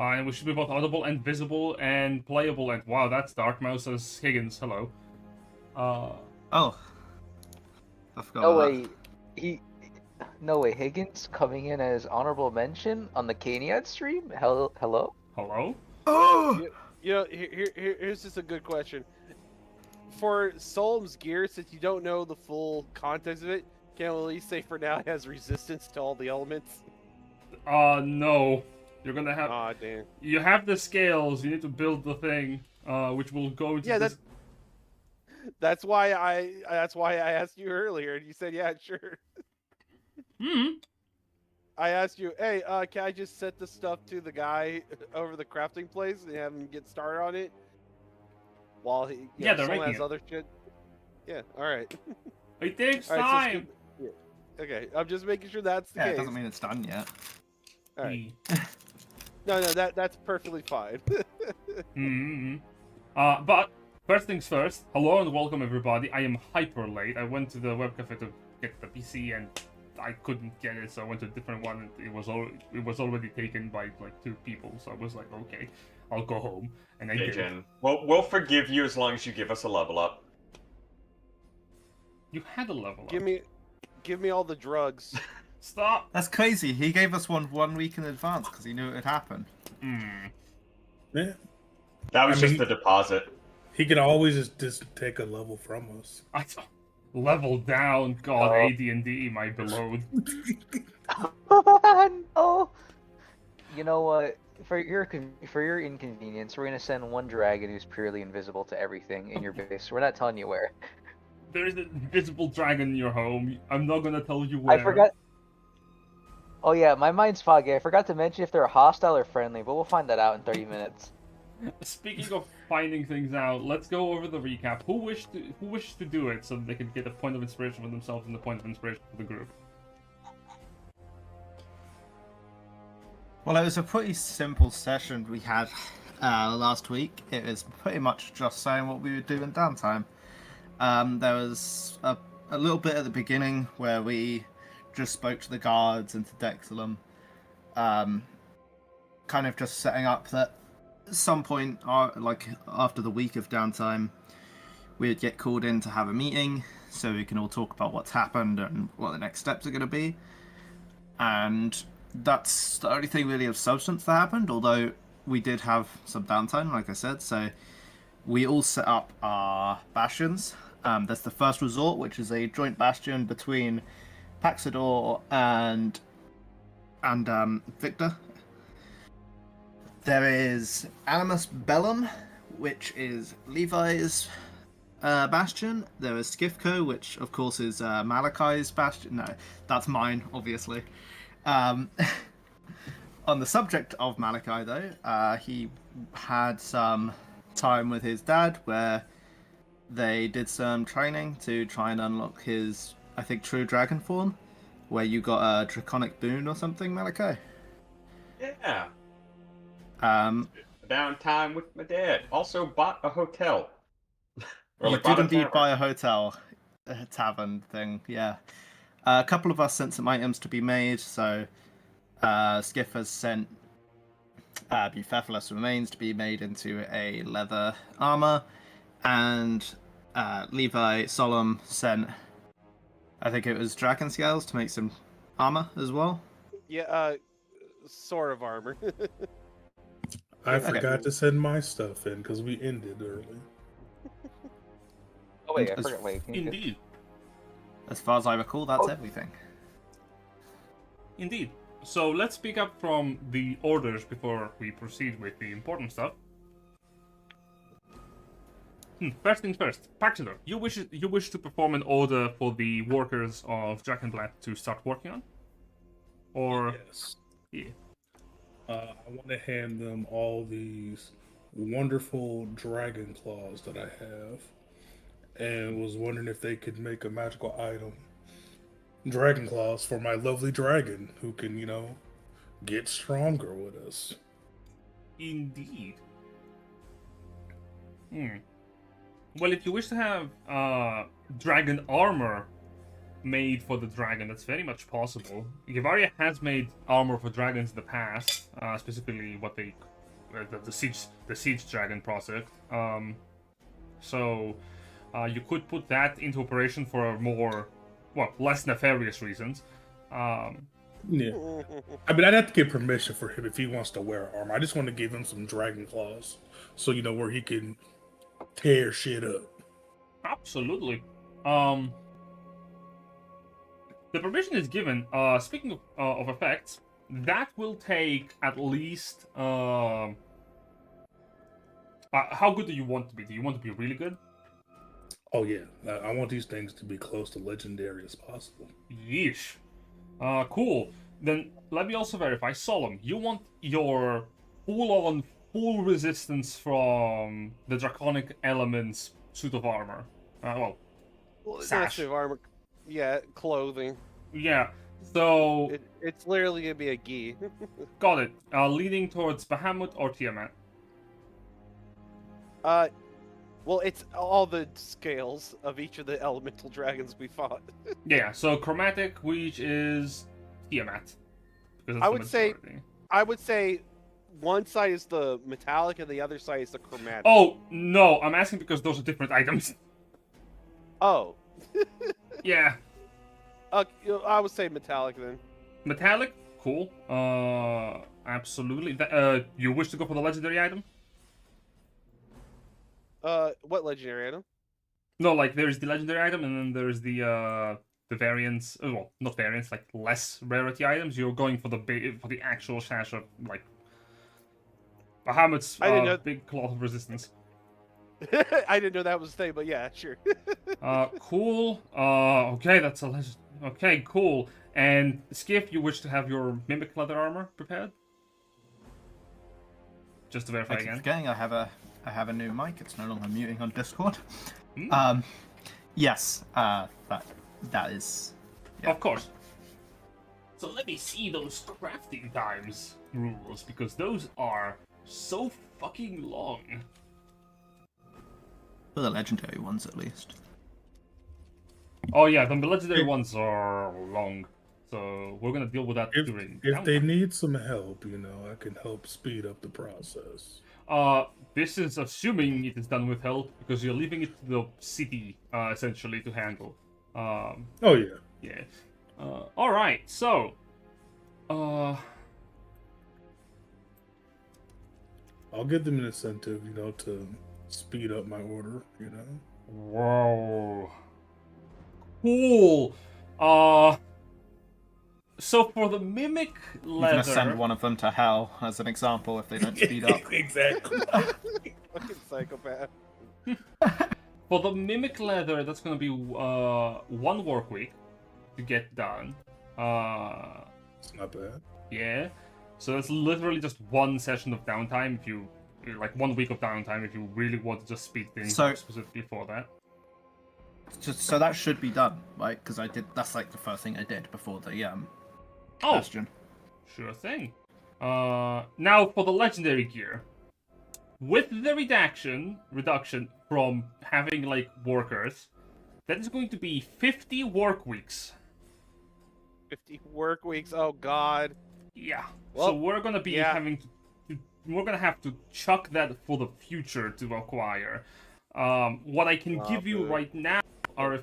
And we should be both audible and visible and playable. And wow, that's Darkmouse as Higgins. Hello. Oh. I forgot No about way, no way, Higgins coming in as honorable mention on the Cainyad stream? Hello? Hello? that. Oh! Here's just a good question. For Solum's gear, since you don't know the full context of it, can we at least say for now it has resistance to all the elements? No. You're gonna have... Aw, damn. You have the scales, you need to build the thing, which will go into this... That's why I asked you earlier, and you said, yeah, sure. I asked you, hey, can I just set the stuff to the guy over the crafting place and have him get started on it? While he Yeah, they're someone making has it. other shit. Yeah, alright. It takes All right, time! Okay, I'm just making sure that's the Yeah, case. it doesn't mean it's done yet. Alright. No, that's perfectly fine. But first things first, hello and welcome everybody. I am hyper late. I went to the web cafe to get the PC and I couldn't get it, so I went to a different one and it was already taken by like 2 people. So I was like, okay, I'll go home. And I did. Jen. Well, we'll forgive you as long as you give us a level up. You had a level up. Give me all the drugs. Stop. That's crazy. He gave us one week in advance because he knew it would happen. Yeah. That was just the deposit. He can always just take a level from us. Level down, God, AD&D, my beloved. No. You know what? For your inconvenience, we're gonna send one dragon who's purely invisible to everything in your base. We're not telling you where. There is an invisible dragon in your home. I'm not gonna tell you where. I forgot. Oh yeah, my mind's foggy. I forgot to mention if they're hostile or friendly, but we'll find that out in 30 minutes. Speaking of finding things out, let's go over the recap. Who wished to do it so that they could get a point of inspiration for themselves and a point of inspiration for the group? Well, it was a pretty simple session we had last week. It was pretty much just saying what we would do in downtime. There was a little bit at the beginning where we just spoke to the guards and to Dexilum, kind of just setting up that at some point, like after the week of downtime, we'd get called in to have a meeting so we can all talk about what's happened and what the next steps are going to be. And that's the only thing really of substance that happened, although we did have some downtime, like I said. So we all set up our bastions. There's the First Resort, which is a joint bastion between Paxidor and Victor. There is Animus Bellum, which is Levi's bastion. There is Sk'iff, which of course is Malachi's bastion. No, that's mine, obviously. On the subject of Malachi, though, he had some time with his dad where they did some training to try and unlock his, I think, true dragon form, where you got a draconic boon or something, Malachi. Yeah. Downtime with my dad. Also bought a hotel. You did indeed buy a hotel, a tavern thing, yeah. A couple of us sent some items to be made, so Sk'iff has sent Bucephalus remains to be made into a leather armor, and Levi Solum sent, I think it was dragon scales to make some armor as well. Yeah, sort of armor. I forgot to send my stuff in because we ended early. Oh wait, I forgot. Wait, Indeed. As far as I recall, that's everything. Indeed. So let's pick up from the orders before we proceed with the important stuff. First things first, Paxidor, you wish to perform an order for the workers of Drakenblatt to start working on? Or Yes. Yeah. I want to hand them all these wonderful dragon claws that I have, and was wondering if they could make a magical item, dragon claws, for my lovely dragon who can, get stronger with us. Indeed. Well, if you wish to have dragon armor made for the dragon, that's very much possible. Givaria has made armor for dragons in the past, specifically what they the siege dragon project. So you could put that into operation for more, less nefarious reasons. Yeah. I mean, I'd have to get permission for him if he wants to wear armor. I just want to give him some dragon claws, so where he can tear shit up. Absolutely. The permission is given. Speaking of effects, that will take at least. How good do you want to be? Do you want to be really good? Oh yeah, I want these things to be close to legendary as possible. Yeesh. Cool. Then let me also verify. Solum, you want your full resistance from the draconic elements suit of armor. Well, sash. suit of armor. Yeah, clothing. Yeah. So It's literally gonna be a gi. got it. Leading towards Bahamut or Tiamat. Well, it's all the scales of each of the elemental dragons we fought. Yeah. So chromatic, which is Tiamat. Because I would say one side is the metallic and the other side is the chromatic. Oh no, I'm asking because those are different items. Oh. Yeah. I would say metallic then. Metallic, cool. Absolutely. You wish to go for the legendary item? What legendary item? No, like there's the legendary item, and then there's the variants. Well, not variants, like less rarity items. You're going for the actual sash of like Bahamut's big cloth of resistance. I didn't know that was a thing, but yeah, sure. Cool. Okay, that's a legend. Okay, cool. And Sk'iff, you wish to have your mimic leather armor prepared? Just to verify I keep again. forgetting I have a new mic. It's no longer muting on Discord. Mm. Yes. That is. Yeah. Of course. So let me see those crafting times rules, because those are so fucking long. For the legendary ones, at least. Oh yeah, the legendary ones are long. So we're gonna deal with that during. If they need some help, I can help speed up the process. This is assuming it is done with help, because you're leaving it to the city, essentially, to handle. Oh yeah. Yeah. Alright, so... I'll give them an incentive, to speed up my order, Whoa. Cool! So for the mimic You're leather... gonna send one of them to hell, as an example, if they don't speed up. Exactly. Fucking psychopath. For the mimic leather, that's gonna be 1 work week to get done. It's not bad. Yeah. So that's literally just 1 session of downtime if you... Like 1 week of downtime if you really want to just speed things up specifically for that. So that should be done, right? Because that's like the first thing I did before the bastion. Sure thing. Now for the legendary gear. With the reduction from having like workers, that is going to be 50 work weeks. 50 work weeks. Oh god. Yeah. Well, so we're gonna be having to we're gonna have to chuck that for the future to acquire. What I can give you right now are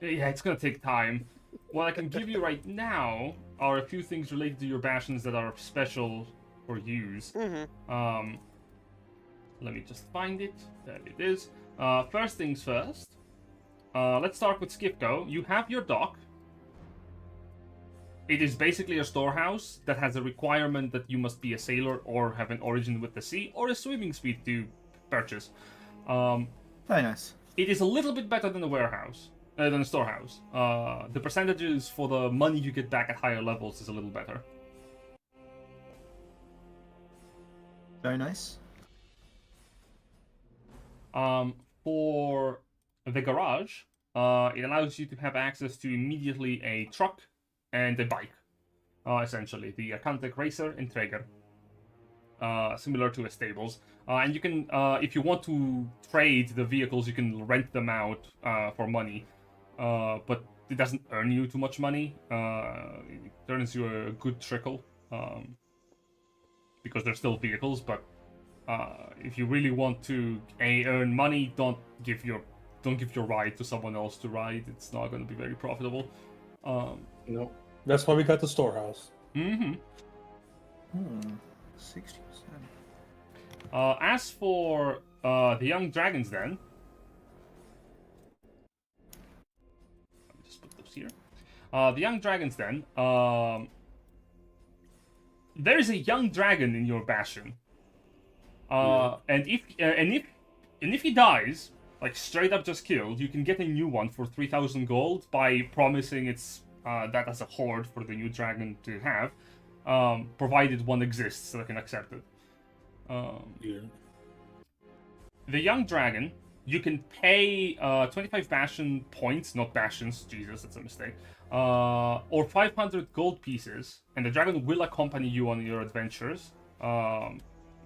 it's gonna take time. What I can give you right now are a few things related to your bastions that are special for use. Mm-hmm. Let me just find it. There it is. First things first. Let's start with Sk'iff. You have your dock. It is basically a storehouse that has a requirement that you must be a sailor or have an origin with the sea or a swimming speed to purchase. Very nice. It is a little bit better than a warehouse, than a storehouse. The percentages for the money you get back at higher levels is a little better. Very nice. For the garage, it allows you to have access to immediately a truck and a bike, essentially. The Contact Racer and Traeger, similar to a stables. And you can, if you want to trade the vehicles, you can rent them out for money. But it doesn't earn you too much money. It earns you a good trickle. Because they're still vehicles, but If you really want to earn money, don't give your ride to someone else to ride. It's not going to be very profitable. No, that's why we got the storehouse. Mm-hmm. 60%. As for the young dragons, then, let me just put those here. The young dragons, then. There is a young dragon in your bastion. And if he dies, like straight up just killed, you can get a new one for 3,000 gold by promising it's that as a hoard for the new dragon to have, provided one exists that can accept it. The young dragon, you can pay 25 bastion points, not bastions, Jesus, that's a mistake, or 500 gold pieces, and the dragon will accompany you on your adventures,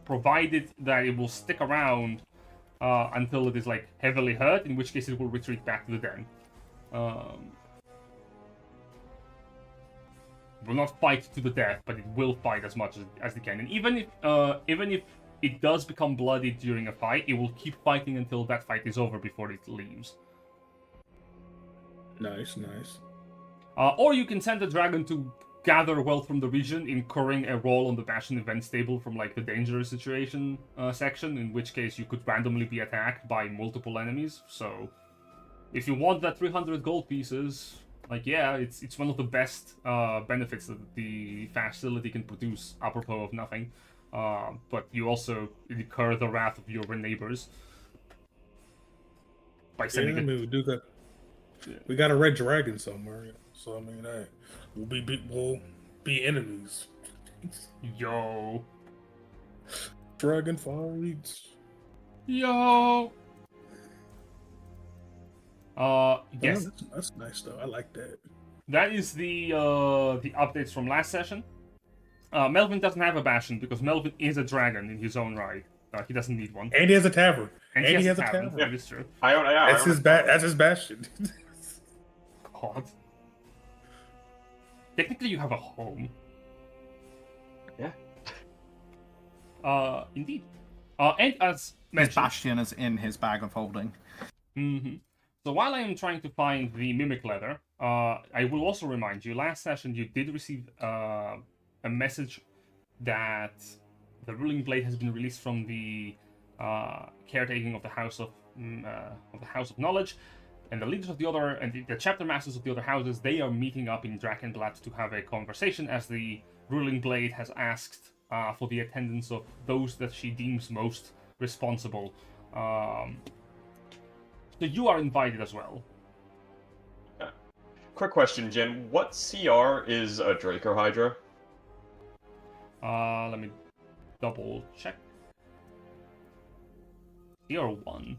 provided that it will stick around until it is like heavily hurt, in which case it will retreat back to the den. Will not fight to the death, but it will fight as much as it can. And even if it does become bloody during a fight, it will keep fighting until that fight is over before it leaves. Nice, nice. Or you can send the dragon to gather wealth from the region, incurring a roll on the Bastion events table from like the dangerous situation section, in which case you could randomly be attacked by multiple enemies. So if you want that 300 gold pieces, like yeah, it's one of the best benefits that the facility can produce, apropos of nothing. But you also incur the wrath of your neighbors by sending I mean, we do got. We got a red dragon somewhere, so I mean, hey, we'll be enemies. Yo. Dragon fights. Yo. Yes. Oh, that's nice though. I like that. That is the updates from last session. Melvin doesn't have a bastion because Melvin is a dragon in his own right. He doesn't need one. And he has a tavern. And he has a tavern. That is true. That's his bastion. God. Technically, you have a home. Yeah. Indeed. And as His mentioned, bastion is in his bag of holding. Mm-hmm. So while I am trying to find the mimic leather, I will also remind you, last session you did receive a message that the ruling blade has been released from the caretaking of the House of Knowledge, and the leaders of the other and the chapter masters of the other houses, they are meeting up in Drakenglatt to have a conversation, as the ruling blade has asked for the attendance of those that she deems most responsible. So you are invited as well. Quick question, Jen. What CR is a Draco Hydra? Let me double check. CR1.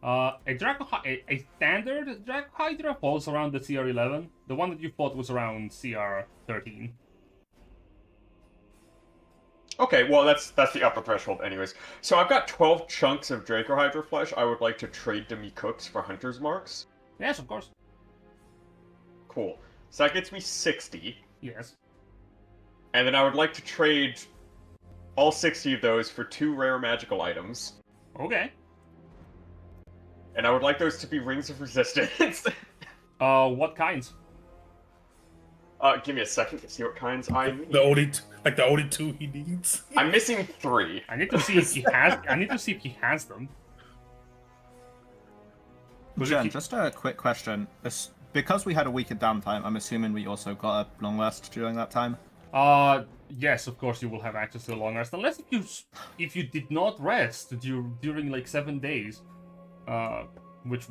A standard Draco Hydra falls around the CR11. The one that you fought was around CR13. Okay, well that's the upper threshold anyways. So I've got 12 chunks of Draco Hydra flesh I would like to trade to me cooks for hunter's marks. Yes, of course. Cool. So that gets me 60. Yes. And then I would like to trade all 60 of those for 2 rare magical items. Okay. And I would like those to be Rings of Resistance. What kinds? Give me a second to see what kinds I need. The only two he needs. I'm missing 3. I need to see if he has. I need to see if he has them. Jen, just a quick question. Because we had a week of downtime, I'm assuming we also got a long rest during that time? Yes, of course you will have access to a long rest, unless if you did not rest during like 7 days. Why?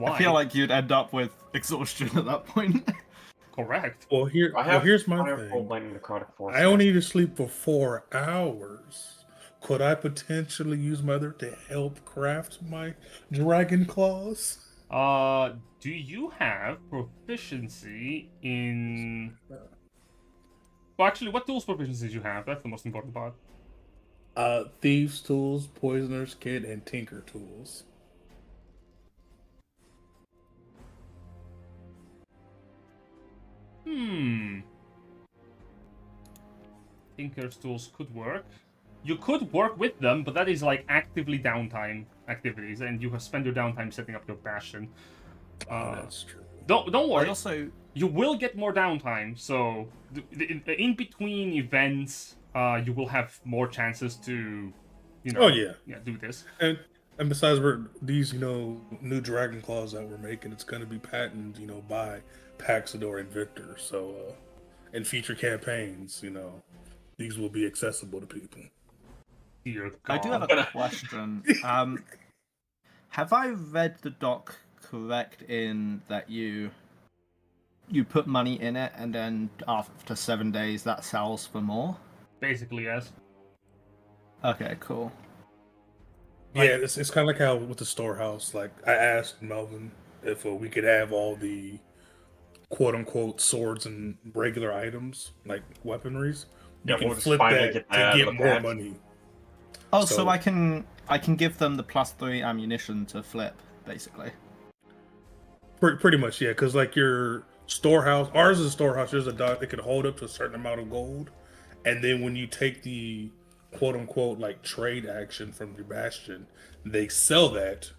I feel like you'd end up with exhaustion at that point. Correct. Well, here's my thing. I only need to sleep for 4 hours. Could I potentially use Mother to help craft my dragon claws? Do you have proficiency in... Well, actually, what tools proficiencies do you have? That's the most important part. Thieves' tools, poisoner's kit, and tinker tools. Tinker's tools could work. You could work with them, but that is like actively downtime activities, and you have spent your downtime setting up your bastion. That's true. Don't worry. Also, You will get more downtime, so in between events, you will have more chances to, do this. And besides, these new Dragon Claws that we're making, it's going to be patented, by Paxidor and Victor. So, in future campaigns, these will be accessible to people. Dear I do have God. a question. Have I read the doc correct in that you put money in it and then after 7 days that sells for more? Basically, yes. Okay, cool. Yeah, it's kind of like how with the storehouse. Like I asked Melvin if we could have all the quote unquote swords and regular items like weaponries. You can we'll just flip finally that get to that out get of the more pack. money. Oh, So- so I can give them the +3 ammunition to flip, basically. Pretty much, yeah. Because like your storehouse, ours is a storehouse. There's a dock that can hold up to a certain amount of gold, and then when you take the quote unquote like trade action from your bastion, they sell that,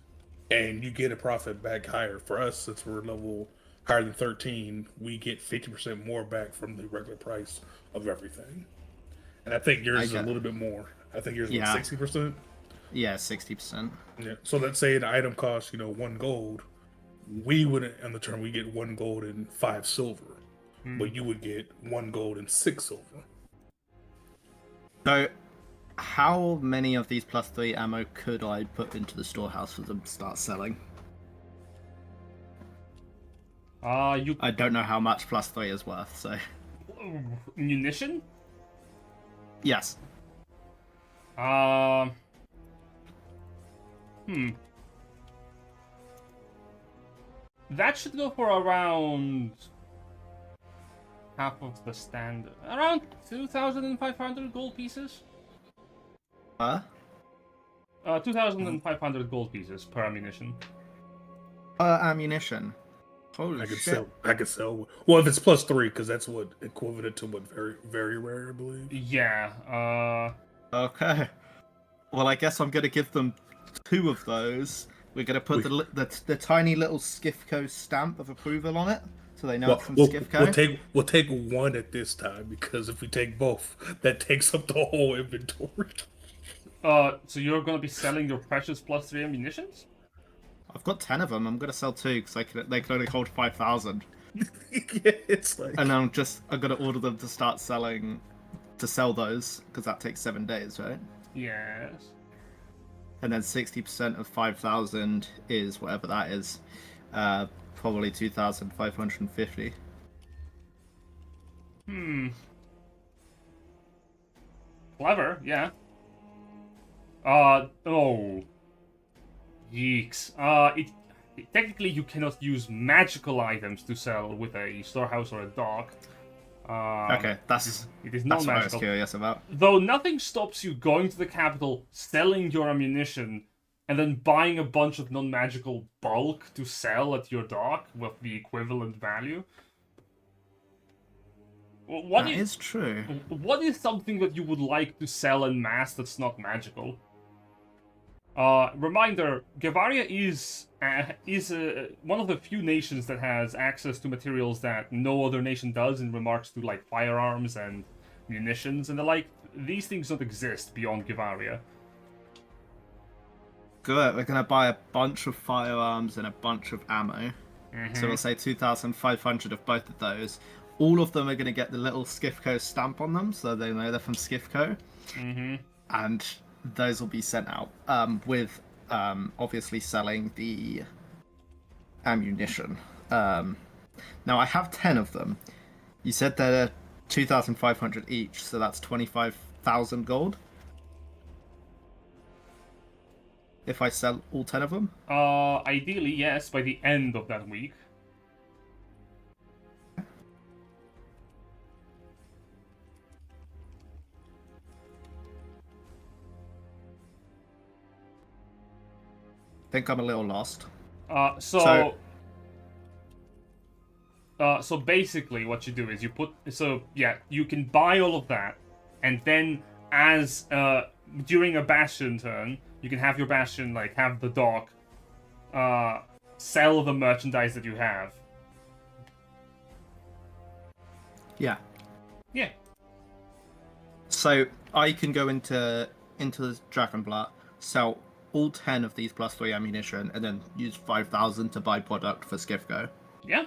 and you get a profit back higher. For us, since we're level higher than 13, we get 50% more back from the regular price of everything. And I think yours is a get- little bit more. I think yours is Yeah. 60%. Yeah, 60%. Yeah. So let's say an item costs, 1 gold. We would, on the turn, we get 1 gold and 5 silver. But you would get 1 gold and 6 silver. So, how many of these +3 ammo could I put into the storehouse for them to start selling? You I don't know how much +3 is worth, so... munition? Yes. That should go for around half of the standard. Around 2,500 gold pieces? Huh? 2,500 gold pieces per ammunition. Ammunition. Holy I could shit. sell. I could sell. Well, if it's +3, because that's what equivalent to what very, very rare, I believe. Yeah, Okay. Well, I guess I'm gonna give them 2 of those. We're gonna put the tiny little Sk'iff stamp of approval on it, so they know it's from Sk'iff. We'll take 1 at this time, because if we take both, that takes up the whole inventory. so you're gonna be selling your precious +3 ammunitions? I've got 10 of them. I'm gonna sell 2 because they can only hold 5,000. Yeah, it's like. And I'm gonna order them to sell those because that takes 7 days, right? Yes. And then 60% of 5,000 is whatever that is, probably 2,550. Clever, yeah. Oh. Yeeks. Technically you cannot use magical items to sell with a storehouse or a dock. Okay, that's It is what I was non-magical. curious about. Though nothing stops you going to the capital, selling your ammunition, and then buying a bunch of non-magical bulk to sell at your dock with the equivalent value. What That is true. What is something that you would like to sell en masse that's not magical? Reminder: Gavaria is one of the few nations that has access to materials that no other nation does in remarks to like firearms and munitions and the like. These things don't exist beyond Gavaria. Good. We're gonna buy a bunch of firearms and a bunch of ammo. So we'll say 2,500 of both of those. All of them are gonna get the little Sk'iff stamp on them, so they know they're from Sk'iff. And those will be sent out with obviously selling the ammunition. Now I have 10 of them. You said they're 2,500 each, so that's 25,000 gold. If I sell all 10 of them? Ideally, yes, by the end of that week. I think I'm a little lost. So basically what you do is you can buy all of that, and then as during a Bastion turn, you can have your Bastion like have the dog sell the merchandise that you have. Yeah. Yeah. So I can go into Dragonblatt, sell all 10 of these +3 ammunition, and then use 5,000 to buy product for Sk'iff. Yeah.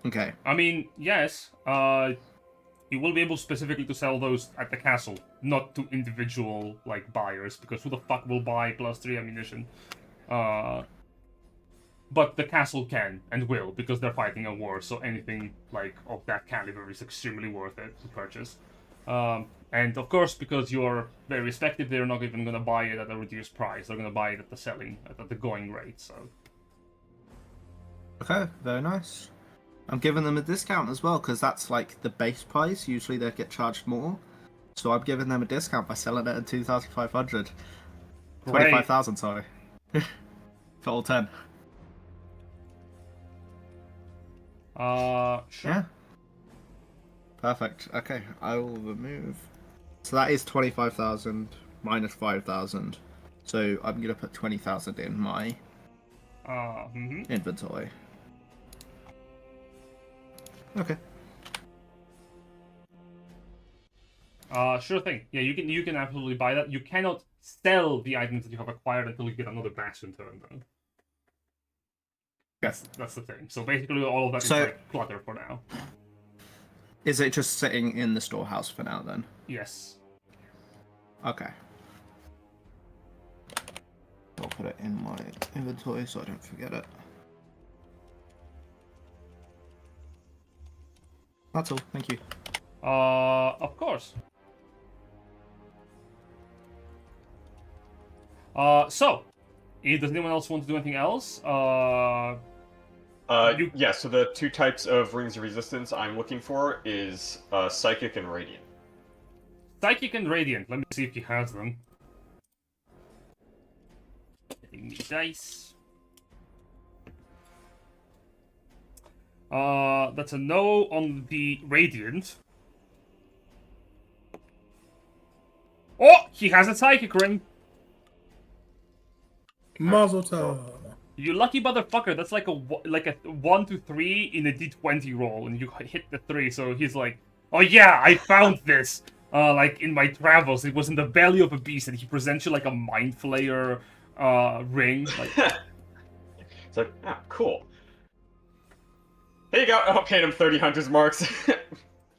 Okay. I mean, yes. You will be able specifically to sell those at the castle, not to individual like buyers, because who the fuck will buy +3 ammunition? But the castle can and will, because they're fighting a war, so anything like of that caliber is extremely worth it to purchase. And of course, because you're very respected, they're not even going to buy it at a reduced price. They're going to buy it at the selling, at the going rate. So. Okay, very nice. I'm giving them a discount as well, because that's like the base price. Usually they get charged more. So I'm giving them a discount by selling it at 2,500. 25,000, sorry. For all 10. Sure. Yeah. Perfect. Okay, I will remove. So that is 25,000 minus 5,000. So I'm gonna put 20,000 in my inventory. Okay. Sure thing. Yeah, you can absolutely buy that. You cannot sell the items that you have acquired until you get another Bastion turn, though. That's the thing. So basically, all of that is like clutter for now. Is it just sitting in the storehouse for now, then? Yes. Okay. I'll put it in my inventory so I don't forget it. That's all. Thank you. Of course. So, does anyone else want to do anything else? Yeah, so the two types of Rings of Resistance I'm looking for is Psychic and Radiant. Psychic and Radiant. Let me see if he has them. Getting me dice. That's a no on the Radiant. Oh, he has a Psychic ring. Mazel tov. You lucky motherfucker. That's like a 1 to 3 in a d20 roll, and you hit the 3. So he's like, "Oh yeah, I found this. Like in my travels, it was in the belly of a beast." And he presents you like a Mind Flayer ring. Like, it's like, ah, cool. Here you go. I'll pay him 30 Hunter's Marks.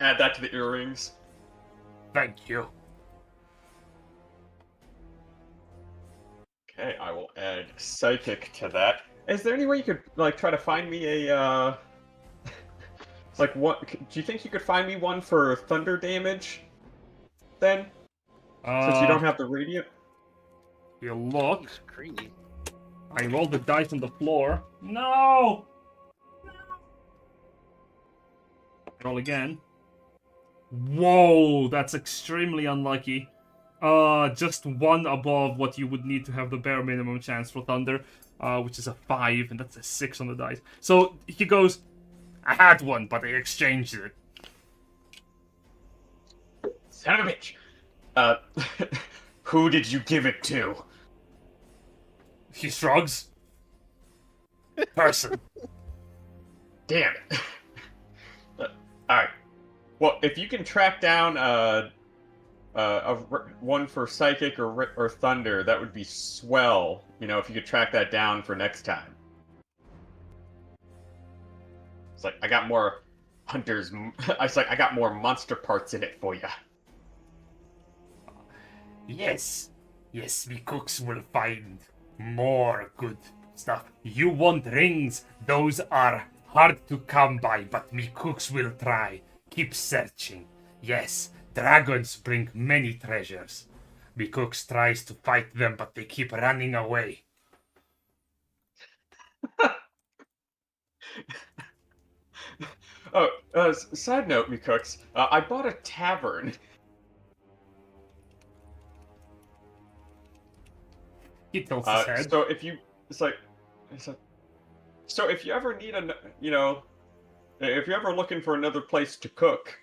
Add that to the earrings. thank you. Okay, I will add Psychic to that. Is there any way you could, like, try to find me a, like, what? Do you think you could find me one for thunder damage? Then? Since you don't have the Radiant? You look. He's creamy. I rolled the dice on the floor. No! Roll again. Whoa, that's extremely unlucky. Just one above what you would need to have the bare minimum chance for Thunder, which is a 5, and that's a 6 on the dice. So he goes, I had one, but I exchanged it. Son of a bitch! Who did you give it to? He shrugs. Person. Damn it. Alright. Well, if you can track down one for Psychic or Thunder, that would be swell. You know, if you could track that down for next time. It's like, I got more hunters. It's like, I got more monster parts in it for you. Yes. Yes, we cooks will find more good stuff. You want rings? Those are hard to come by, but me cooks will try. Keep searching. Yes, dragons bring many treasures. Me cooks tries to fight them, but they keep running away. Oh, side note, me cooks. I bought a tavern. He tilts his head. So if you, so if you ever need if you're ever looking for another place to cook,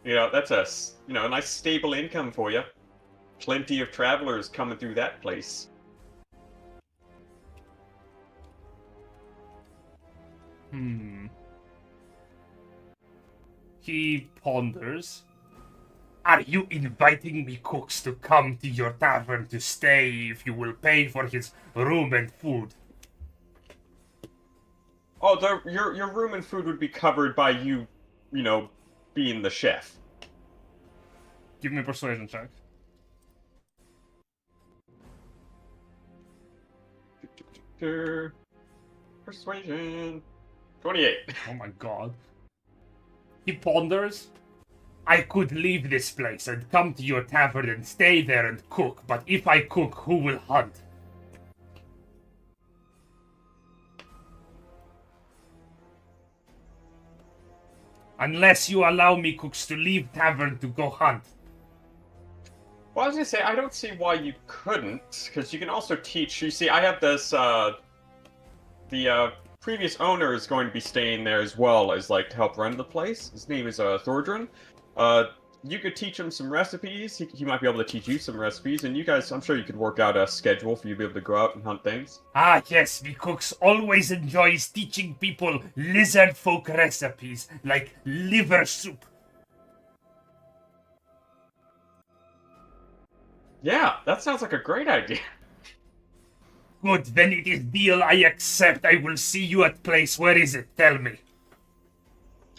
You know, that's a nice stable income for you. Plenty of travelers coming through that place. He ponders. Are you inviting me cooks to come to your tavern to stay if you will pay for his room and food? Oh, your room and food would be covered by you, being the chef. Give me a persuasion check. Persuasion. 28. Oh my god. He ponders. I could leave this place and come to your tavern and stay there and cook, but if I cook, who will hunt? Unless you allow me cooks to leave tavern to go hunt. Well, I was gonna say, I don't see why you couldn't, because you can also teach. You see, I have this, the previous owner is going to be staying there as well as, to help run the place. His name is, Thordran. You could teach him some recipes, he might be able to teach you some recipes, and you guys, I'm sure you could work out a schedule for you to be able to go out and hunt things. Ah, yes, me cooks always enjoys teaching people lizard folk recipes, like liver soup. Yeah, that sounds like a great idea. Good, then it is deal, I accept. I will see you at place. Where is it? Tell me.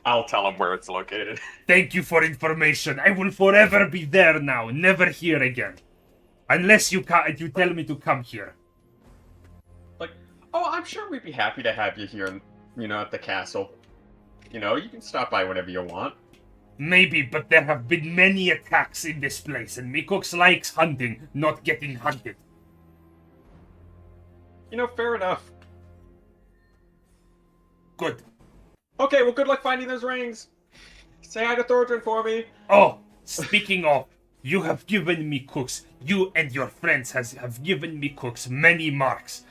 I'll tell him where it's located. Thank you for information. I will forever be there now, never here again. Unless you tell me to come here. Oh, I'm sure we'd be happy to have you here, at the castle. You can stop by whenever you want. Maybe, but there have been many attacks in this place, and me cooks likes hunting, not getting hunted. Fair enough. Good. Okay, well, good luck finding those rings. Say hi to Thordran for me. Oh, speaking of, you have given me cooks. You and your friends have given me cooks many marks.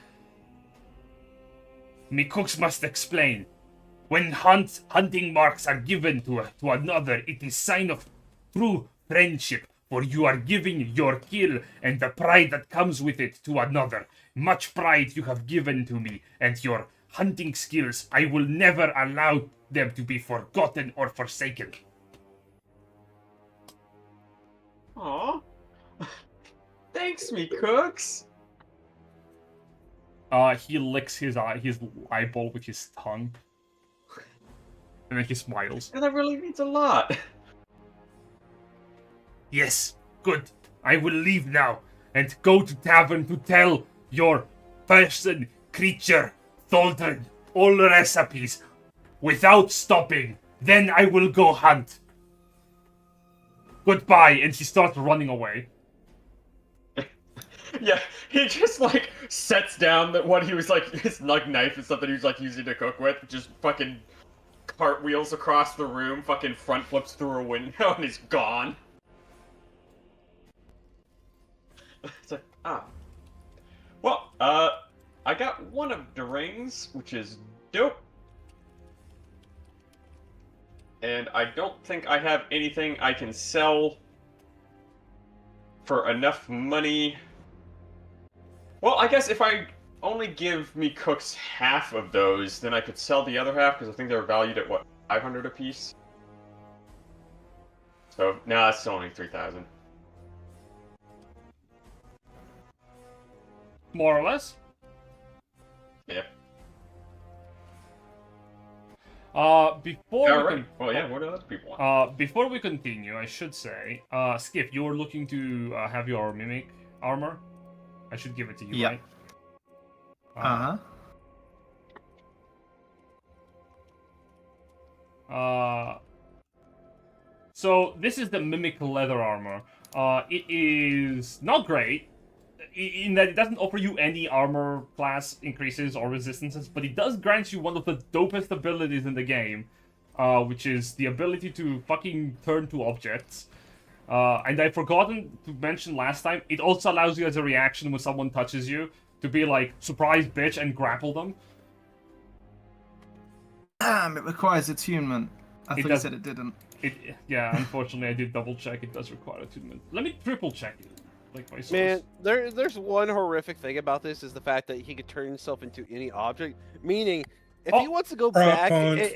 Me cooks must explain. When hunting marks are given to another, it is sign of true friendship, for you are giving your kill and the pride that comes with it to another. Much pride you have given to me, and your hunting skills, I will never allow them to be forgotten or forsaken. Aw. Thanks, me cooks. He licks his eyeball with his tongue. And then he smiles. And that really means a lot. Yes, good. I will leave now and go to tavern to tell your person, creature, Thordran, all recipes without stopping. Then I will go hunt. Goodbye, and he starts running away. Yeah, he just sets down what he was his knife and something he was using to cook with, just fucking cartwheels across the room, fucking front flips through a window, and he's gone. It's well, I got one of the rings, which is dope. And I don't think I have anything I can sell for enough money. Well, I guess if I only give me cooks half of those, then I could sell the other half, because I think they're valued at, 500 apiece? So, no, it's only 3,000. More or less. Yeah. Before what do other people want? Before we continue, I should say, Sk'iff, you were looking to have your mimic armor. I should give it to you, right? So this is the mimic leather armor. It is not great in that it doesn't offer you any armor class increases or resistances, but it does grant you one of the dopest abilities in the game, which is the ability to fucking turn to objects. And I've forgotten to mention last time, it also allows you as a reaction when someone touches you to be like, surprise bitch, and grapple them. Damn, it requires attunement. I thought you said it didn't. Yeah, unfortunately, I did double check. It does require attunement. Let me triple check it. Like my source. Man, there's one horrific thing about this is the fact that he could turn himself into any object. Meaning, if he wants to go Prop back, punch.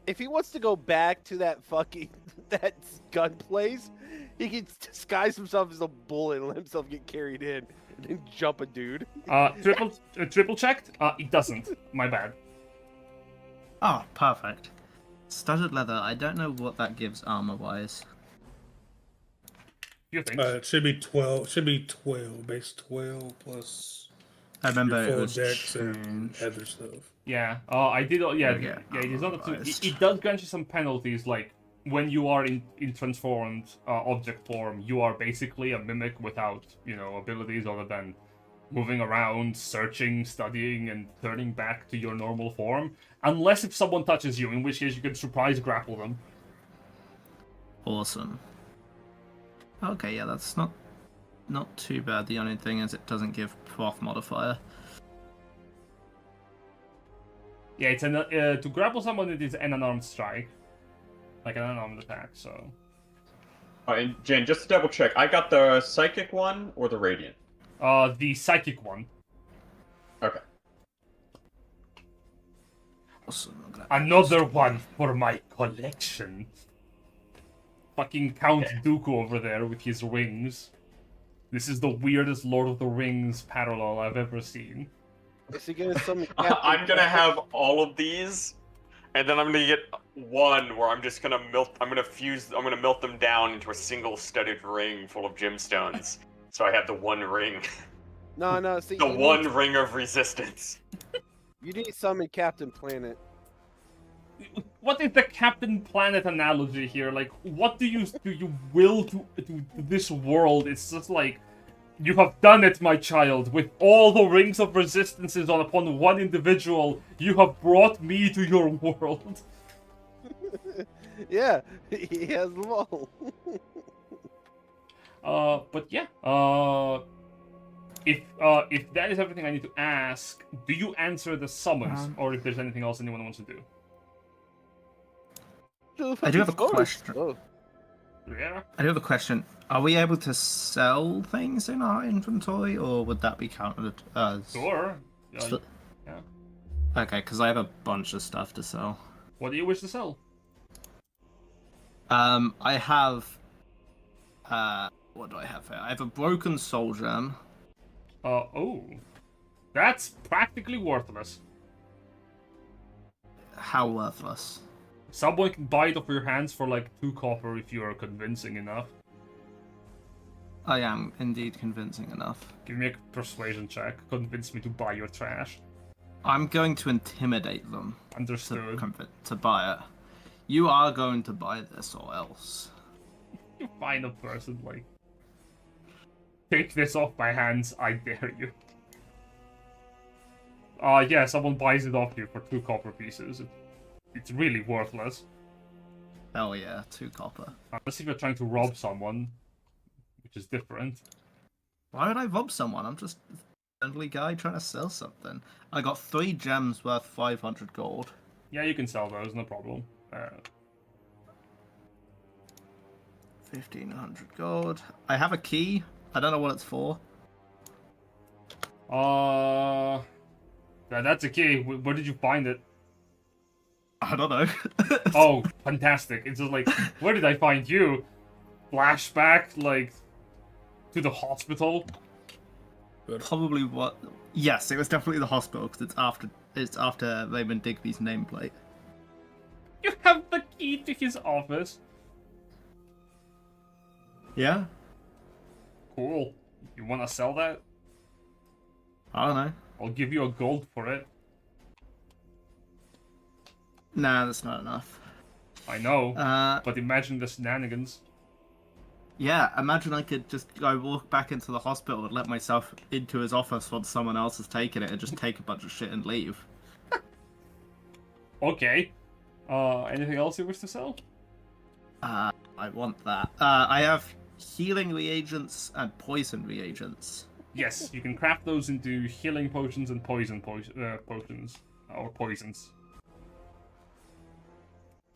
if he wants to go back to that fucking that gun place, he can disguise himself as a bullet and let himself get carried in and then jump a dude. Triple checked. It doesn't. My bad. Oh, perfect. Studded leather. I don't know what that gives armor-wise. You think? It should be 12. Should be 12. Base 12 plus. I remember your it full was dex and changed. other stuff. Yeah. I did. Yeah. Yeah, It is not armor-wise. it does grant you some penalties, like when you are in transformed object form, you are basically a mimic without abilities other than moving around, searching, studying, and turning back to your normal form. Unless if someone touches you, in which case you can surprise grapple them. Awesome. Okay, yeah, that's not too bad. The only thing is it doesn't give prof modifier. Yeah, it's to grapple someone. It is an unarmed strike, like an unarmed attack. So. And Jen, just to double check, I got the psychic one or the radiant? The psychic one. Okay. Awesome. I'm glad. Another one for my collection. Fucking Count Dooku over there with his rings. This is the weirdest Lord of the Rings parallel I've ever seen. Is he gonna summon? I'm gonna have all of these, and then I'm gonna get one where I'm just gonna melt. I'm gonna melt them down into a single studded ring full of gemstones. So I have the one ring. No. See, The one ring of resistance. You need to summon Captain Planet. What is the Captain Planet analogy here? Like, what do you will to this world? It's just like, you have done it, my child. With all the rings of resistances upon one individual, you have brought me to your world. Yeah, he has them all. But yeah. If that is everything I need to ask, do you answer the summons, or if there's anything else anyone wants to do? I do have a question. Oh. Yeah. I do have a question. Are we able to sell things in our inventory, or would that be counted as? Sure. So- Yeah. Okay, because I have a bunch of stuff to sell. What do you wish to sell? I have. What do I have here? I have a broken soul gem. Oh. That's practically worthless. How worthless? Someone can buy it off your hands for like 2 copper if you are convincing enough. I am indeed convincing enough. Give me a persuasion check. Convince me to buy your trash. I'm going to intimidate them Understood. to buy it. You are going to buy this, or else. You find a person like, take this off my hands, I dare you. Yeah, someone buys it off you for 2 copper pieces. It's really worthless. Hell yeah, 2 copper. Unless if you're trying to rob someone, which is different. Why would I rob someone? I'm just a friendly guy trying to sell something. I got 3 gems worth 500 gold. Yeah, you can sell those, no problem. 1500 gold. I have a key. I don't know what it's for. That's a key. Where did you find it? I don't know. Oh, fantastic. It's just like, where did I find you? Flashback, like, to the hospital? Probably what? Yes, it was definitely the hospital because it's after Raymond Digby's nameplate. You have the key to his office. Yeah. Cool. You want to sell that? I don't know. I'll give you a gold for it. Nah, that's not enough. I know, but imagine the shenanigans. Yeah, imagine I could just go walk back into the hospital and let myself into his office once someone else has taken it and just take a bunch of shit and leave. Okay. Anything else you wish to sell? I want that. I have healing reagents and poison reagents. Yes, you can craft those into healing potions and potions. Or poisons.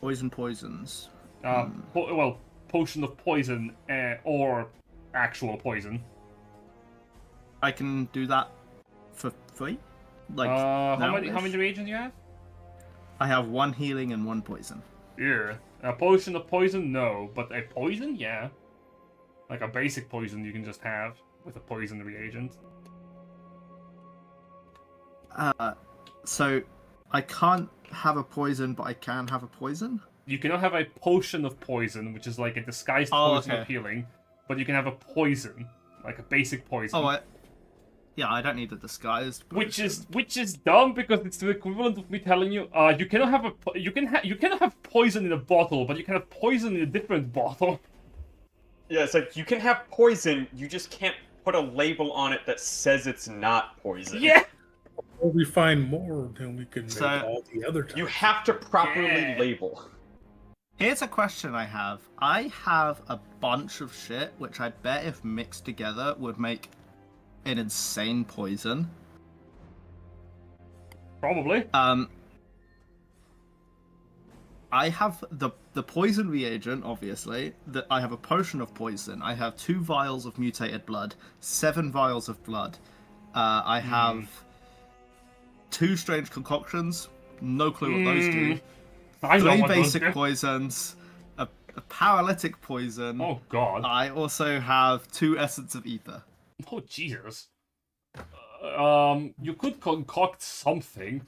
Poisons. Well, potion of poison or actual poison. I can do that for free. Like how now-ish? many reagents you have? I have 1 healing and 1 poison. Yeah. A potion of poison, no, but a poison, yeah. Like a basic poison you can just have with a poison reagent. So I can't have a poison, but I can have a poison. You cannot have a potion of poison, which is like a disguised Oh, poison of okay. healing, but you can have a poison, like a basic poison. Oh, yeah, I don't need the disguised. Which potion. is dumb because it's the equivalent of me telling you, you cannot have you cannot have poison in a bottle, but you can have poison in a different bottle. Yeah, it's like you can have poison, you just can't put a label on it that says it's not poison. Yeah. Or we find more, then we can make So- all the other types. You have to properly Yeah. label. Here's a question I have. I have a bunch of shit, which I bet if mixed together would make an insane poison. Probably. I have the poison reagent, obviously. I have a potion of poison. I have 2 vials of mutated blood, 7 vials of blood. I have 2 strange concoctions. No clue what those do. I know 3 what those basic do. poisons. A paralytic poison. Oh god. I also have 2 essence of ether. Oh Jesus. You could concoct something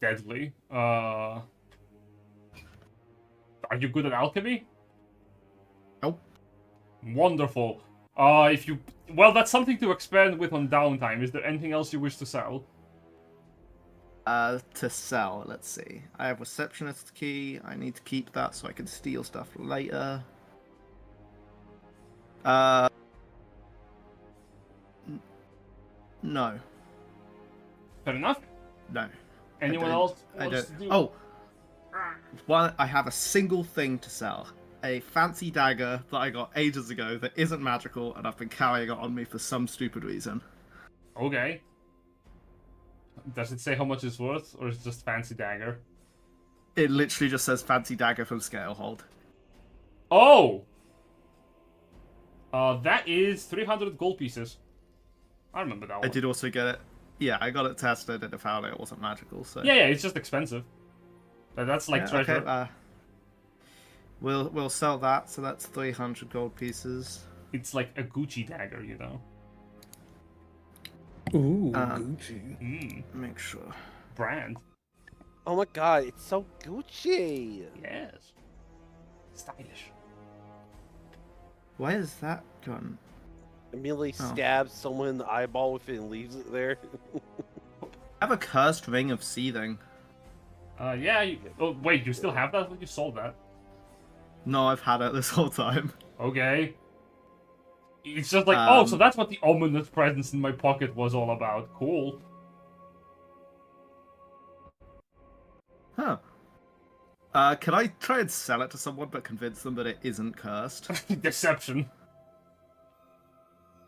deadly. Are you good at alchemy? Nope. Wonderful. That's something to expand with on downtime. Is there anything else you wish to sell? To sell, let's see. I have receptionist key. I need to keep that so I can steal stuff later. No. Fair enough. No. Anyone I else? don't. wants to do- Oh! One, I have a single thing to sell. A fancy dagger that I got ages ago that isn't magical, and I've been carrying it on me for some stupid reason. Okay. Does it say how much it's worth, or is it just fancy dagger? It literally just says fancy dagger from Scalehold. Oh! That is 300 gold pieces. I remember that one. I did also get it. Yeah, I got it tested and I found it wasn't magical, so... Yeah, it's just expensive. That's like Yeah, treasure. okay, we'll sell that, so that's 300 gold pieces. It's like a Gucci dagger, you know? Ooh, Gucci. Make sure. Brand. Oh my god, it's so Gucci. Yes. Stylish. Why is that gone? Immediately Oh. stabs someone in the eyeball with it and leaves it there. I have a cursed ring of seething. Yeah. Oh, wait, you still have that? I thought you sold that. No, I've had it this whole time. Okay. It's just like, so that's what the ominous presence in my pocket was all about. Cool. Huh. Can I try and sell it to someone but convince them that it isn't cursed? Deception.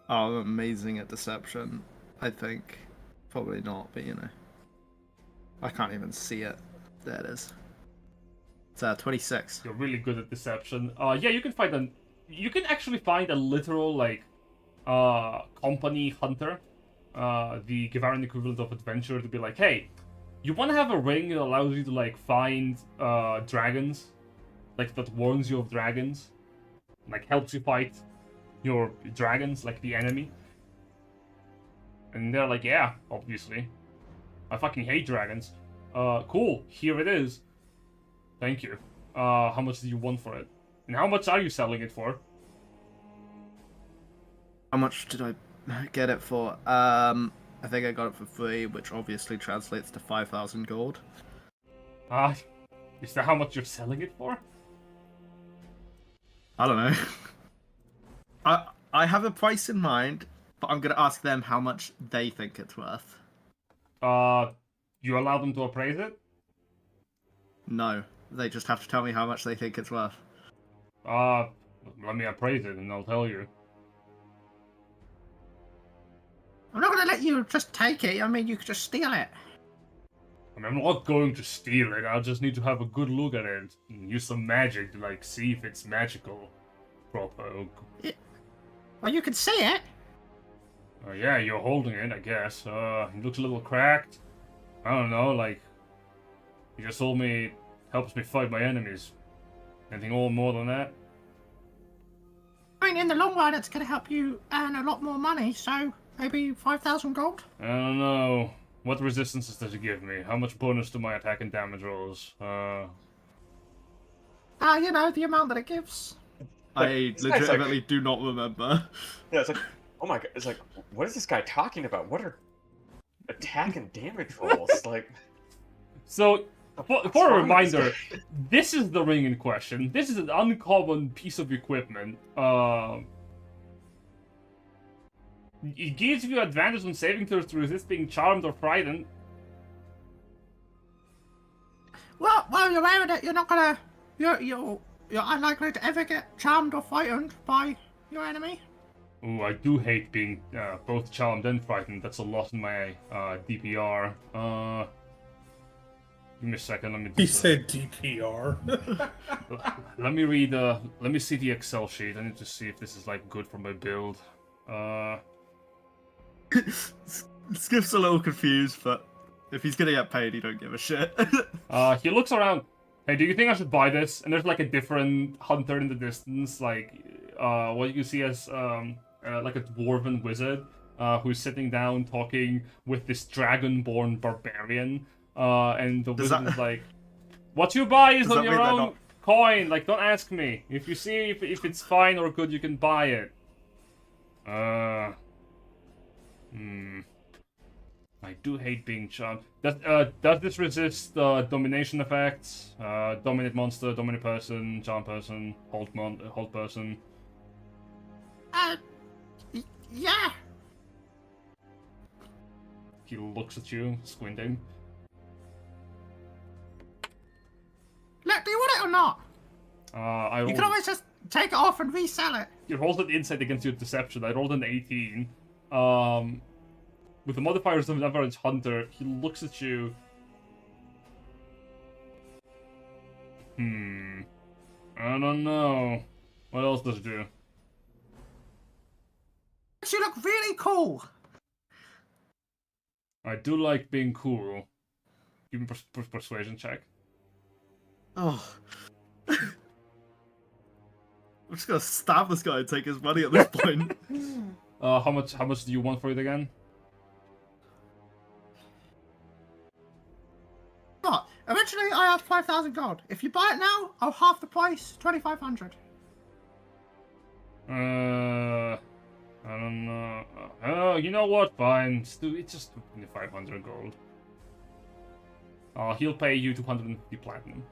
Oh, I'm amazing at deception, I think. Probably not, but you know. I can't even see it. There it is. It's 26. You're really good at deception. Yeah, you can actually find a literal, like, company hunter. The Gavaran equivalent of adventurer to be like, hey, you want to have a ring that allows you to, like, find, dragons? Like, that warns you of dragons? Like, helps you fight your dragons, like the enemy? And they're like, yeah, obviously. I fucking hate dragons. Cool, here it is. Thank you. How much do you want for it? And how much are you selling it for? How much did I get it for? I think I got it for free, which obviously translates to 5,000 gold. Is that how much you're selling it for? I don't know. I have a price in mind, but I'm going to ask them how much they think it's worth. You allow them to appraise it? No, they just have to tell me how much they think it's worth. Let me appraise it and I'll tell you. I'm not going to let you just take it. I mean, you could just steal it. I mean, I'm not going to steal it. I'll just need to have a good look at it and use some magic to like see if it's magical. Proper. Well, you can see it. Yeah, you're holding it, I guess. It looks a little cracked. I don't know, like... You just told me it helps me fight my enemies. Anything more than that? I mean, in the long run, it's going to help you earn a lot more money, so maybe 5,000 gold? I don't know. What resistances does it give me? How much bonus to my attack and damage rolls? You know, the amount that it gives. I This guy's legitimately do not remember. Yeah, it's like, oh my god, it's like, what is this guy talking about? What are attack and damage rolls? Like, So, what's for a wrong with this reminder, guy? this is the ring in question. This is an uncommon piece of equipment. It gives you advantage on saving throws to resist being charmed or frightened. Well, while you're wearing it, you're not gonna... You're unlikely to ever get charmed or frightened by your enemy. Ooh, I do hate being both charmed and frightened. That's a lot in my DPR. Give me a second. Let me. He said DPR. Let me read. Let me see the Excel sheet. I need to see if this is like good for my build. Skiff's a little confused, but if he's gonna get paid, he don't give a shit. He looks around. Hey, do you think I should buy this? And there's like a different hunter in the distance, like what you can see as like a dwarven wizard who's sitting down talking with this dragonborn barbarian. And the wizard is like, "What you buy is on your own coin. Like, don't ask me. If you see if it's fine or good, you can buy it." I do hate being charmed. Does this resist domination effects? Dominate monster, dominate person, charm person, hold person. Yeah. He looks at you, squinting. Look, do you want it or not? I You rolled, can always just take it off and resell it. you rolled an insight against your deception. I rolled an 18. With the modifiers of an average hunter, he looks at you. I don't know. What else does it do? You look really cool. I do like being cool. Give me persuasion check. Oh. I'm just gonna stab this guy and take his money at this point. How much do you want for it again? What? Originally, I asked 5,000 gold. If you buy it now, I'll half the price, 2,500. I don't know. Oh, you know what? Fine. It's just 2,500 gold. He'll pay you 250 platinum.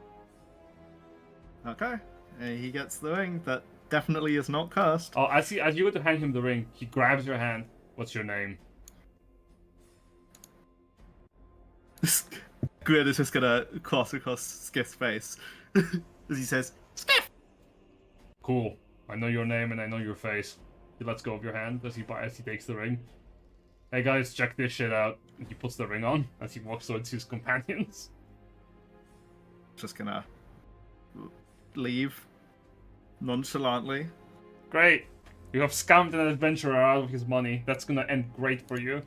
Okay. He gets the ring that definitely is not cursed. As you go to hand him the ring, he grabs your hand. What's your name? Grin is just gonna cross across Skiff's face as he says, Sk'iff! Cool. I know your name and I know your face. He lets go of your hand as he takes the ring. Hey guys, check this shit out. He puts the ring on as he walks towards his companions. Just gonna leave nonchalantly. Great. You have scammed an adventurer out of his money. That's gonna end great for you.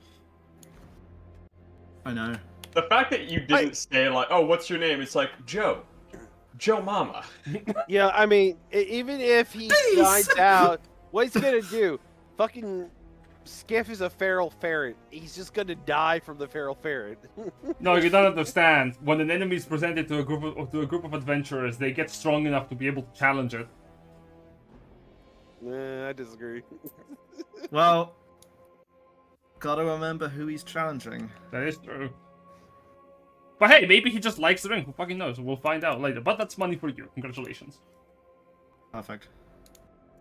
I know. The fact that you didn't say, like, oh, what's your name? It's like, Joe. Joe Mama. Yeah, I mean, even if he finds out, what he's gonna do? Fucking Sk'iff is a feral ferret. He's just gonna die from the feral ferret. No, you don't understand. When an enemy is presented to a group of adventurers, they get strong enough to be able to challenge it. Nah, I disagree. Well, gotta remember who he's challenging. That is true. But hey, maybe he just likes the ring. Who fucking knows? We'll find out later. But that's money for you. Congratulations. Perfect.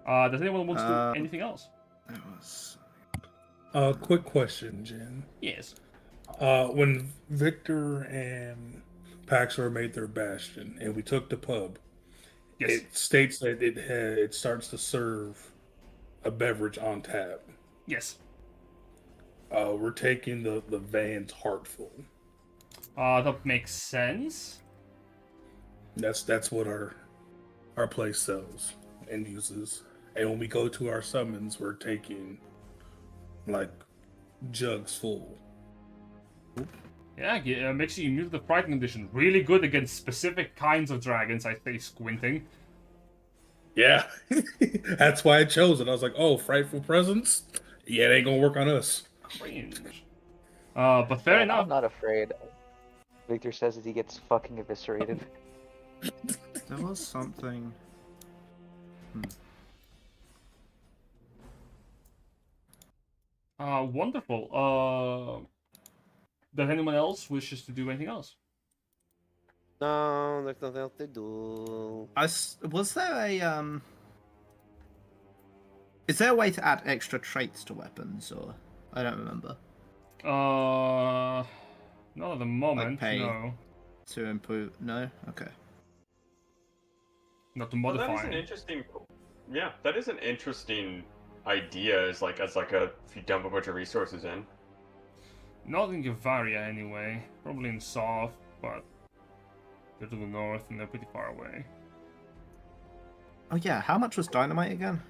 Does anyone want to do anything else? That was... Quick question, Jen. Yes. When Victor and Paxidor made their bastion, and we took the pub, Yes. it states that it starts to serve a beverage on tap. Yes. We're taking the van's heart full. That makes sense. That's what our place sells and uses. And when we go to our summons, we're taking like jugs full. Yeah, makes you immune to the frightened condition. Really good against specific kinds of dragons, I say, squinting. Yeah, that's why I chose it. I was like, oh, frightful presence? Yeah, it ain't gonna work on us. Cringe. But fair enough. I'm not afraid. Victor says that he gets fucking eviscerated. There was something. Wonderful. Does anyone else wishes to do anything else? No, there's nothing else to do. Was there a Is there a way to add extra traits to weapons, or I don't remember. Not at the moment. Like pay no. To improve? No. Okay. Not to Well, modify. that is an interesting. Yeah, that is an interesting idea. As like a if you dump a bunch of resources in. Not in Gavaria anyway. Probably in South, but they're to the north and they're pretty far away. Oh yeah, how much was dynamite again?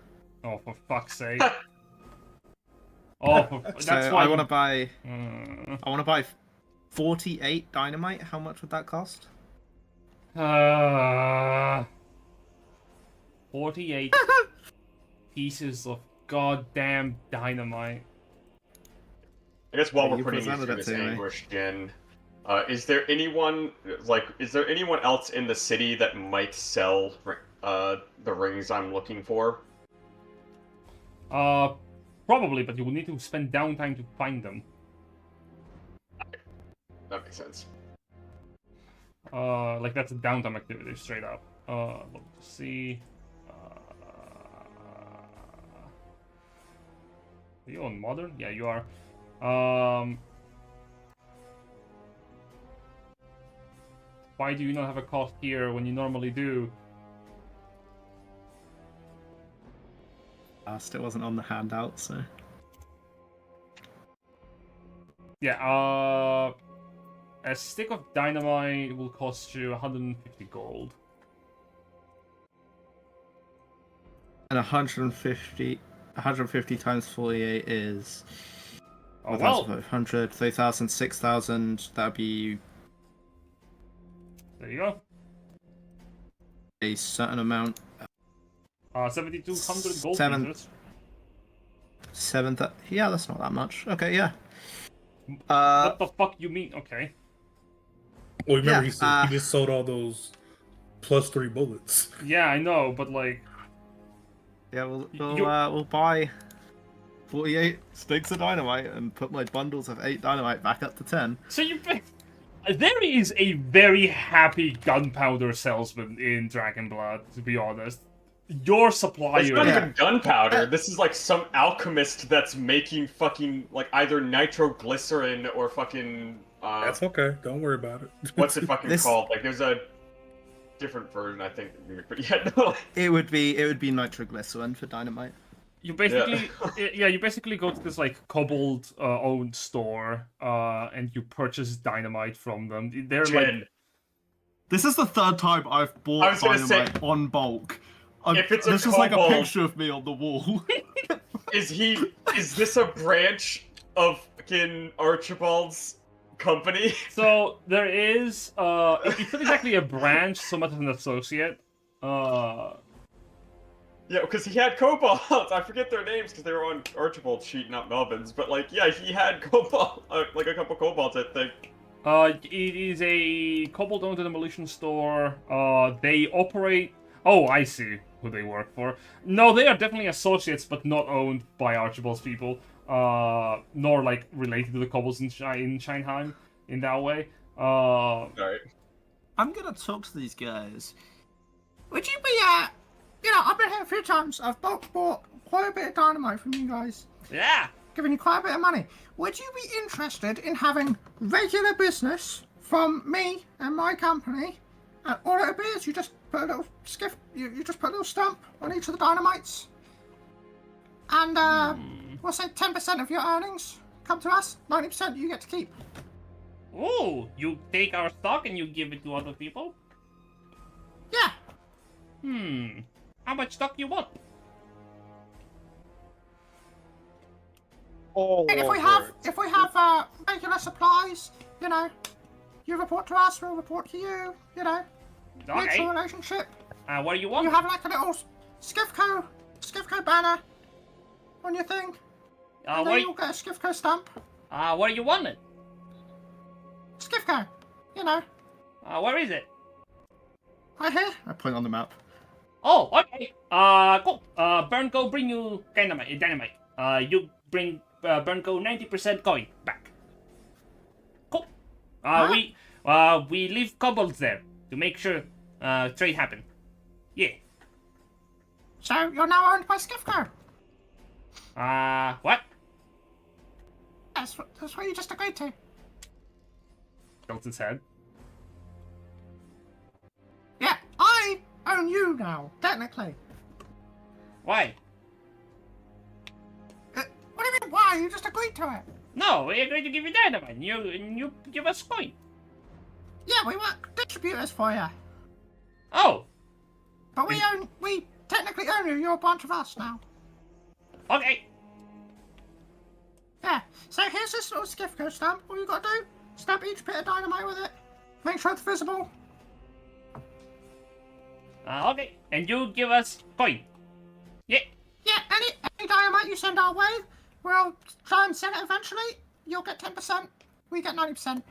Oh, for fuck's sake! Oh, that's So why I want to buy. Uh, I want to buy 48 dynamite. How much would that cost? 48 pieces of goddamn dynamite. I guess while Yeah, we're you putting you presented through it this to me. anguish, Jen, is there anyone else in the city that might sell the rings I'm looking for? Probably, but you will need to spend downtime to find them. That makes sense. Like that's a downtime activity, straight up. Let's see. Are you on modern? Yeah, you are. Why do you not have a cost here when you normally do? Still wasn't on the handout, so. Yeah, a stick of dynamite will cost you 150 gold. And 150 times 48 is. Oh, well. 100, 3,000, 6,000. That'd be There you go. a certain amount. 7,200 gold Seven- pieces. Yeah, that's not that much. Okay, yeah. What the fuck you mean? Okay. Well, remember Yeah, he just sold all those +3 bullets. Yeah, I know, but like, Yeah, we'll You- buy 48 sticks of dynamite and put my bundles of 8 dynamite back up to 10. so there is a very happy gunpowder salesman in Dragonblood, to be honest. Your supplier. It's not Yeah. even gunpowder. This is like some alchemist that's making fucking like either nitroglycerin or fucking That's okay. Don't worry about it. what's it fucking This- called? Like there's a different version, I think. But yeah, no. It would be nitroglycerin for dynamite. You basically, you basically go to this like kobold owned store, and you purchase dynamite from them. They're like, Jen, This is the third time I've I bought was gonna say- dynamite on bulk. If it's a this is like a kobold- picture of me on the wall. is this a branch of fucking Archibald's company? so there is, it's not exactly a branch so much as an associate. Yeah, because he had kobolds. I forget their names because they were on Archibald's sheet, not Melvin's. But like, yeah, he had kobold, like a couple kobolds, I think. It is a kobold-owned demolition store. They operate. Oh, I see who they work for. No, they are definitely associates, but not owned by Archibald's people. Nor like related to the kobolds in Scheinheim in that way. Alright. I'm gonna talk to these guys. Would you be, I've been here a few times. I've bought quite a bit of dynamite from you guys. Yeah. Giving you quite a bit of money. Would you be interested in having regular business from me and my company? And all it is, you just put a little skiff, you just put a little stamp on each of the dynamites. And, we'll say 10% of your earnings come to us, 90% you get to keep. Ooh, you take our stock and you give it to other people? Yeah. How much stock you want? And if we have regular supplies, you know, you report to us, we'll report to you. You know, mutual relationship. What do you want? You have like a little Sk'iff banner on your thing. And then you'll get a Sk'iff stamp. What do you want it? Sk'iff, you know. Where is it? Right here. I point on the map. Oh, okay. Cool. Burn go bring you dynamite. You bring Burn go 90% coin back. Cool. We leave kobolds there to make sure trade happen. Yeah. So you're now owned by Sk'iff. What? That's what you just agreed to. Tilts his head. Yeah, I own you now, technically. Why? What do you mean, why? You just agreed to it. No, we agreed to give you dynamite. You give us coin. Yeah, we were distributors for you. Oh. But we technically own you. You're a bunch of us now. Okay. Yeah. So here's this little Sk'iff stamp. All you gotta do, stamp each bit of dynamite with it. Make sure it's visible. Okay. And you give us coin. Yeah. Yeah, any dynamite you send our way, we'll try and sell it eventually. You'll get 10%. We get 90%.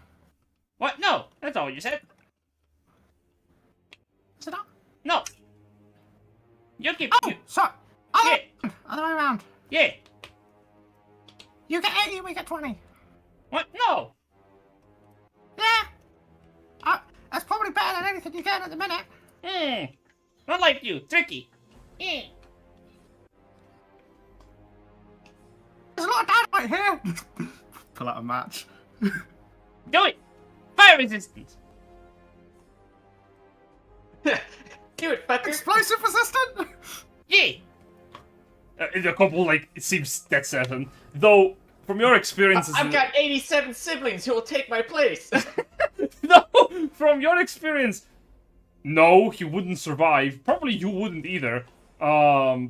What? No, that's all you said. Is it not? No. You give. Oh, sorry. Yeah. Other way around. Yeah. You get 80, we get 20. What? No. Yeah. That's probably better than anything you get at the minute. Not like you. Tricky. There's a lot of dynamite here. Pull out a match. Do it. Fire resistance. Do it, fucker. Explosive resistant. Yeah. A couple, like, it seems dead certain. Though, from your experiences... I've got 87 siblings who will take my place. No! From your experience... No, he wouldn't survive. Probably you wouldn't either. Though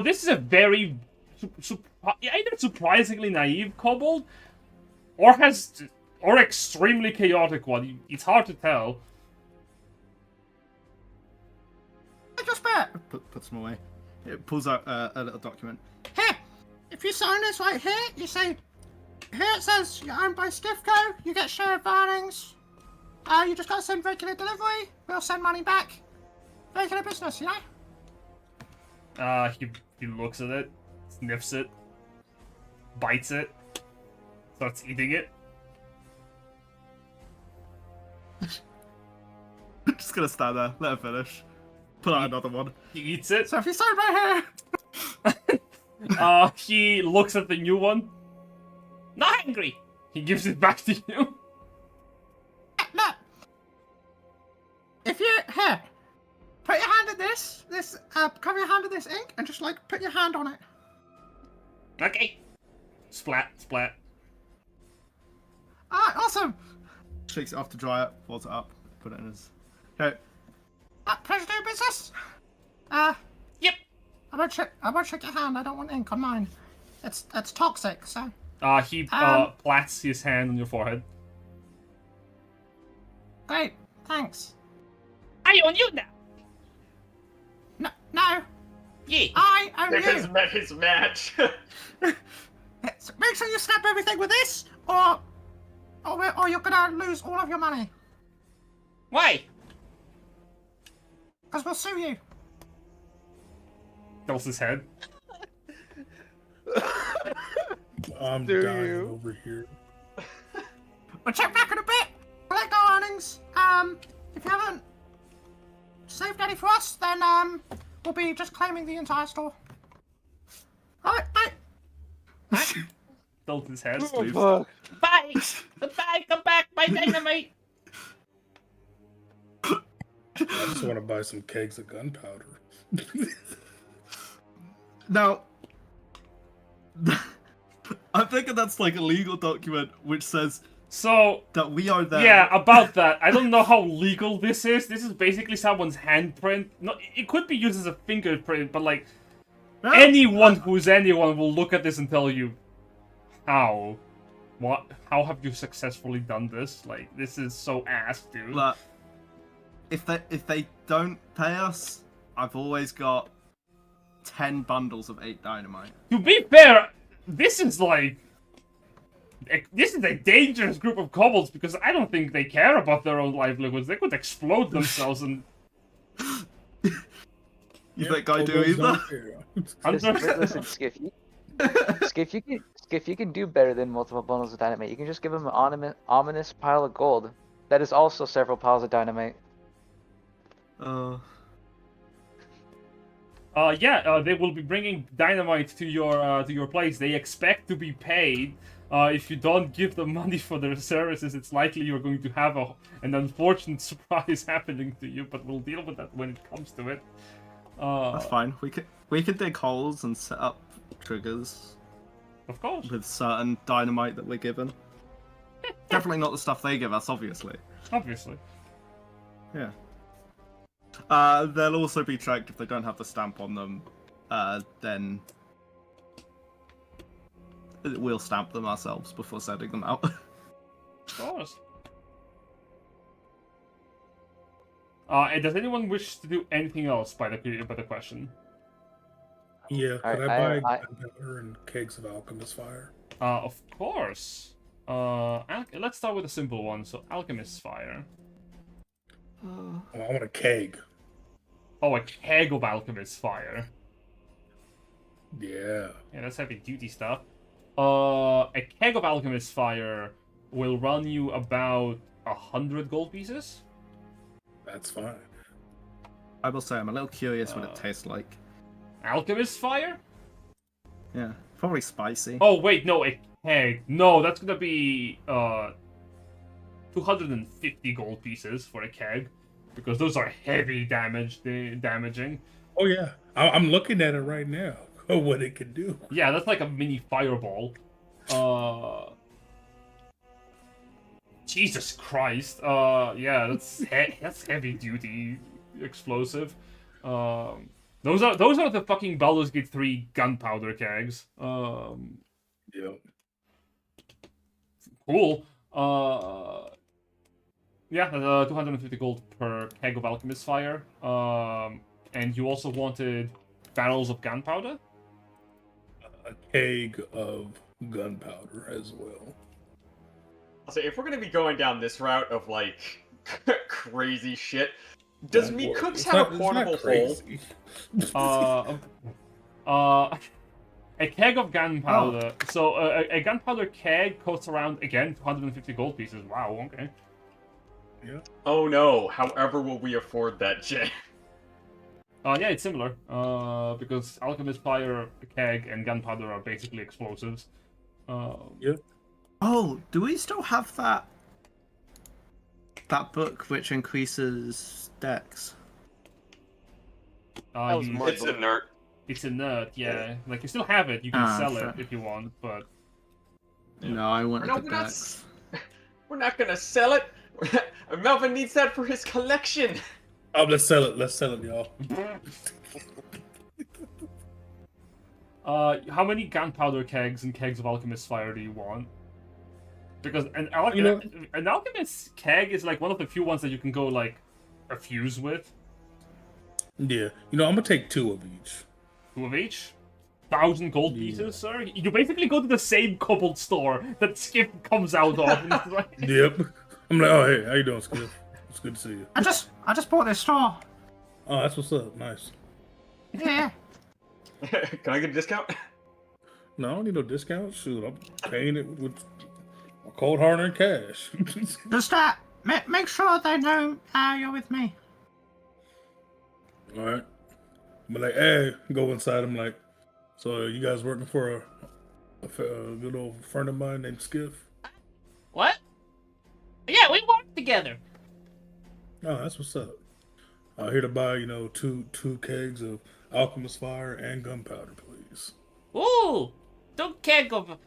this is a very... either surprisingly naive kobold, or extremely chaotic one. It's hard to tell. Just bet. Puts them away. It pulls out a little document. Here, if you sign this right here, you say, here it says you're owned by Sk'iff. You get share of earnings. You just gotta send regular delivery. We'll send money back. Regular business, you know? He looks at it, sniffs it, bites it, starts eating it. Just gonna stand there, let her finish. Pull out another one. He eats it. So if you sign right here. He looks at the new one. Not angry. He gives it back to you. Look. If you here, put your hand in this. Cover your hand in this ink and just like put your hand on it. Okay. Splat, splat. Alright, awesome. Shakes it off to dry it, folds it up, put it in his. Okay. Pleasure doing business. Yep. I won't shake your hand. I don't want ink on mine. It's toxic. So. He plats his hand on your forehead. Great. Thanks. I own you now. No. Yeah. I own There you. has met his match. So make sure you snap everything with this, or you're gonna lose all of your money. Why? Because we'll sue you. Tilts his head. I'm Do dying you? over here. We'll check back in a bit. Collect our earnings. If you haven't saved any for us, then we'll be just claiming the entire store. Alright, bye. Tilts his head. Oh, fuck. Bye. Bye. Come back. Bye, dynamite. I just want to buy some kegs of gunpowder. Now, I'm thinking that's like a legal document which says So, that we are there. yeah, about that. I don't know how legal this is. This is basically someone's handprint. No, it could be used as a fingerprint, but like, No, anyone who's anyone will look at this and tell you, how? What? How have you successfully done this? Like, this is so ass, dude. Look, if they don't pay us, I've always got 10 bundles of 8 dynamite. To be fair, this is like... This is a dangerous group of kobolds because I don't think they care about their own livelihoods. They could explode themselves and... You think I do either? Listen, Sk'iff, you can do better than multiple bundles of dynamite. You can just give them an ominous pile of gold. That is also several piles of dynamite. They will be bringing dynamite to your place. They expect to be paid. If you don't give them money for their services, it's likely you're going to have an unfortunate surprise happening to you. But we'll deal with that when it comes to it. That's fine. We could dig holes and set up triggers. Of course. With certain dynamite that we're given. Definitely not the stuff they give us, obviously. Obviously. Yeah. They'll also be tracked if they don't have the stamp on them. Then we'll stamp them ourselves before sending them out. Of course. And does anyone wish to do anything else by the question? Yeah, Alright, could I buy I- gunpowder and kegs of alchemist fire? Of course. Let's start with a simple one. So, Alchemist's Fire. Oh, I want a keg. Oh, a keg of Alchemist's Fire. Yeah. Yeah, that's heavy duty stuff. A keg of Alchemist's Fire will run you about 100 gold pieces. That's fine. I will say I'm a little curious what it tastes like. Alchemist's Fire? Yeah, probably spicy. Oh, wait, no, a keg. No, that's gonna be 250 gold pieces for a keg. Because those are heavy damaging. Oh yeah, I'm looking at it right now. What it can do. Yeah, that's like a mini fireball. Jesus Christ. Yeah, that's heavy duty explosive. Those are the fucking Baldur's Gate 3 gunpowder kegs. Yeah. Cool. Yeah, 250 gold per keg of Alchemist's Fire. And you also wanted barrels of gunpowder? A keg of gunpowder as well. So if we're gonna be going down this route of like crazy shit, does me cooks have a portable hole? A keg of gunpowder. Oh. So a gunpowder keg costs around, again, 250 gold pieces. Wow, okay. Yeah. Oh no, however will we afford that, Jay? Yeah, it's similar. Because Alchemist Fire, keg, and gunpowder are basically explosives. Yep. Oh, do we still have that book which increases dex? It's inert. It's inert, yeah. Like, you still have it. You can sell it if you want, but... No, I want the not, dex. we're not gonna sell it. Melvin needs that for his collection. Oh, let's sell it. Let's sell it, y'all. How many gunpowder kegs and kegs of Alchemist Fire do you want? Because an Alchemist keg is like one of the few ones that you can go like a fuse with. Yeah, I'm gonna take 2 of each. 2 of each? 1,000 gold pieces, sir? You basically go to the same kobold store that Sk'iff comes out of. And it's like... Yep. I'm like, oh hey, how you doing, Sk'iff? It's good to see you. I just bought this store. Oh, that's what's up. Nice. Yeah. Can I get a discount? No, I don't need no discount. Shoot, I'm paying it with a cold hard earned cash. Just make sure they know you're with me. All right. But like, hey, go inside. I'm like, so you guys working for a good old friend of mine named Sk'iff? What? Yeah, we work together. Oh, that's what's up. I'm here to buy, two kegs of Alchemist Fire and gunpowder, please. Ooh, 2 keg of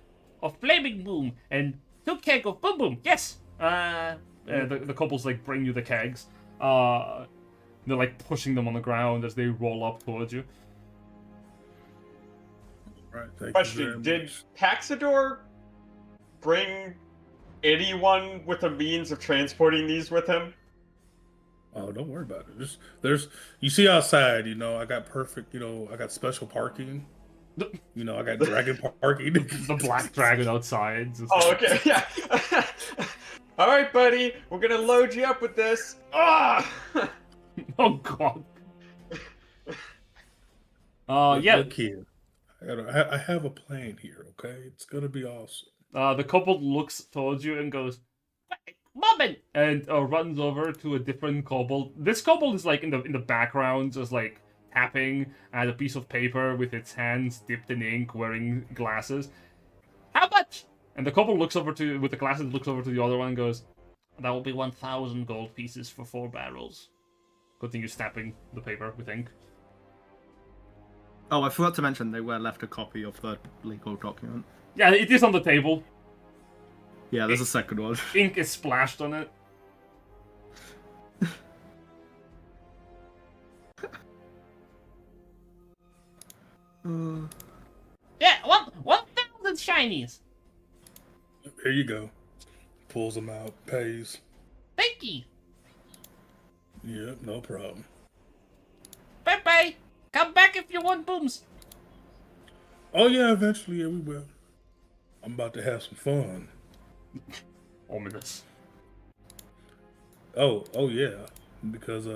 of flaming boom and 2 keg of boom boom. Yes. The kobolds like bring you the kegs. They're like pushing them on the ground as they roll up towards you. Right, thank you Question: very did much. Paxidor bring anyone with a means of transporting these with him? Oh, don't worry about it. Just you see outside, I got perfect, I got special parking. I got dragon parking. The black dragon outside. Just Oh, okay, yeah. All right, buddy, we're gonna load you up with this. Ah! Oh god. Yeah. Look here. I have a plan here, okay? It's gonna be awesome. The kobold looks towards you and goes, Moment. and runs over to a different kobold. This kobold is like in the background, just like tapping at a piece of paper with its hands dipped in ink, wearing glasses. How much? And the kobold looks over to with the glasses, looks over to the other one and goes, That will be 1,000 gold pieces for 4 barrels. continues tapping the paper with ink. Oh, I forgot to mention they were left a copy of the legal document. Yeah, it is on the table. Yeah, there's a second one. Ink is splashed on it. Yeah, 1,000 shinies. Here you go. Pulls them out, pays. Thank you. Yep, no problem. Bye-bye. Come back if you want booms. Oh yeah, eventually, yeah, we will. I'm about to have some fun. Ominous. Oh yeah, because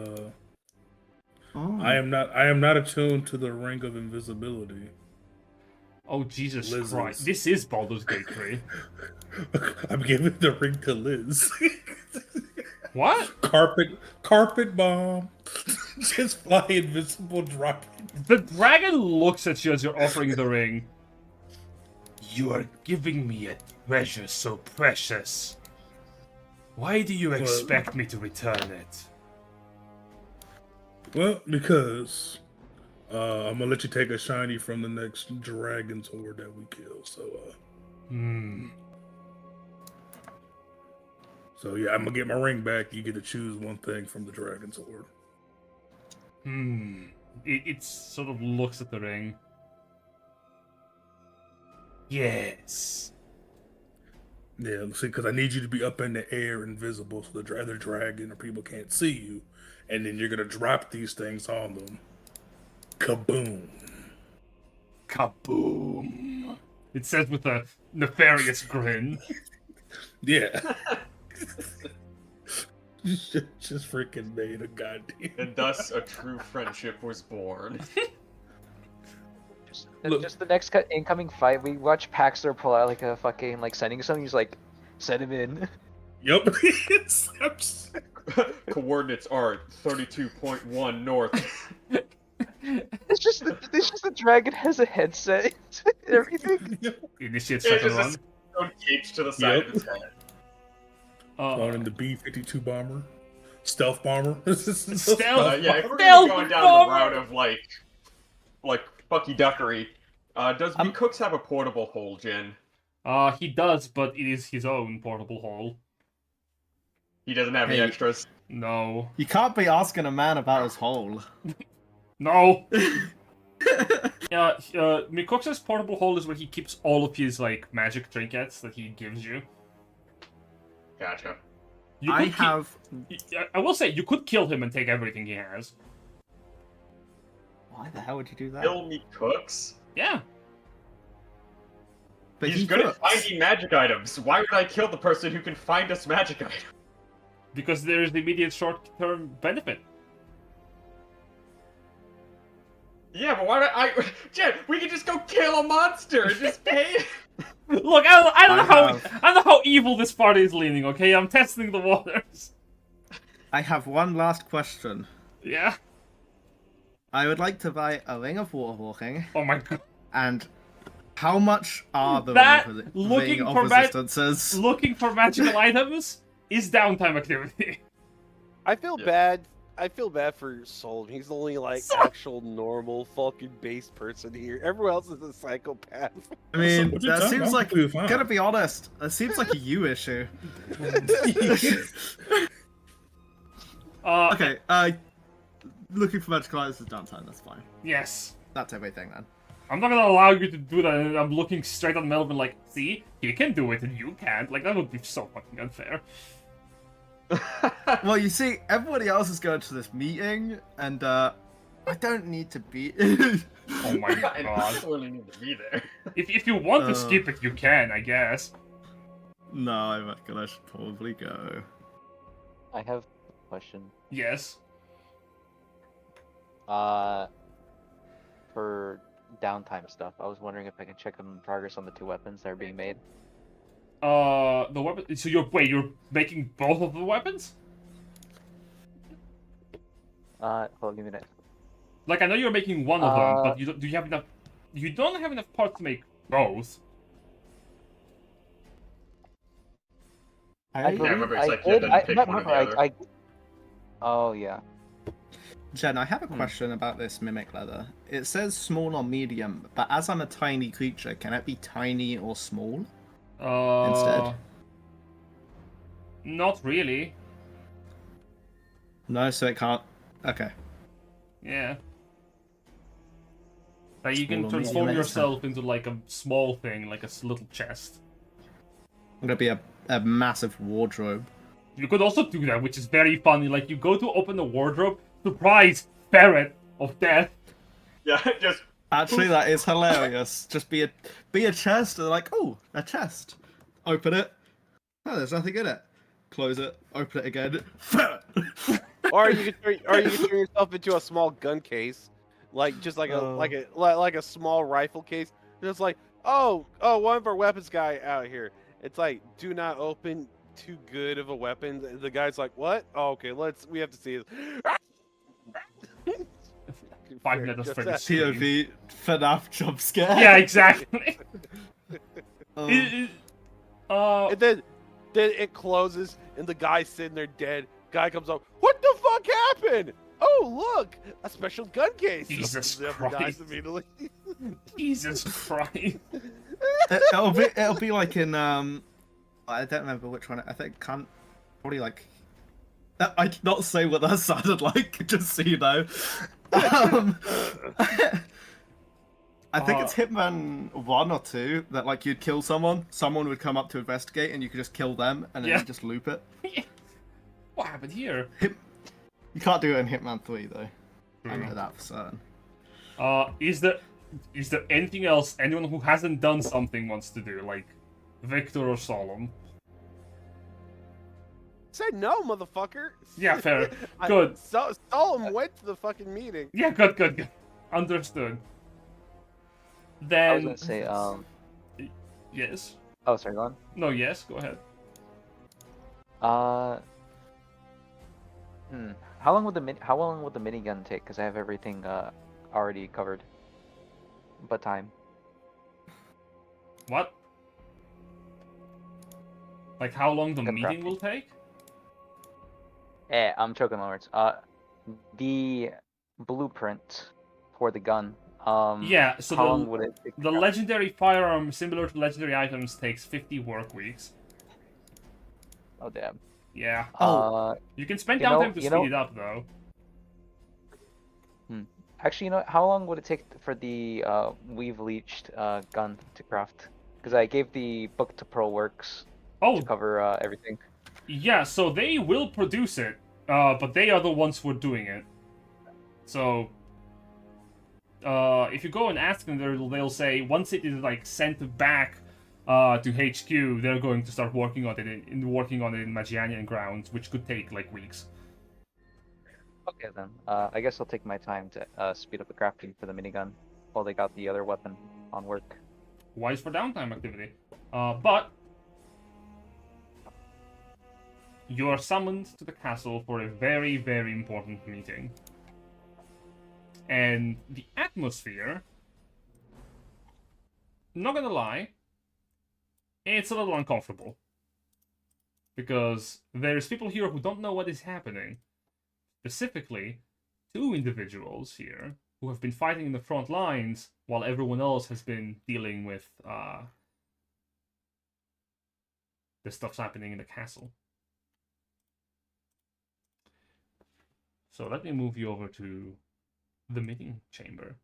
Oh. I am not attuned to the ring of invisibility. Oh Jesus Lizards. Christ! This is Baldur's Gate 3. I'm giving the ring to Liz. What? Carpet bomb. Just fly invisible dragon. The dragon looks at you as you're offering the ring. You are giving me a treasure so precious. Why do you expect me to return it? Well, because I'm gonna let you take a shiny from the next dragon's horde that we kill. So yeah, I'm gonna get my ring back. You get to choose one thing from the dragon's horde. It sort of looks at the ring. Yes. Yeah, see, because I need you to be up in the air, invisible, so the other dragon or people can't see you, and then you're gonna drop these things on them. Kaboom! Kaboom! It says with a nefarious grin. Yeah. just freaking made a goddamn. And thus a true friendship was born. Look. Just the next incoming fight, we watch Paxidor pull out like a fucking sending something. He's like, send him in. Yep. Coordinates are 32.1 north. It's just the dragon has a headset and everything. Initiate It's second just run. a taped to the side Yep. of his head. On in the B-52 bomber, stealth bomber. Stealth Yeah, if we're Stealth going down bomber! the route of like Bucky Duckery, does Cooks have a portable hole, Jen? He does, but it is his own portable hole. He doesn't have any Hey. extras. No. You can't be asking a man about his hole. No! Mikox's portable hole is where he keeps all of his, magic trinkets that he gives you. Gotcha. You I could have. I will say, you could kill him and take everything he has. Why the hell would you do that? Kill me, Cooks. Yeah. But He's he good at cooks. finding magic items. Why would I kill the person who can find us magic items? Because there is the immediate short-term benefit. Yeah, but why do I... Jen, we can just go kill a monster and just pay... Look, I don't know I I don't know how evil this party is leaning, okay? I'm testing the waters. I have one last question. Yeah? I would like to buy a ring of waterwalking, Oh my god. and how much are the That- ring looking of for resistances? Looking for magical items is downtime activity. I feel Yeah. bad I feel bad for Solum. He's the only like actual normal fucking base person here. Everyone else is a psychopath. I mean, What you that talking seems about? like, Completely fine. gotta be honest, that seems like a you issue. Okay, looking for magical items is downtime, that's fine. Yes. That's everything then. I'm not gonna allow you to do that, and I'm looking straight at Melvin like, see? He can do it and you can't. Like, that would be so fucking unfair. Well, you see, everybody else is going to this meeting, and I don't need to be. Oh my I god. don't really need to be there. If you want to skip it, you can, I guess. No, I reckon I should probably go. I have a question. Yes. For downtime stuff, I was wondering if I can check on progress on the 2 weapons that are being made. The weapon. So you're making both of the weapons? Hold on, give me a minute. Like, I know you're making one of them, but do you have enough? You don't have enough parts to make both. I Yeah, remember, it's I like you had did. to I pick not one or the remember. other. Oh yeah. Jen, I have a question about this mimic leather. It says small or medium, but as I'm a tiny creature, can it be tiny or small? Instead? Not really. No, so it can't. Okay. Yeah. Like, you can Small or transform medium, yourself into like a small thing, like a little chest. I'm gonna be a massive wardrobe. You could also do that, which is very funny. Like, you go to open the wardrobe, surprise, ferret of death. Yeah, just Actually, that is hilarious. Just be a chest, and they're like, oh, a chest. Open it. Oh, there's nothing in it. Close it. Open it again. Ferret. Or you can turn yourself into a small gun case, like just like a small rifle case. And it's like, oh, one of our weapons guy out here. It's like, do not open too good of a weapon. The guy's like, what? Oh, okay, we have to see it. 5 minutes for the screen. POV FNAF jump scare. Yeah, exactly. Um, And then it closes, and the guy's sitting there dead. Guy comes up, what the fuck happened? Oh, look, a special gun case. Jesus Dies Christ. immediately. Jesus Christ. it'll be like in I don't remember which one. I think probably like. I cannot say what that sounded like, just so you know. I think it's Hitman 1 or 2 that like you'd kill someone would come up to investigate, and you could just kill them, and then Yeah. you just loop it. What happened here? You can't do it in Hitman 3 though. I know that for certain. Is there anything else anyone who hasn't done something wants to do, like Victor or Solum? Said no, motherfucker. Yeah, fair. Good. Solum went to the fucking meeting. Yeah, good. Understood. Then. I was gonna say, Yes. Oh, sorry, go on. No, yes. Go ahead. How long would the minigun take? Because I have everything already covered. But time. What? Like how long the Gun meeting crafting. will take? I'm choking my words. The blueprint for the gun. Yeah. So how long would it take? the legendary firearm, similar to legendary items, takes 50 work weeks. Oh damn. Yeah. Oh. You can spend you know- downtime to you speed know- it up, though. Actually, you know, how long would it take for the weave leached gun to craft? Because I gave the book to Pearl Works Oh, to cover everything. yeah. So they will produce it, but they are the ones who are doing it. So, if you go and ask them, they'll say once it is like sent back to HQ, they're going to start working on it in Magianian grounds, which could take like weeks. Okay then. I guess I'll take my time to speed up the crafting for the minigun while they got the other weapon on work. Wise for downtime activity. But you are summoned to the castle for a very, very important meeting. And the atmosphere, not gonna lie, it's a little uncomfortable. Because there's people here who don't know what is happening. specifically 2 individuals here who have been fighting in the front lines while everyone else has been dealing with the stuff's happening in the castle. So let me move you over to the meeting chamber.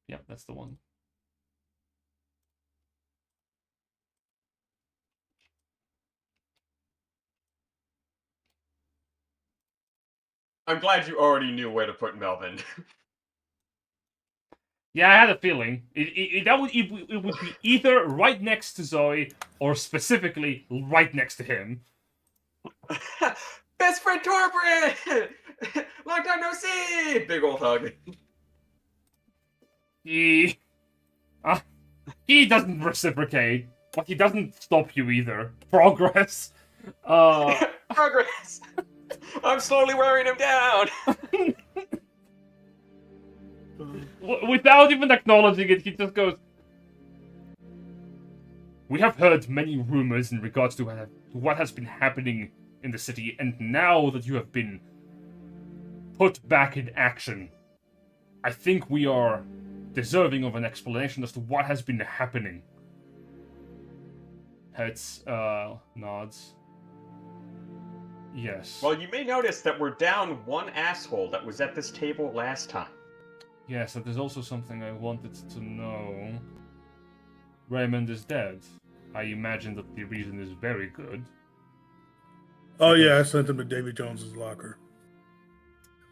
Yeah, that's the one. I'm glad you already knew where to put Melvin. Yeah, I had a feeling. It would be either right next to Zoe or specifically right next to him. Best friend Torbran! Long time no see! Big old hug. He doesn't reciprocate, but he doesn't stop you either. Progress. Progress! I'm slowly wearing him down! Without even acknowledging it, he just goes, "We have heard many rumors in regards to what has been happening in the city, and now that you have been put back in action, I think we are deserving of an explanation as to what has been happening." Hertz nods. Yes. Well, you may notice that we're down one asshole that was at this table last time. Yes, and there's also something I wanted to know. Raymond is dead. I imagine that the reason is very good. Oh yeah, I sent him to Davy Jones's locker.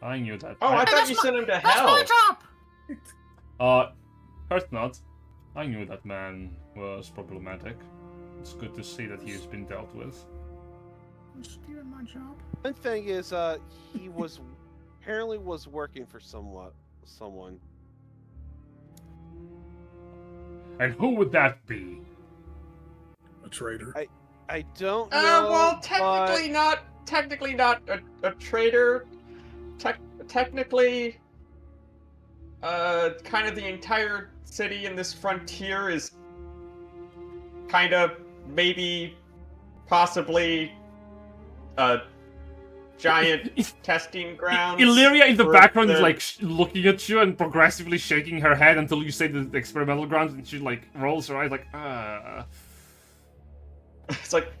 I knew that. Oh, I thought you sent him to That's hell! my job! Hurt not. I knew that man was problematic. It's good to see that he has been dealt with. I'm stealing my job. One thing is, he was apparently was working for someone. And who would that be? A traitor. I don't know. Well, technically not a traitor. Technically, kind of the entire city in this frontier is kind of maybe, possibly, a giant testing ground. Illyria in the background is like looking at you and progressively shaking her head until you say the experimental grounds, and she like rolls her eyes like, It's like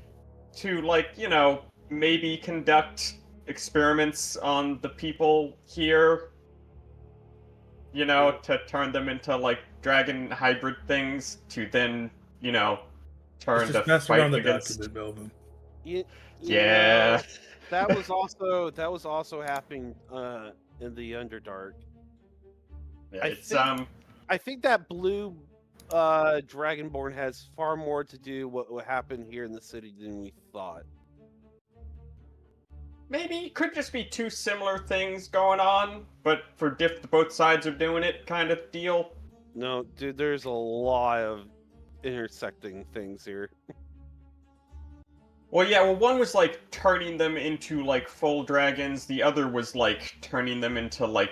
to like, you know, maybe conduct experiments on the people here. You know, to turn them into like dragon hybrid things to then, you know, turn Just to mess fight around the against. document, Melvin. Yeah. That was also happening in the Underdark. Yeah, it's I think that blue Dragonborn has far more to do what happened here in the city than we thought. maybe it could just be 2 similar things going on, but for both sides are doing it kind of deal. No, dude, there's a lot of intersecting things here. Well, yeah, one was like turning them into like full dragons, the other was like turning them into like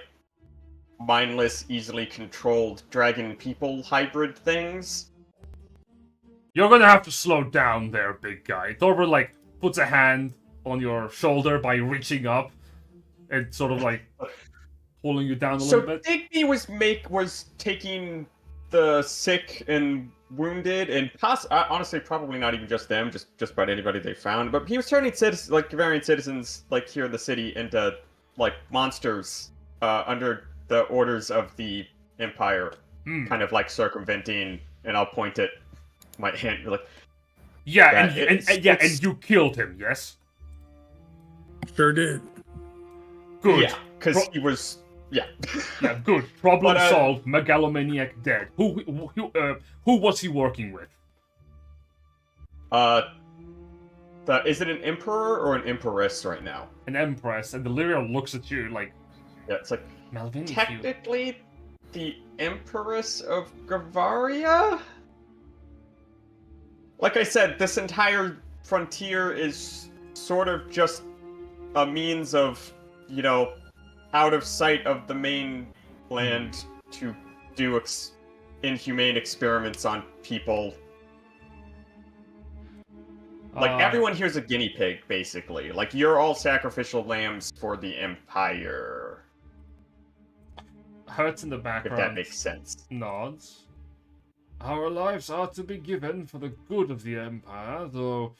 mindless, easily controlled dragon people hybrid things. "You're gonna have to slow down there, big guy." Torber like puts a hand on your shoulder by reaching up and sort of like pulling you down a little bit. So Digby was taking the sick and wounded, and honestly, probably not even just them, just about anybody they found. But he was turning citizens, like Bavarian citizens, like here in the city, into like monsters under the orders of the Empire, kind of like circumventing. And I'll point at my hand, like, Yeah, and you killed him, yes? Sure did. Good. yeah, because he was, yeah. Yeah, good. Problem But, solved. Megalomaniac dead. Who was he working with? Is it an emperor or an empress right now? An empress, and the Lyria looks at you like, Yeah, it's like Melvin, if you... technically the Empress of Gravaria? Like I said, this entire frontier is sort of just a means of, you know, out of sight of the main land to do inhumane experiments on people. Like, everyone here's a guinea pig, basically. Like, you're all sacrificial lambs for the Empire. Hurts in the background. If that makes sense. Nods. Our lives are to be given for the good of the Empire, though...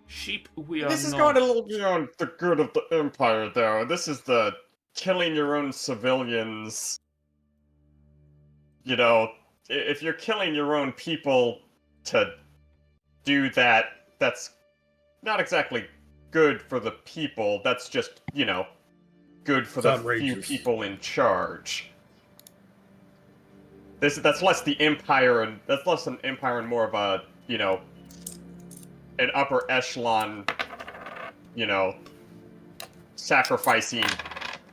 Sheep, we are This is not... going a little beyond the good of the Empire, though. This is the killing your own civilians. You know, if you're killing your own people to do that, that's not exactly good for the people. That's just, you know, good for the few people in charge. That's less the Empire, and that's less an Empire and more of a, you know, an upper echelon, you know, sacrificing.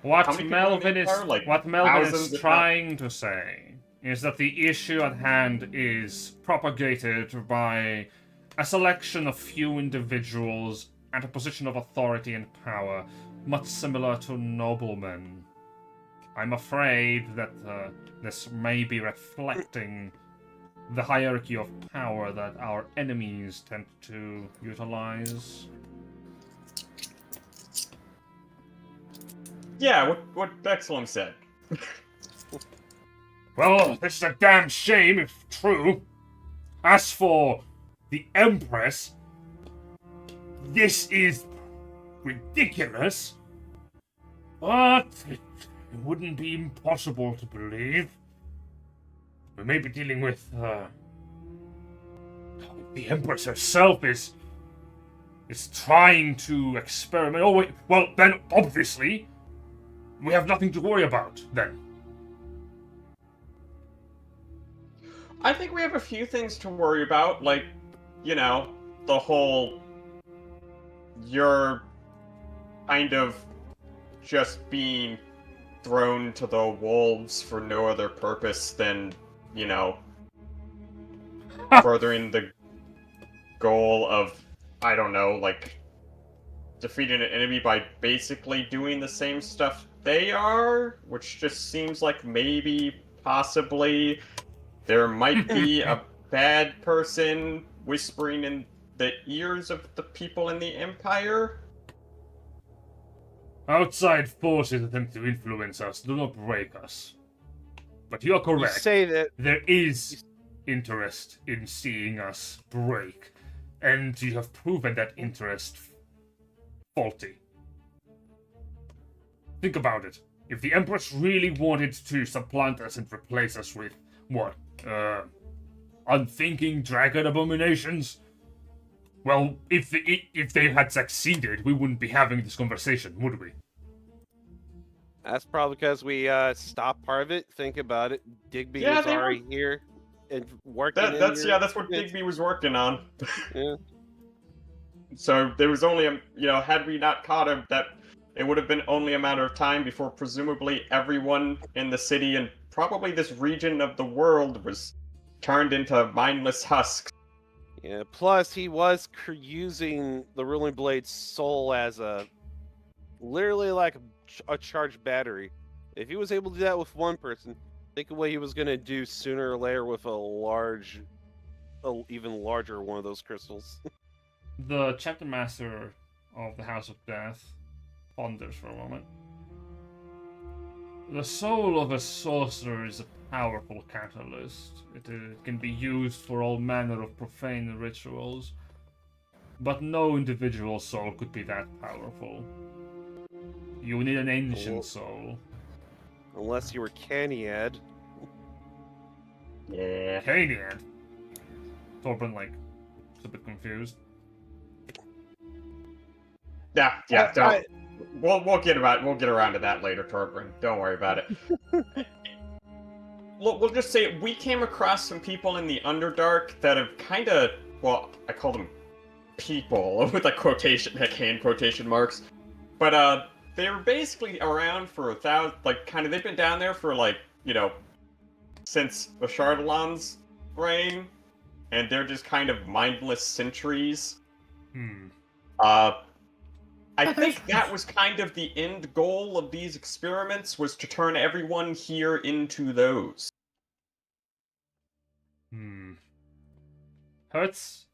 What Melvin thousands, is trying to say is that the issue at hand is propagated by a selection of few individuals at a position of authority and power, much similar to noblemen. I'm afraid that this may be reflecting the hierarchy of power that our enemies tend to utilize. Yeah, what Bexlum said. Well, this is a damn shame if true. As for the Empress, this is ridiculous, but it wouldn't be impossible to believe. We may be dealing with, the Empress herself is trying to experiment. Oh wait, well then, obviously, we have nothing to worry about, then. I think we have a few things to worry about, like, you know, the whole... You're kind of just being thrown to the wolves for no other purpose than, you know, furthering the goal of, I don't know, like, defeating an enemy by basically doing the same stuff they are, which just seems like maybe, possibly, there might be a bad person whispering in the ears of the people in the Empire. Outside forces attempt to influence us, do not break us. But you're correct. You say that there is interest in seeing us break, and you have proven that interest faulty. Think about it. If the Empress really wanted to supplant us and replace us with, what, unthinking dragon abominations? Well, if they had succeeded, we wouldn't be having this conversation, would we? That's probably because we stopped part of it. Think about it. Digby was already here and working. That's what Digby was working on. Yeah. So there was only had we not caught him, that it would have been only a matter of time before presumably everyone in the city and probably this region of the world was turned into mindless husks. Yeah, plus he was using the Ruling Blade's soul as literally like a charged battery. If he was able to do that with one person, think of what he was going to do sooner or later with even larger one of those crystals. The chapter master of the House of Death ponders for a moment. The soul of a sorcerer is a powerful catalyst. It can be used for all manner of profane rituals, but no individual soul could be that powerful. You need an ancient soul. Unless you were Cainyad. Yeah. Cainyad? Torben, is a bit confused. Yeah. We'll get around to that later, Torben. Don't worry about it. We'll just say we came across some people in the Underdark that have kind of, well, I call them people with hand quotation marks, but they were basically around for 1,000, they've been down there for since the Chardalon's reign, and they're just kind of mindless sentries. I think that was kind of the end goal of these experiments, was to turn everyone here into those. Hertz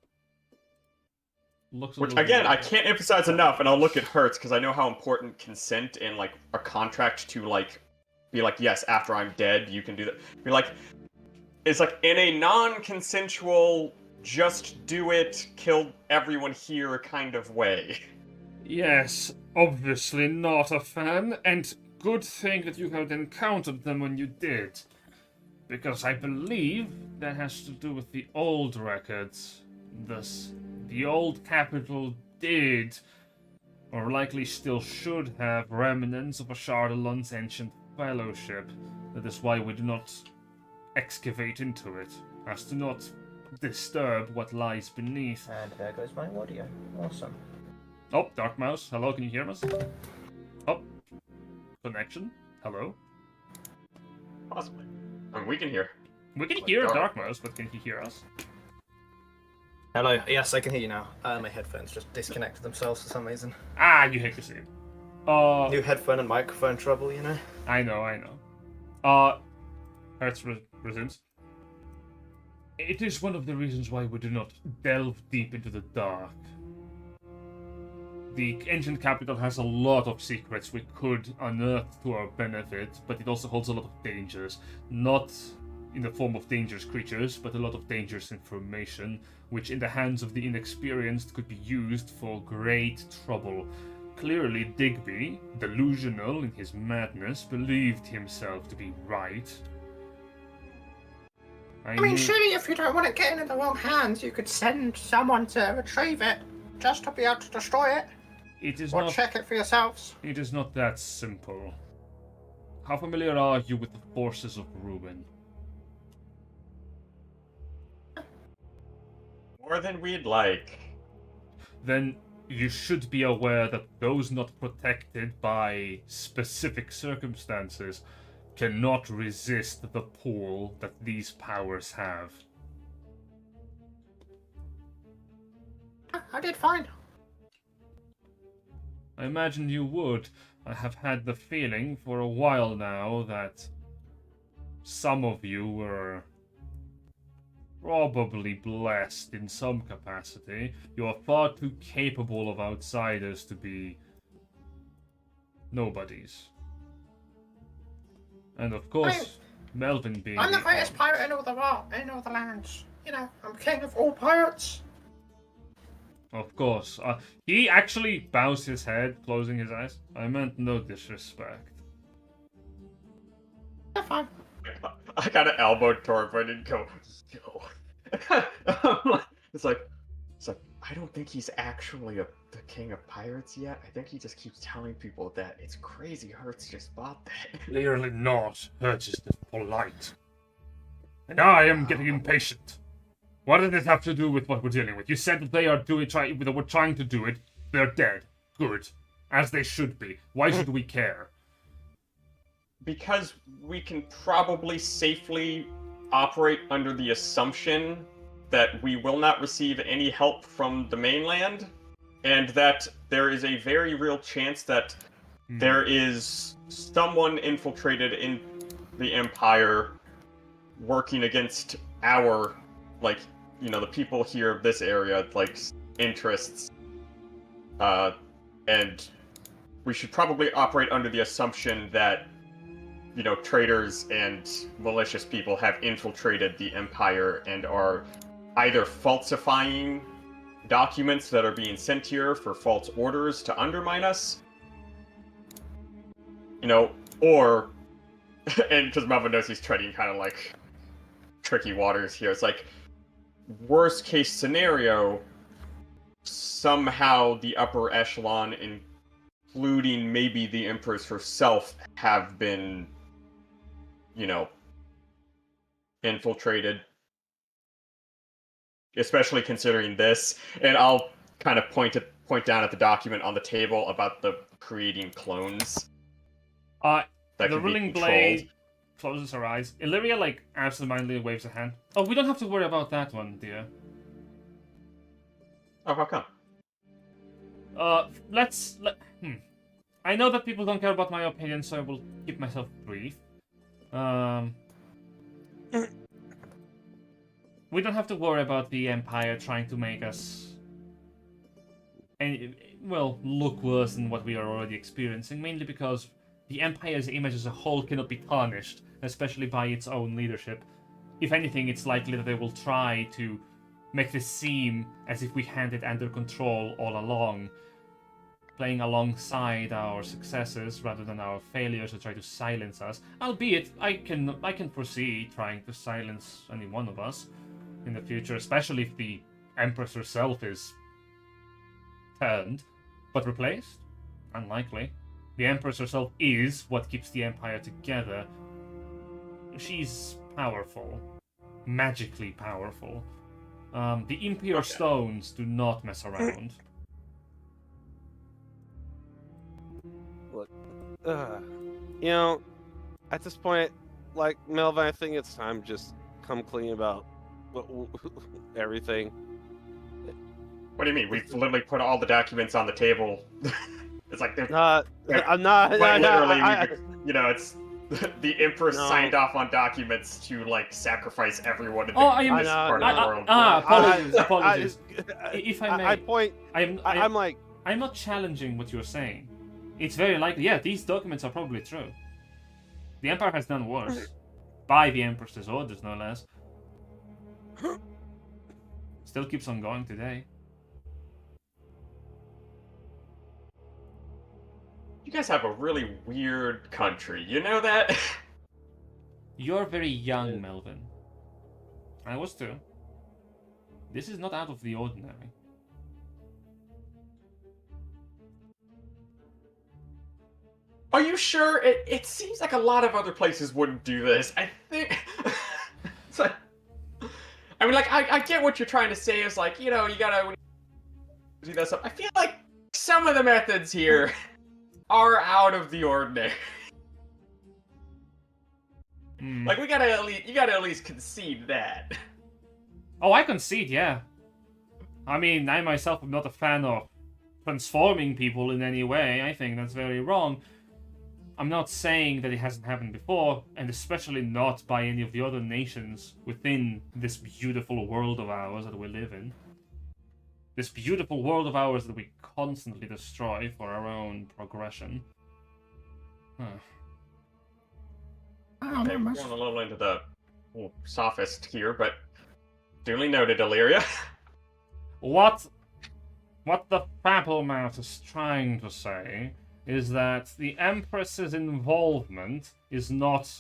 Looks a Which little again, I bit- can't emphasize enough, and I'll look at Hertz because I know how important consent and like a contract to like be like, yes, after I'm dead, you can do that. Be like, it's like in a non-consensual, just do it, kill everyone here kind of way. Yes, obviously not a fan, and good thing that you had encountered them when you did. Because I believe that has to do with the old records. Thus, the old capital did, or likely still should have, remnants of a Chardalon's ancient fellowship. That is why we do not excavate into it, as to not disturb what lies beneath. And there goes my audio. Awesome. Oh, Darkmouse, hello, can you hear us? Oh, connection, hello. Possibly. I mean, we can hear. We can Like hear Dark. Darkmouse, but can he hear us? Hello. Yes, I can hear you now. My headphones just disconnected themselves for some reason. Ah, you hate to see it. New headphone and microphone trouble, you know. I know. Hertz resumes. It is one of the reasons why we do not delve deep into the dark. The ancient capital has a lot of secrets we could unearth to our benefit, but it also holds a lot of dangers. Not in the form of dangerous creatures, but a lot of dangerous information, which in the hands of the inexperienced could be used for great trouble. Clearly, Digby, delusional in his madness, believed himself to be right. I mean, surely if you don't want it getting in the wrong hands, you could send someone to retrieve it, just to be able to destroy it, It is or not. check it for yourselves. It is not that simple. How familiar are you with the forces of ruin? More than we'd like. Then you should be aware that those not protected by specific circumstances cannot resist the pull that these powers have. I did fine. I imagine you would. I have had the feeling for a while now that some of you were probably blessed in some capacity. You are far too capable of outsiders to be nobodies. And of course, Melvin being I'm the the greatest pirate in all the lands. You know, I'm king of all pirates. Of course. He actually bows his head, closing his eyes. I meant no disrespect. They're fine. I kind of elbowed Torvald and go, yo. it's like, I don't think he's actually the king of pirates yet. I think he just keeps telling people that. It's crazy Hertz just bought that. Clearly not. Hertz is just polite. And I am getting impatient. What does this have to do with what we're dealing with? You said that they are we're trying to do it. They're dead. Good. As they should be. Why should we care? Because we can probably safely operate under the assumption that we will not receive any help from the mainland, and that there is a very real chance that there is someone infiltrated in the Empire working against our, like, you know, the people here of this area, like, interests. And we should probably operate under the assumption that, you know, traitors and malicious people have infiltrated the Empire and are either falsifying documents that are being sent here for false orders to undermine us, you know, or, and because Melvin knows he's treading kind of like tricky waters here, it's like, worst case scenario, somehow the upper echelon, including maybe the Empress herself, have been, you know, infiltrated. Especially considering this, and I'll kind of point down at the document on the table about the creating clones. That The can be ruling controlled. blade closes her eyes. Illyria, like, absentmindedly waves a hand. Oh, we don't have to worry about that one, dear. Oh, how come? I know that people don't care about my opinion, so I will keep myself brief. We don't have to worry about the Empire trying to make us look worse than what we are already experiencing, mainly because the Empire's image as a whole cannot be tarnished, especially by its own leadership. If anything, it's likely that they will try to make this seem as if we had it under control all along, playing alongside our successes rather than our failures to try to silence us. Albeit, I can foresee trying to silence any one of us in the future, especially if the Empress herself is turned. But replaced? Unlikely. The Empress herself is what keeps the Empire together. She's powerful. Magically powerful. The Imperial Stones do not mess around. Look, you know, at this point, like, Melvin, I think it's time to just come clean about everything. What do you mean? We've literally put all the documents on the table. It's like they're... I'm not... literally, it's... The Empress signed off on documents to, like, sacrifice everyone in this part of the world. Apologies. If I may... I'm not challenging what you're saying. It's very likely... Yeah, these documents are probably true. The Empire has done worse. By the Empress's orders, no less. Still keeps on going today. You guys have a really weird country, you know that? You're very young, Melvin. I was too. This is not out of the ordinary. Are you sure? It seems like a lot of other places wouldn't do this. I think... It's like... I mean, like, I get what you're trying to say is, like, you gotta do that stuff. I feel like some of the methods here are out of the ordinary. Like, you gotta at least concede that. Oh, I concede, yeah. I mean, I myself am not a fan of transforming people in any way. I think that's very wrong. I'm not saying that it hasn't happened before, and especially not by any of the other nations within this beautiful world of ours that we live in. This beautiful world of ours that we constantly destroy for our own progression. Okay, we're going a little into the sophist here, but duly noted, Illyria. What the Fablemouth is trying to say is that the Empress's involvement is not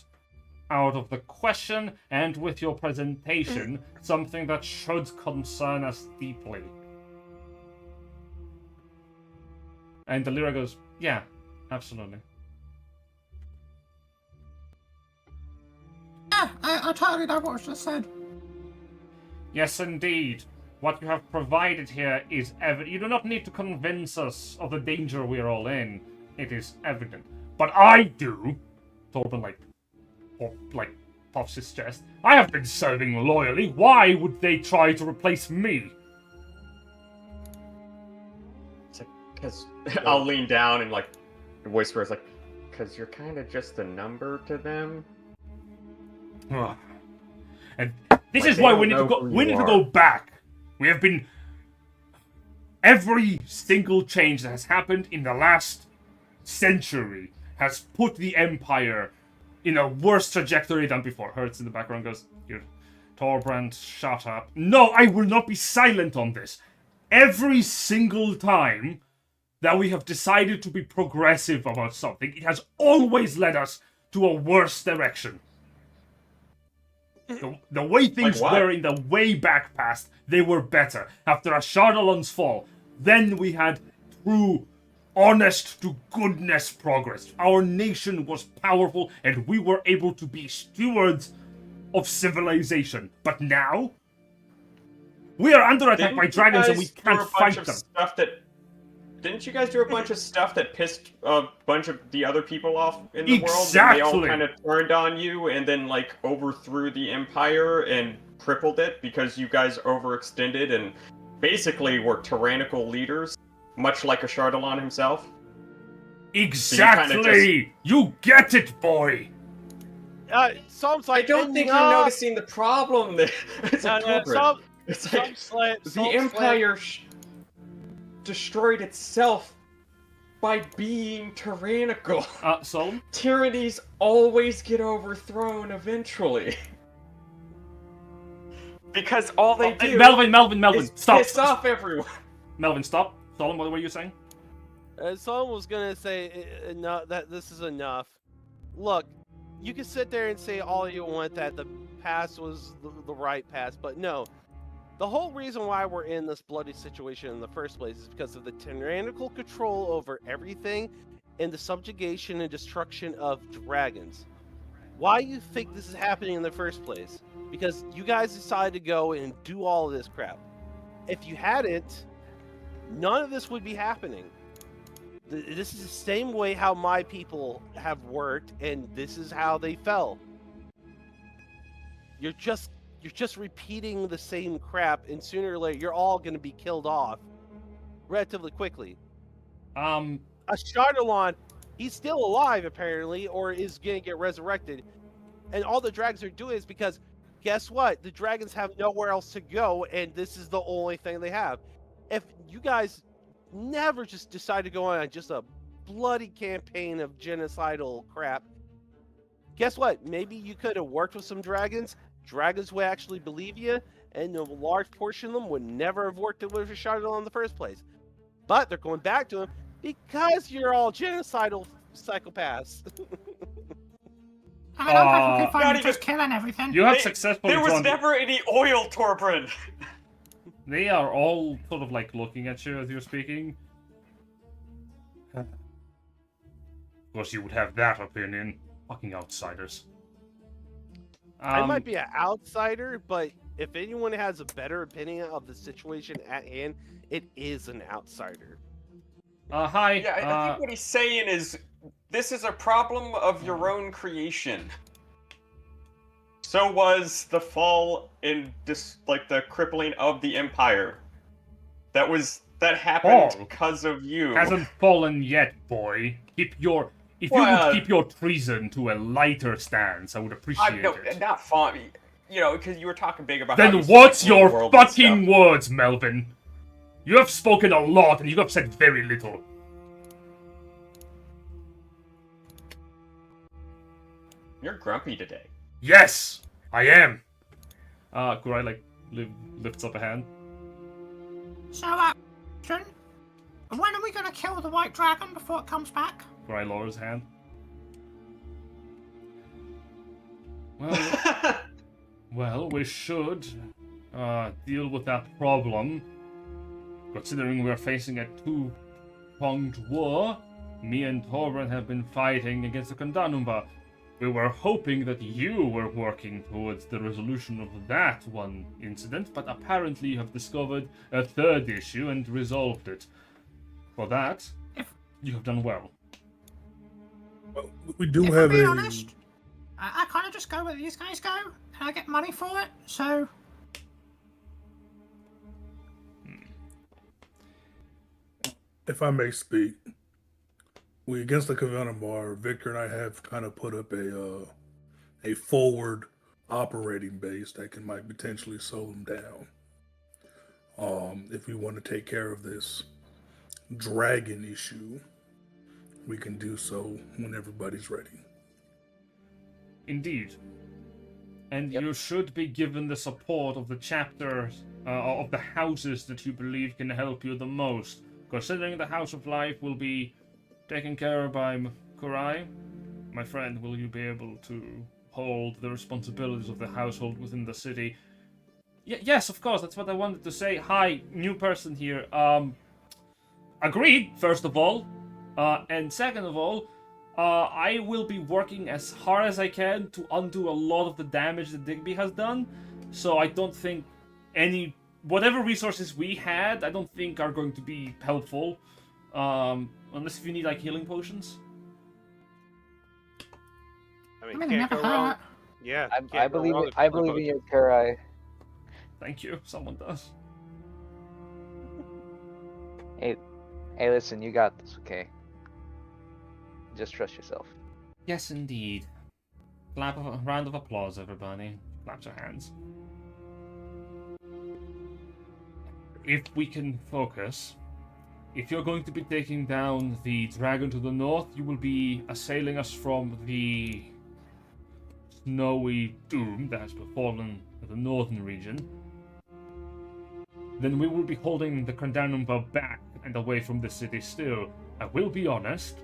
out of the question, and with your presentation, something that should concern us deeply. And Illyria goes, yeah, absolutely. Yeah, I totally know what was just said. Yes, indeed. What you have provided here is evident. You do not need to convince us of the danger we are all in. It is evident. But I do. Torben, puffs his chest. I have been serving loyally. Why would they try to replace me? It's like, because I'll lean down and, whisper, it's like, because you're kind of just a number to them. And this is why we need to go. We need to go back. We have been. Every single change that has happened in the last century has put the Empire in a worse trajectory than before. Hertz in the background goes, Torbrand, shut up. No, I will not be silent on this. Every single time that we have decided to be progressive about something, it has always led us to a worse direction. The way things were in the way back past, they were better. After Ashardalon's fall, then we had true, honest to goodness progress. Our nation was powerful and we were able to be stewards of civilization. But now, we are under attack by dragons and we can't fight them. Didn't you guys do a bunch of stuff that pissed a bunch of the other people off in the world? Exactly. And they all kind of turned on you and then, overthrew the Empire and crippled it because you guys overextended and basically were tyrannical leaders, much like Ashardalon himself? Exactly! You get it, boy! Sounds I don't think you're noticing the problem. It's the Empire... destroyed itself by being tyrannical. Solum? Tyrannies always get overthrown eventually. Because all they do Melvin, is stop! piss off everyone. Melvin, stop. Solum, what were you saying? Someone was gonna say that this is enough. Look, you can sit there and say all you want that the past was the right past, but no. The whole reason why we're in this bloody situation in the first place is because of the tyrannical control over everything and the subjugation and destruction of dragons. Why do you think this is happening in the first place? Because you guys decided to go and do all of this crap. If you hadn't, none of this would be happening. This is the same way how my people have worked, and this is how they fell. You're just repeating the same crap, and sooner or later, you're all going to be killed off relatively quickly. A Shardalon, he's still alive, apparently, or is going to get resurrected. And all the dragons are doing is because, guess what? The dragons have nowhere else to go, and this is the only thing they have. If you guys never just decide to go on just a bloody campaign of genocidal crap, guess what? Maybe you could have worked with some dragons. Dragons would actually believe you, and a large portion of them would never have worked with a Shardalon in the first place. But they're going back to him because you're all genocidal psychopaths. I mean, I'm perfectly fine Not with just even- killing everything. You have successfully There was drawn- never any oil, Torbran. They are all sort of like looking at you as you're speaking. Of course, you would have that opinion. Fucking outsiders. I might be an outsider, but if anyone has a better opinion of the situation at hand, it is an outsider. Hi. Yeah, I think what he's saying is, this is a problem of your own creation. So was the fall in the crippling of the Empire. That happened Fall? because of you. Hasn't fallen yet, boy. If you would keep your treason to a lighter stance, I would appreciate it. Not fun. You know, because you were talking big about. Then how you what's see the your world and fucking stuff. words, Melvin? You have spoken a lot, and you have said very little. You're grumpy today. Yes, I am. Kurai lifts up a hand. So, when are we gonna kill the white dragon before it comes back? Kurai lowers hand. Well, we should deal with that problem. Considering we're facing a two-pronged war, me and Torbran have been fighting against the Kondanumba. We were hoping that you were working towards the resolution of that one incident, but apparently you have discovered a third issue and resolved it. For that, you have done well. Well, we do If have I'm being a. honest, I kind of just go where these guys go, and I get money for it, so... If I may speak, we against the Kondanumba, Victor and I have kind of put up a forward operating base that might potentially slow them down. If we want to take care of this dragon issue, we can do so when everybody's ready. Indeed. And you should be given the support of the chapters of the houses that you believe can help you the most. Considering the House of Life will be taken care of by Kurai, my friend, will you be able to hold the responsibilities of the household within the city? Yes, of course, that's what I wanted to say. Hi, new person here. Agreed, first of all. And second of all, I will be working as hard as I can to undo a lot of the damage that Digby has done. So I don't think whatever resources we had, I don't think are going to be helpful. Unless if you need, like, healing potions. I I mean, mean, it can't never go wrong. hurt. Yeah, I can't go believe wrong it. with I believe in potions. you, Kurai. Thank you, someone does. Hey, listen, you got this, okay? Just trust yourself. Yes, indeed. Round of applause, everybody. Clap your hands. If we can focus, if you're going to be taking down the dragon to the north, you will be assailing us from the snowy doom that has befallen the northern region. Then we will be holding the Condanumba back and away from the city still. I will be honest,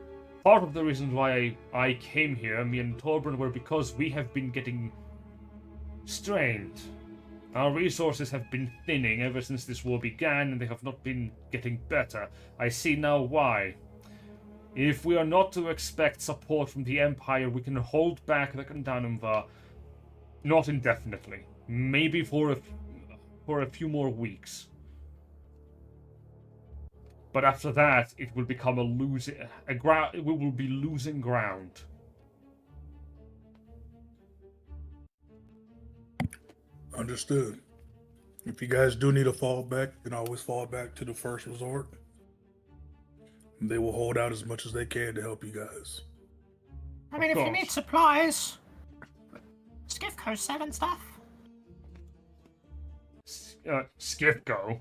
part of the reason why I came here, me and Torbjorn, were because we have been getting strained. Our resources have been thinning ever since this war began, and they have not been getting better. I see now why. If we are not to expect support from the Empire, we can hold back the Condanumva, not indefinitely. Maybe for a few more weeks. But after that, it will become we will be losing ground. Understood. If you guys do need a fallback, you can always fall back to the first resort. They will hold out as much as they can to help you guys. I mean, if you need supplies, Sk'iff selling stuff. Sk'iff go.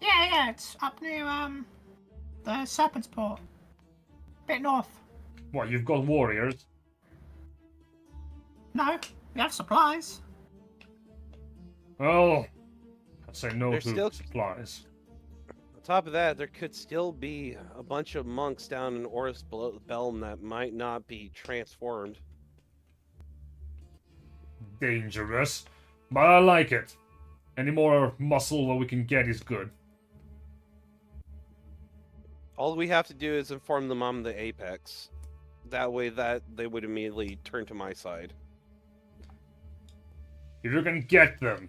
Yeah, it's up near the Serpent's Port, bit north. What, you've got warriors? No, we have supplies. Well, I'd say no There's to still- supplies. On top of that, there could still be a bunch of monks down in Oris Belm that might not be transformed. Dangerous, but I like it. Any more muscle that we can get is good. All we have to do is inform them I'm the Apex. That way that they would immediately turn to my side. If you can get them,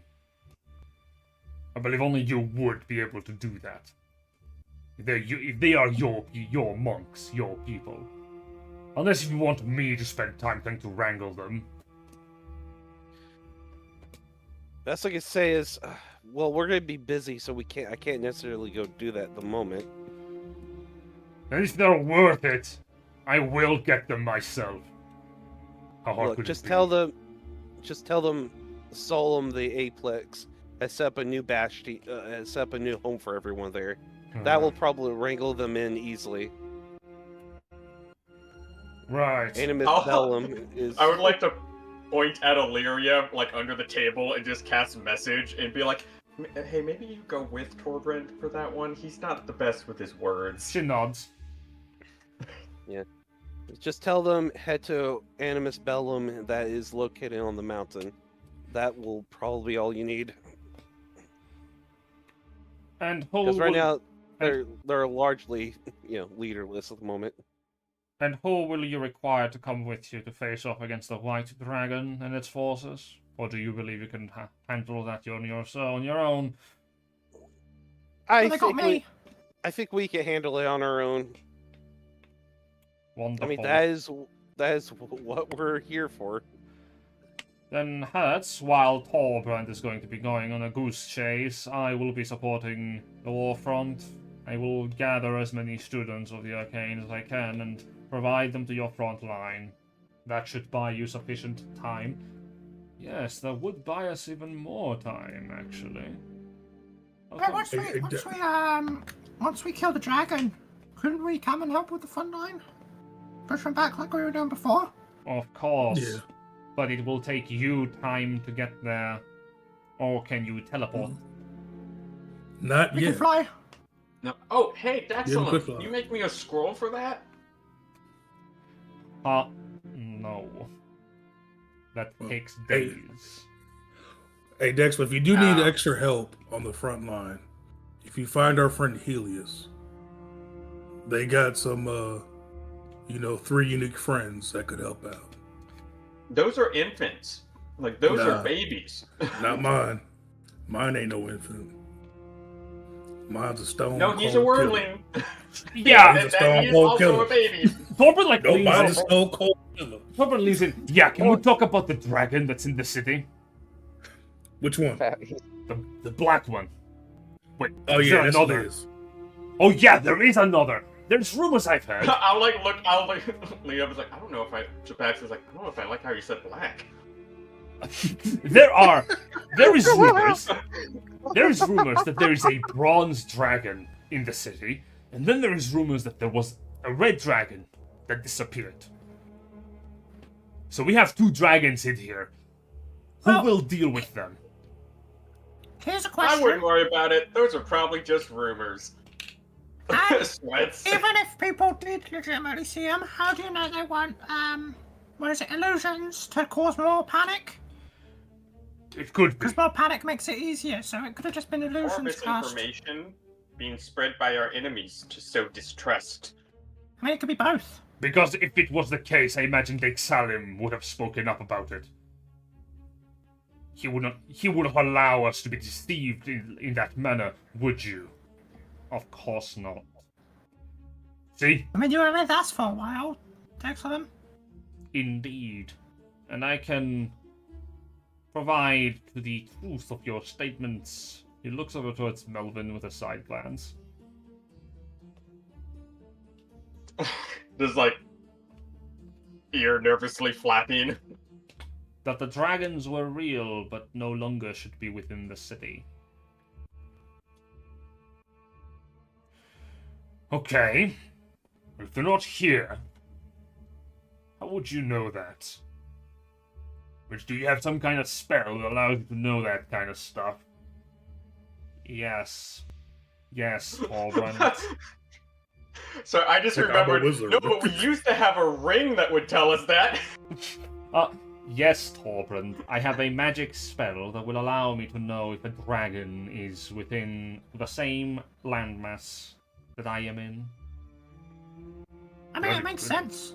I believe only you would be able to do that. If they are your monks, your people. Unless you want me to spend time trying to wrangle them. Best I can say is, well, we're gonna be busy, so I can't necessarily go do that at the moment. And if they're worth it, I will get them myself. How hard Look, could just it tell be? them, Solum the Aplex has set up a new set up a new home for everyone there. That will probably wrangle them in easily. Right. Animus Oh. Bellum is. I would like to point at Illyria, like, under the table and just cast message and be like, hey, maybe you go with Torbjorn for that one. He's not the best with his words. She nods. Just tell them head to Animus Bellum that is located on the mountain. That will probably be all you need. And who Because right will, now they're largely leaderless at the moment. and who will you require to come with you to face off against the White Dragon and its forces? Or do you believe you can handle that on your own? I They got me. think we can handle it on our own. Wonderful. I mean that is what we're here for. Then Hertz, while Torbjorn is going to be going on a goose chase, I will be supporting the war front. I will gather as many students of the Arcane as I can and provide them to your front line. That should buy you sufficient time. Yes, that would buy us even more time, actually. But once we kill the dragon, couldn't we come and help with the front line? Push them back like we were doing before? Of course. Yeah. But it will take you time to get there. Or can you teleport? Not We yet. can fly. No. Oh, hey, Daxalon, quick can fly. you make me a scroll for that? No. That takes hey. days. Hey, Dex, but if you do need Ah. extra help on the front line, if you find our friend Helius, they got some, 3 unique friends that could help out. Those are infants. Like, those Nah. are babies. Not mine. Mine ain't no infant. Mine's a stone. No, he's a cold killer. wormling. Yeah, He's a stone he's cold also killer. a baby. Torbjorn like No, leans mine's a in. stone cold killer. Torbjorn leans in. Yeah, can we talk about the dragon that's in the city? Which one? The black one. Wait, Oh is yeah, there that's another? what it is. Oh yeah, there is another. There's rumors I've heard. I'll Leo was like, I don't know if Japax was like, I don't know if I like how you said black. There is rumors that there is a bronze dragon in the city, and then there is rumors that there was a red dragon that disappeared. So we have 2 dragons in here. Who will deal with them? Here's a I question. wouldn't worry about it. Those are probably just rumors. Sweats. Even if people did legitimately see them, how do you know they weren't, illusions to cause more panic? It could be. Because more panic makes it easier, so it could have just been Or illusions cast. misinformation being spread by our enemies to sow distrust. I mean, it could be both. Because if it was the case, I imagine Salim would have spoken up about it. He would not allow us to be deceived in that manner, would you? Of course not. See? I mean, you were with us for a while, Dexlam. Indeed. And I can provide to the truth of your statements. He looks over towards Melvin with a side glance. Just like ear nervously flapping. That the dragons were real, but no longer should be within the city. Okay. If they're not here, how would you know that? Which, do you have some kind of spell that allows you to know that kind of stuff? Yes. Yes, Torbrand. So I just Like, I'm a remembered, wizard. no, but we used to have a ring that would tell us that. Yes, Torbrand. I have a magic spell that will allow me to know if a dragon is within the same landmass that I am in. I mean, it makes sense.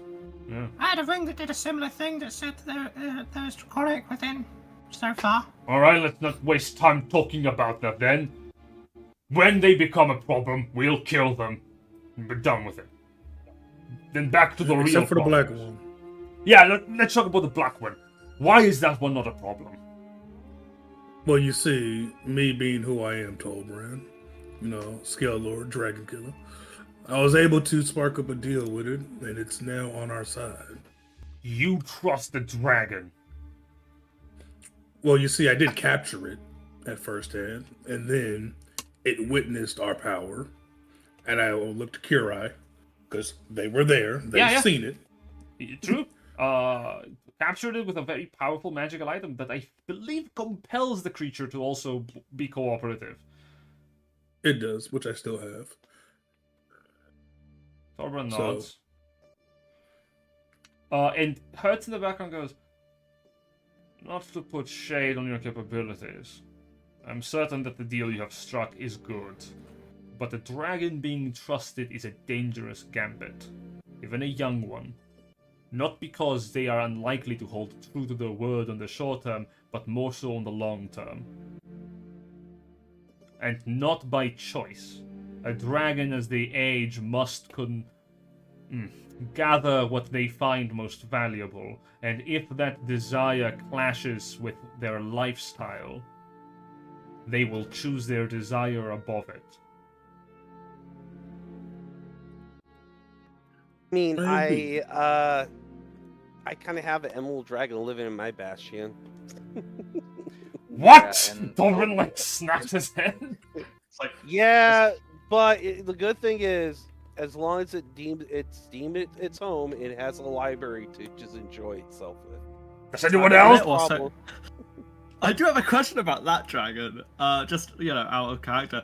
Yeah. I had a ring that did a similar thing that said there's draconic within so far. Alright, let's not waste time talking about that then. When they become a problem, we'll kill them. And we're done with it. Then back to the real Except for the problems. black one. Yeah, let's talk about the black one. Why is that one not a problem? Well, you see, me being who I am, Tolbrand, Scale Lord, Dragon Killer, I was able to spark up a deal with it, and it's now on our side. You trust the dragon. Well, you see, I did capture it at first hand, and then it witnessed our power, and I looked to Curai, because they were there, they've seen it. True. Captured it with a very powerful magical item that I believe compels the creature to also be cooperative. It does, which I still have. Torbrand So- nods. And Hertz in the background goes, not to put shade on your capabilities. I'm certain that the deal you have struck is good. But the dragon being trusted is a dangerous gambit. Even a young one. Not because they are unlikely to hold true to their word on the short term, but more so on the long term. And not by choice. A dragon as they age must gather what they find most valuable, and if that desire clashes with their lifestyle, they will choose their desire above it. I mean, Maybe. I kind of have an emerald dragon living in my bastion. What? Yeah, and- Doran snaps his head. It's like, Yeah, but the good thing is, as long as it's deemed its home, it has a library to just enjoy itself with. Does anyone I else? admit also- Problem. I do have a question about that dragon. Just out of character.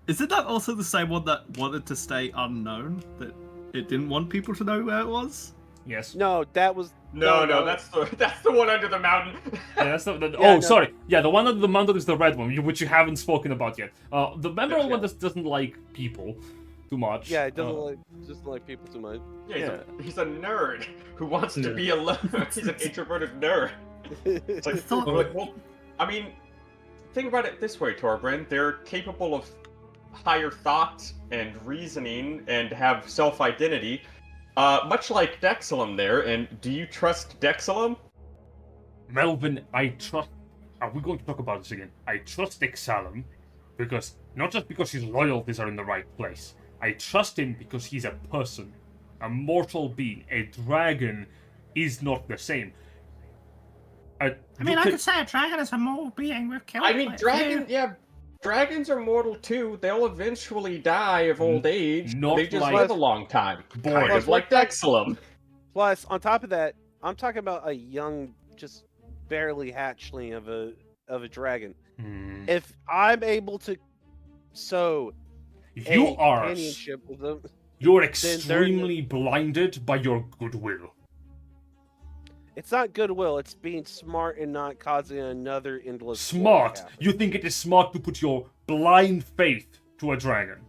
Isn't that also the same one that wanted to stay unknown? That it didn't want people to know where it was? Yes. No, that was no, that's the one under the mountain. Yeah, that's the Yeah, no. sorry. Yeah, the one under the mountain is the red one, which you haven't spoken about yet. The memorable one doesn't like people too much. Yeah, it doesn't like people too much. Yeah, he's a nerd who wants to be alone. He's an introverted nerd. It's like, well, I mean, think about it this way, Torbrand. They're capable of higher thought and reasoning and have self-identity, much like Dexalum there. And do you trust Dexalum? Melvin, I trust. Are we going to talk about this again? I trust Exalum because not just because his loyalties are in the right place. I trust him because he's a person, a mortal being. A dragon is not the same. I mean, I could say a dragon is a mortal being with killer. I mean, dragon, yeah. dragons are mortal too. They'll eventually die of old age. not They just like- live a long time. Boy. Kind of like Dexilum. Plus, on top of that, I'm talking about a young, just barely hatchling of a dragon. Hmm. If I'm able to sow You a are. companionship with them, You're they're- extremely blinded by your goodwill. it's not goodwill. It's being smart and not causing another endless. war Smart. to happen. You think it is smart to put your blind faith to a dragon.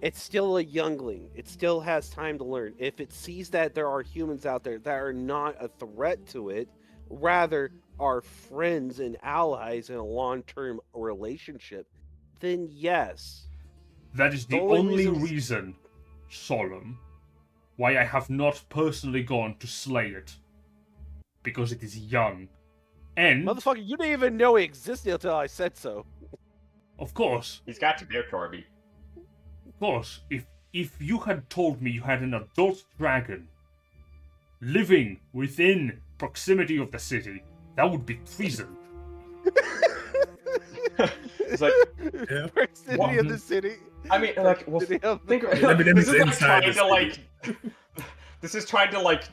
It's still a youngling. It still has time to learn. If it sees that there are humans out there that are not a threat to it, rather are friends and allies in a long-term relationship, then yes. That is the The only only reasons- reason, Solum, why I have not personally gone to slay it. Because it is young. And, Motherfucker, you didn't even know it existed until I said so. of course, He's got to be a Corby. if you had told me you had an adult dragon living within proximity of the city, that would be treason. It's like, Yeah. Proximity What? of the city. I mean, like, well, Proximity of the- think I mean, this is like inside trying the to like, city. this is trying to like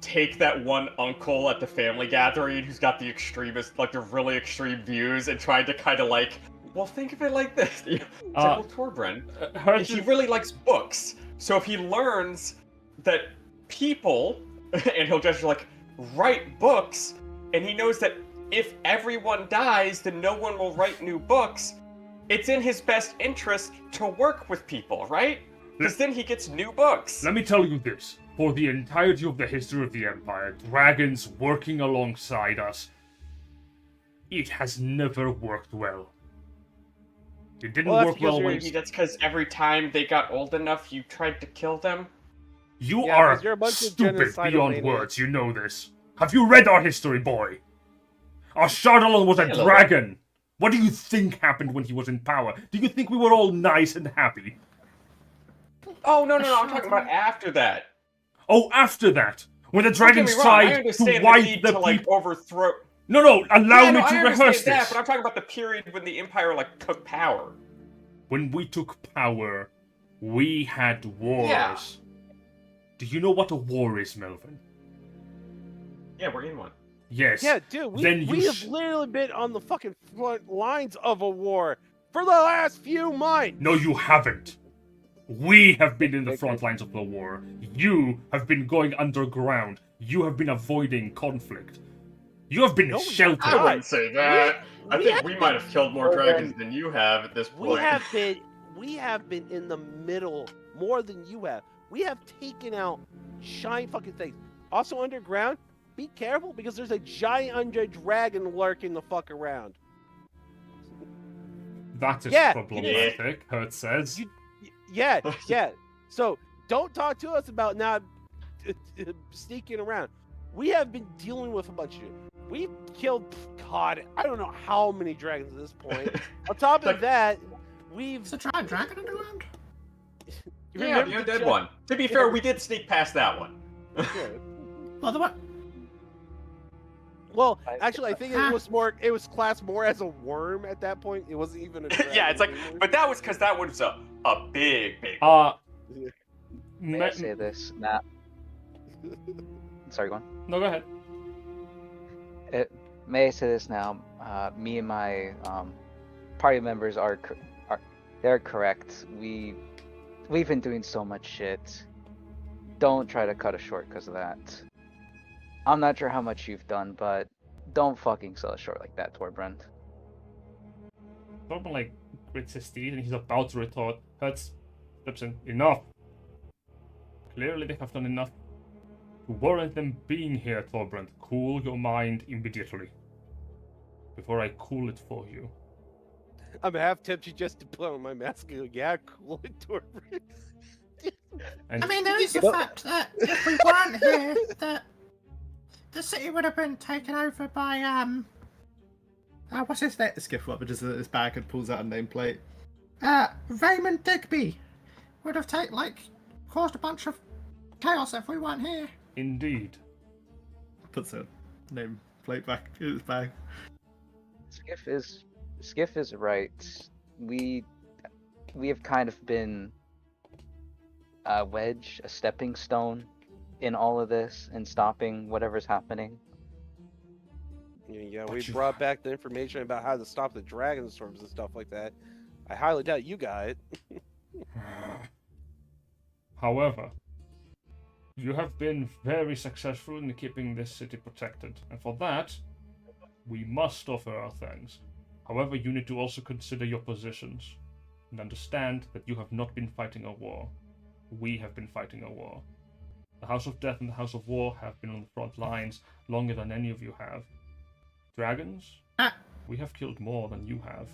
take that one uncle at the family gathering who's got the extremist, like the really extreme views, and trying to kind of like, well, think of it like this. It's like, well, Torbren, he really likes books, so if he learns that people, and he'll just like write books, and he knows that if everyone dies, then no one will write new books. It's in his best interest to work with people, right? Because then he gets new books. Let me tell you this. For the entirety of the history of the Empire, dragons working alongside us, it has never worked well. It didn't Well, that's work because well when Maybe that's because every time they got old enough, you tried to kill them. you Yeah, are 'cause you're a bunch of stupid genocidal beyond maniacs. words. You know this. Have you read our history, boy? Our Shardalon was a Yeah, a little dragon. What do you think happened when he was in power? Do you think we were all nice and happy? Oh, no, I'm talking about after that. Oh, after that, when the Don't get dragons me wrong, I tried to understand the wipe need the to, like, people. overthrow... No, allow Yeah, me no, to I rehearse understand that, this. but I'm talking about the period when the Empire, like, took power. When we took power, we had wars. Yeah. Do you know what a war is, Melvin? Yeah, we're in one. Yes. Yeah, dude, Then you we have sh- literally been on the fucking front lines of a war for the last few months. No, you haven't. We have been in the front lines of the war. You have been going underground. You have been avoiding conflict. You have been No, we sheltered. I wouldn't say that. I think have we been- might have killed more dragons than you have at this point. We have been in the middle more than you have. We have taken out giant fucking things. Also underground, be careful because there's a giant undead dragon lurking the fuck around. That is Yeah, problematic, Hurt says. Yeah. So don't talk to us about not sneaking around. We have been dealing with a bunch of shit. We've killed, God, I don't know how many dragons at this point. On top of that, we've. Is a giant dragon underground? You Yeah, the remember undead one. To be fair, we did sneak past that one. Yeah. Well, the one. Well, actually, I think it was more. It was classed more as a worm at that point. It wasn't even a. Yeah, it's like, dragon. but that was because that was a big. May I say this now? Sorry, go on. No, go ahead. May I say this now? Me and my party members are they're correct. We've been doing so much shit. Don't try to cut us short because of that. I'm not sure how much you've done, but don't fucking sell us short like that, Torbren. Torben, like, grits his teeth and he's about to retort. Hurts steps in. Enough. Clearly they have done enough to warrant them being here, Torbrand. Cool your mind immediately. Before I cool it for you. I'm half tempted just to put on my mask and go, yeah, cool it, Torbren. And I mean, there is the fact that if we weren't here, that the city would have been taken over by What's his name? Sk'iff up just his bag and pulls out a nameplate. Raymond Digby would have caused a bunch of chaos if we weren't here. indeed. Puts a nameplate back in his bag. Sk'iff is Sk'iff is right. We have kind of been a wedge, a stepping stone in all of this and stopping whatever's happening. Yeah, But we you- brought back the information about how to stop the Dragonstorms and stuff like that. I highly doubt you got it. However, you have been very successful in keeping this city protected, and for that, we must offer our thanks. However, you need to also consider your positions, and understand that you have not been fighting a war. We have been fighting a war. The House of Death and the House of War have been on the front lines longer than any of you have. Dragons, we have killed more than you have.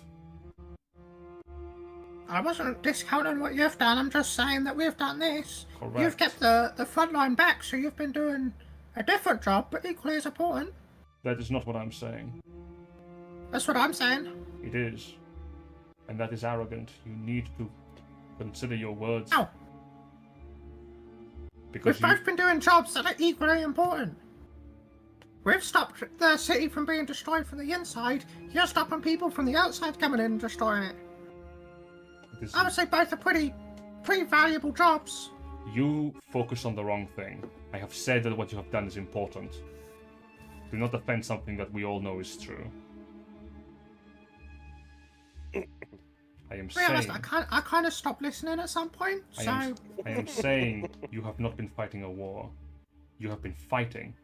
I wasn't discounting what you've done, I'm just saying that we've done this. Correct. You've kept the front line back, so you've been doing a different job, but equally as important. That is not what I'm saying. That's what I'm saying. It is. And that is arrogant. You need to consider your words. No, Because we've both been doing jobs that are equally important. We've stopped the city from being destroyed from the inside. You're stopping people from the outside coming in and destroying it. I would say both are pretty valuable jobs. You focus on the wrong thing. I have said that what you have done is important. Do not defend something that we all know is true. I am To be honest, saying... I kind of stopped listening at some point, so... I am saying you have not been fighting a war. You have been fighting,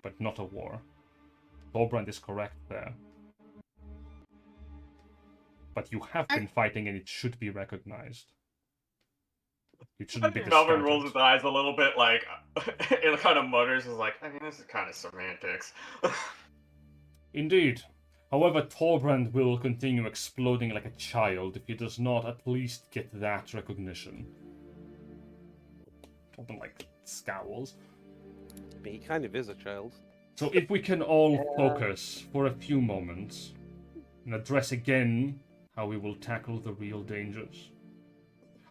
but not a war. Thorbrand is correct there. But you have been fighting, and it should be recognized. It shouldn't be Melvin discounted. rolls his eyes a little bit, like, it kind of mutters, is like, I mean, this is kind of semantics. Indeed. However, Thorbrand will continue exploding like a child if he does not at least get that recognition. Thorbrand, like, scowls. I mean, he kind of is a child. So if we can all focus for a few moments and address again how we will tackle the real dangers.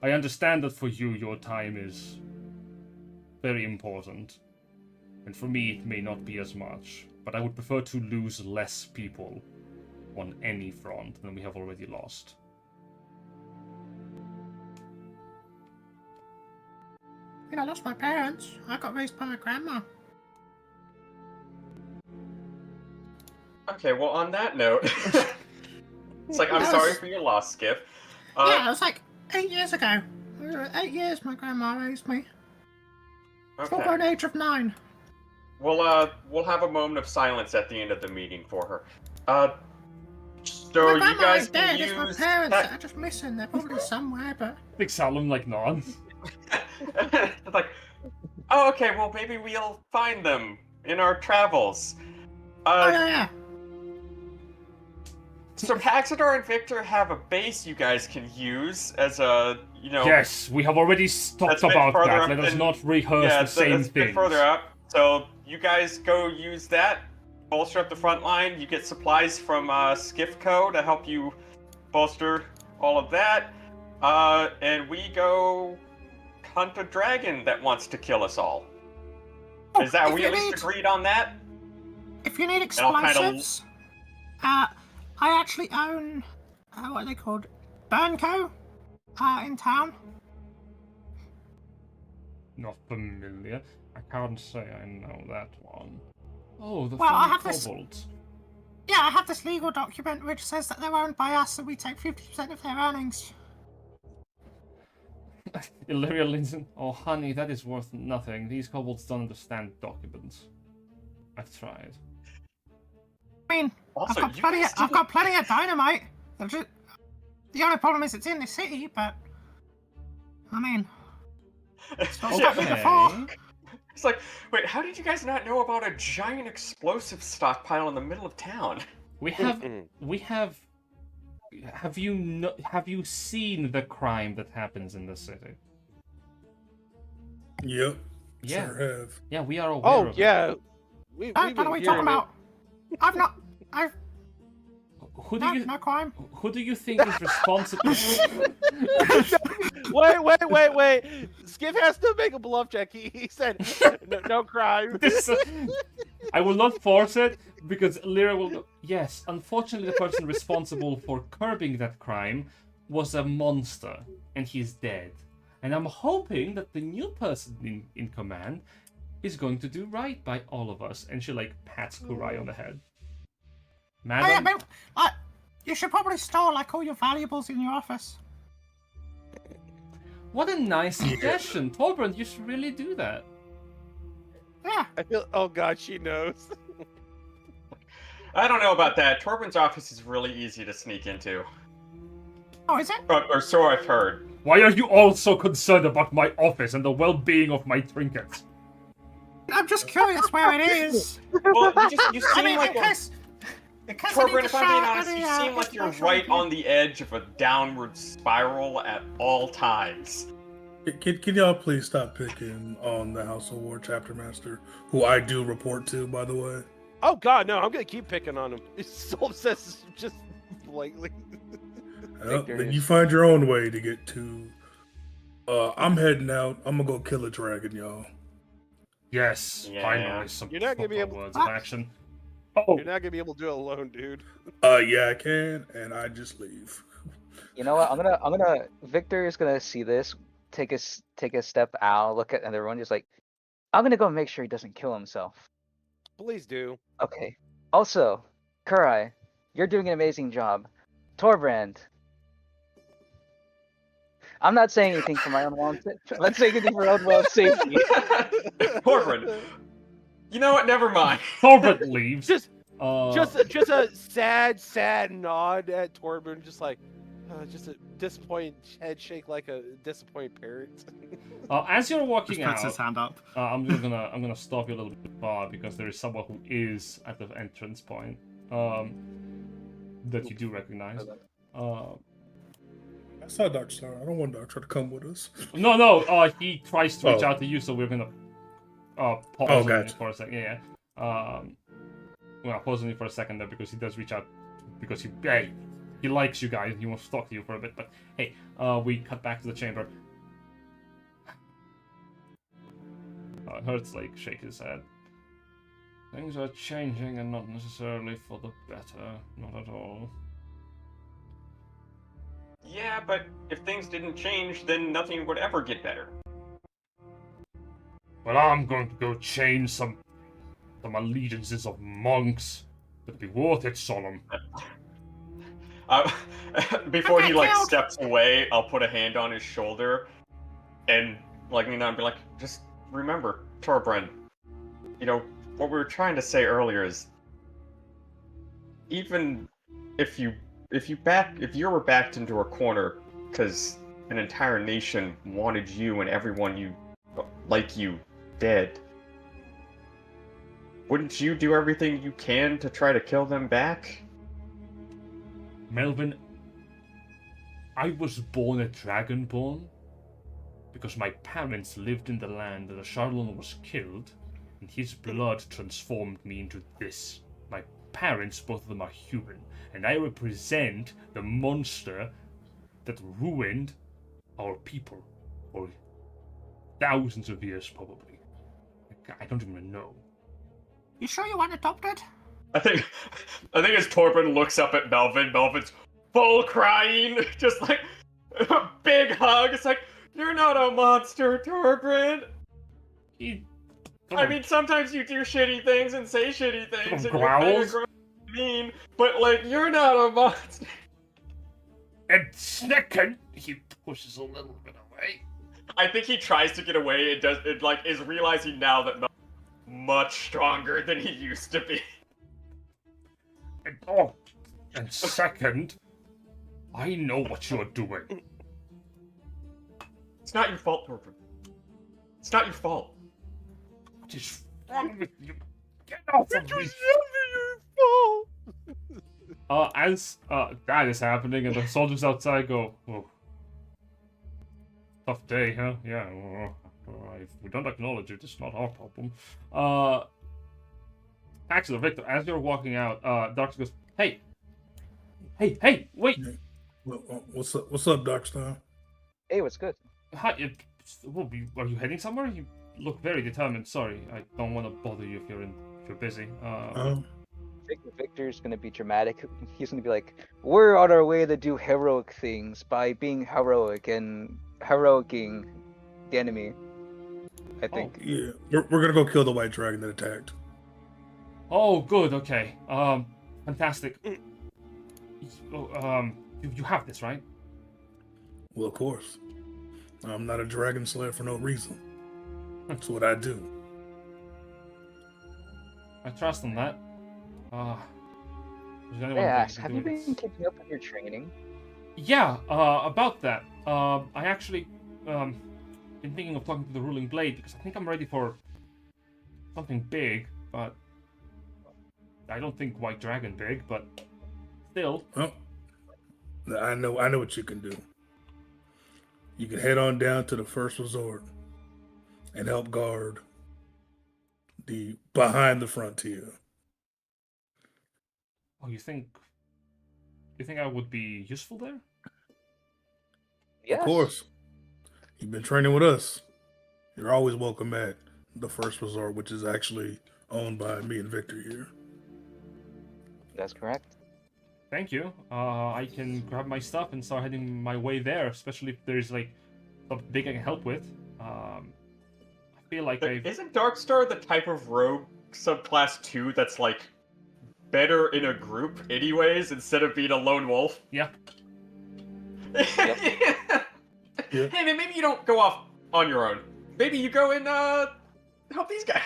I understand that for you, your time is very important. And for me, it may not be as much. But I would prefer to lose less people on any front than we have already lost. I mean, I lost my parents. I got raised by my grandma. Okay, well, on that note, it's like, I'm sorry for your loss, Sk'iff. Yeah, it was like 8 years ago. 8 years my grandma raised me. Full grown age of 9. We'll have a moment of silence at the end of the meeting for her. So My you grandma guys is can dead. It's my use parents that are just missing. They're probably somewhere, but... Big Solum, like, nods. It's like, oh, okay, well, maybe we'll find them in our travels. Oh, yeah. So Paxidor and Victor have a base you guys can use as a, you know... Yes, we have already talked That's a bit about further that. up Let us than- not rehearse Yeah, the same that's a bit things. further up. So you guys go use that, bolster up the front line. You get supplies from Sk'iff Co. to help you bolster all of that. And we go hunt a dragon that wants to kill us all. Oh, Is that, if we you at least need- agreed on that? If you need I'll kinda- explosives, I actually own, what are they called? Burnco, in town. Not familiar. I can't say I know that one. Oh, the Well, I funny have this- kobolds. Yeah, I have this legal document which says that they're owned by us and we take 50% of their earnings. Illyria Linton. Oh, honey, that is worth nothing. These kobolds don't understand documents. I've tried. I mean, Also, I've you got guys plenty of dynamite. The only problem is it's in the city, but... I mean... It's not stopped me before. It's like, wait, how did you guys not know about a giant explosive stockpile in the middle of town? We have. Have you seen the crime that happens in the city? Yep. Yeah. Sure have. Yeah, we are aware Oh, of it. yeah. We've Don't know been what you're talking hearing about. Who do you No crime. who do you think is responsible? Wait. Sk'iff has to make a bluff check. He said, no crime. I will not force it because Lyra will go, yes, unfortunately the person responsible for curbing that crime was a monster and he's dead. And I'm hoping that the new person in command is going to do right by all of us. And she like pats Kurai on the head. Oh, yeah, Madam? but, you should probably store like all your valuables in your office. What a nice suggestion. Torbjorn, you should really do that. Yeah. I feel. Oh God, she knows. I don't know about that. Torben's office is really easy to sneak into. Oh, is it? Or so I've heard. Why are you all so concerned about my office and the well-being of my trinkets? I'm just curious where it is. Well, you I seem mean, like in case I Torben, need if to I'm being shout honest, any, you seem like you're information right on on the edge of a downward spiral at all times. Can y'all please stop picking on the House of War chapter master, who I do report to, by the way? Oh God, no! I'm gonna keep picking on him. He's so obsessed, just blatantly. Well, then you find your own way to get to. I'm heading out. I'm gonna go kill a dragon, y'all. Yes, Yeah. finally some You're not gonna be proper able- words of action. Oh, You're not gonna be able to do it alone, dude. Yeah, I can, and I just leave. You know what? I'm gonna. Victor is gonna see this, take a step out, look at everyone, just like, I'm gonna go make sure he doesn't kill himself. Please do. Okay. Also, Kurai, you're doing an amazing job. Torbrand. I'm not saying anything for my own I'm not saying anything for my own well safety. Torben, you know what? Never mind. Torbjorn leaves. Just a sad nod at Torben, just like, just a disappointed head shake like a disappointed parent. As you're walking Just puts out, his hand up. I'm gonna stop you a little bit far because there is someone who is at the entrance point. That you do recognize. I saw Darkstar. I don't want Darkstar to come with us. No. He tries to reach Oh. out to you, so we're gonna pause Oh, on it gotcha. for a second. Yeah. Well, pause on it for a second there because he does reach out because he likes you guys and he wants to talk to you for a bit. But hey, we cut back to the chamber. Hurts like shake his head. Things are changing and not necessarily for the better. Not at all. Yeah, but if things didn't change, then nothing would ever get better. Well, I'm going to go change some allegiances of monks. It'll be worth it, Solum. Before he like Okay, steps away, I'll put a hand on his shoulder and like and be like, just remember, Torbren, you know, what we were trying to say earlier is even if you were backed into a corner because an entire nation wanted you and everyone you dead, wouldn't you do everything you can to try to kill them back? Melvin, I was born a dragonborn because my parents lived in the land that Charlon was killed, and his blood transformed me into this. My parents, both of them are human, and I represent the monster that ruined our people for thousands of years, probably. I don't even know. You sure you want adopted? I think as Torben looks up at Melvin, Melvin's full crying, just like a big hug. It's like, you're not a monster, Torben. I mean, sometimes you do shitty things and say shitty things, and you're kind of mean, but like, you're not a monster. And second, he pushes a little bit away. I think he tries to get away. It like is realizing now that Melvin's much stronger than he used to be. And second, I know what you're doing. It's not your fault, Torben. It's not your fault. What is wrong with you? Get off of me! As that is happening, and the soldiers outside go, "Oh, tough day, huh? Yeah. If we don't acknowledge it, it's not our problem." Paxidor, Victor, as you're walking out, Darks goes, "Hey, wait! What's up, Darkstar? Hey, what's good? Hi, are you heading somewhere? You look very determined. Sorry, I don't want to bother you if you're in if you're busy. Victor's gonna be dramatic. He's gonna be like, "We're on our way to do heroic things by being heroic and heroicing the enemy." I think. Yeah, we're gonna go kill the white dragon that attacked. Oh, good. Okay. Fantastic. You have this, right? Well, of course. I'm not a dragon slayer for no reason. That's what I do. I trust on that. Yeah, have you been keeping up with your training? Yeah, about that. I actually been thinking of talking to the ruling blade because I think I'm ready for something big, but I don't think white dragon big, but still. Well, I know what you can do. You can head on down to the first resort and help guard the behind the frontier. Oh, you think I would be useful there? Yes. Of course. You've been training with us. You're always welcome at the first resort, which is actually owned by me and Victor here. That's correct. Thank you. I can grab my stuff and start heading my way there, especially if there's like something big I can help with. I feel like Isn't Darkstar the type of rogue subclass 2 that's like better in a group anyways instead of being a lone wolf? Yeah. Hey man, maybe you don't go off on your own. Maybe you go and help these guys.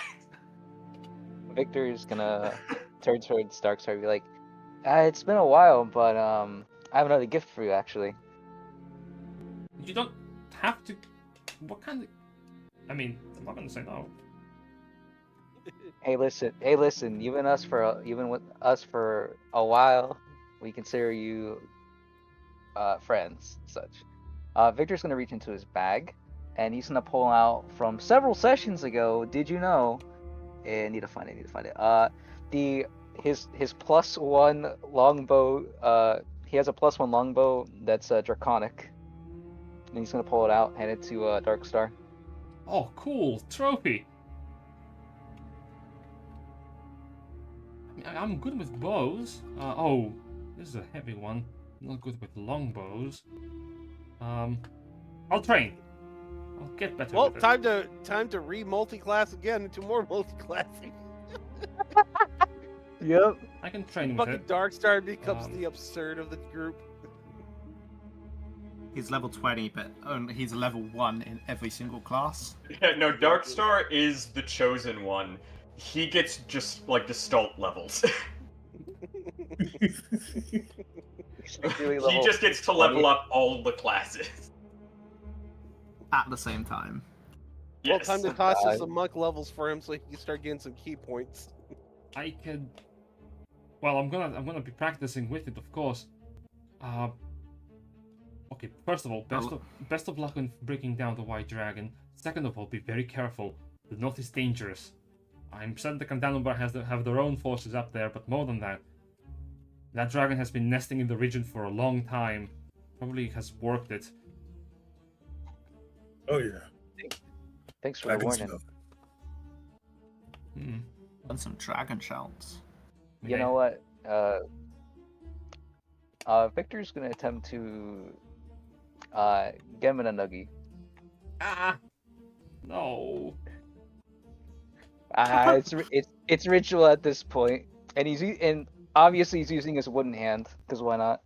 Victor is gonna turn towards Darkstar and be like, "It's been a while, but I have another gift for you, actually." You don't have to. What kind of? I mean, I'm not gonna say no. Hey, listen. You've been with us for a while. We consider you friends, such. Victor's gonna reach into his bag, and he's gonna pull out from several sessions ago. Did you know? I need to find it. His +1 longbow. He has a +1 longbow that's draconic, and he's gonna pull it out, hand it to Darkstar. Oh, cool trophy. I'm good with bows. Oh, this is a heavy one. Not good with longbows. I'll train. I'll get better. Well, with it. time to re-multi-class again into more multi-classing. Yep. I can train with Fucking it. Darkstar becomes the absurd of the group. He's level 20, but he's level 1 in every single class. Yeah, no, Darkstar is the chosen one. He gets just like Gestalt levels. He just gets to level up all the classes. At the same time. Well, Yes. time to toss in some monk levels for him so he can start getting some key points. I can. Well, I'm gonna be practicing with it, of course. Okay. First of all, best of luck in breaking down the white dragon. Second of all, be very careful. The north is dangerous. I'm certain the Kandalumbar have their own forces up there, but more than that, that dragon has been nesting in the region for a long time. Probably has worked it. Oh yeah. Thanks for the warning. And some dragon shouts. You know what? Victor's gonna attempt to get him in a nuggie. No. It's ritual at this point, and obviously he's using his wooden hand, because why not?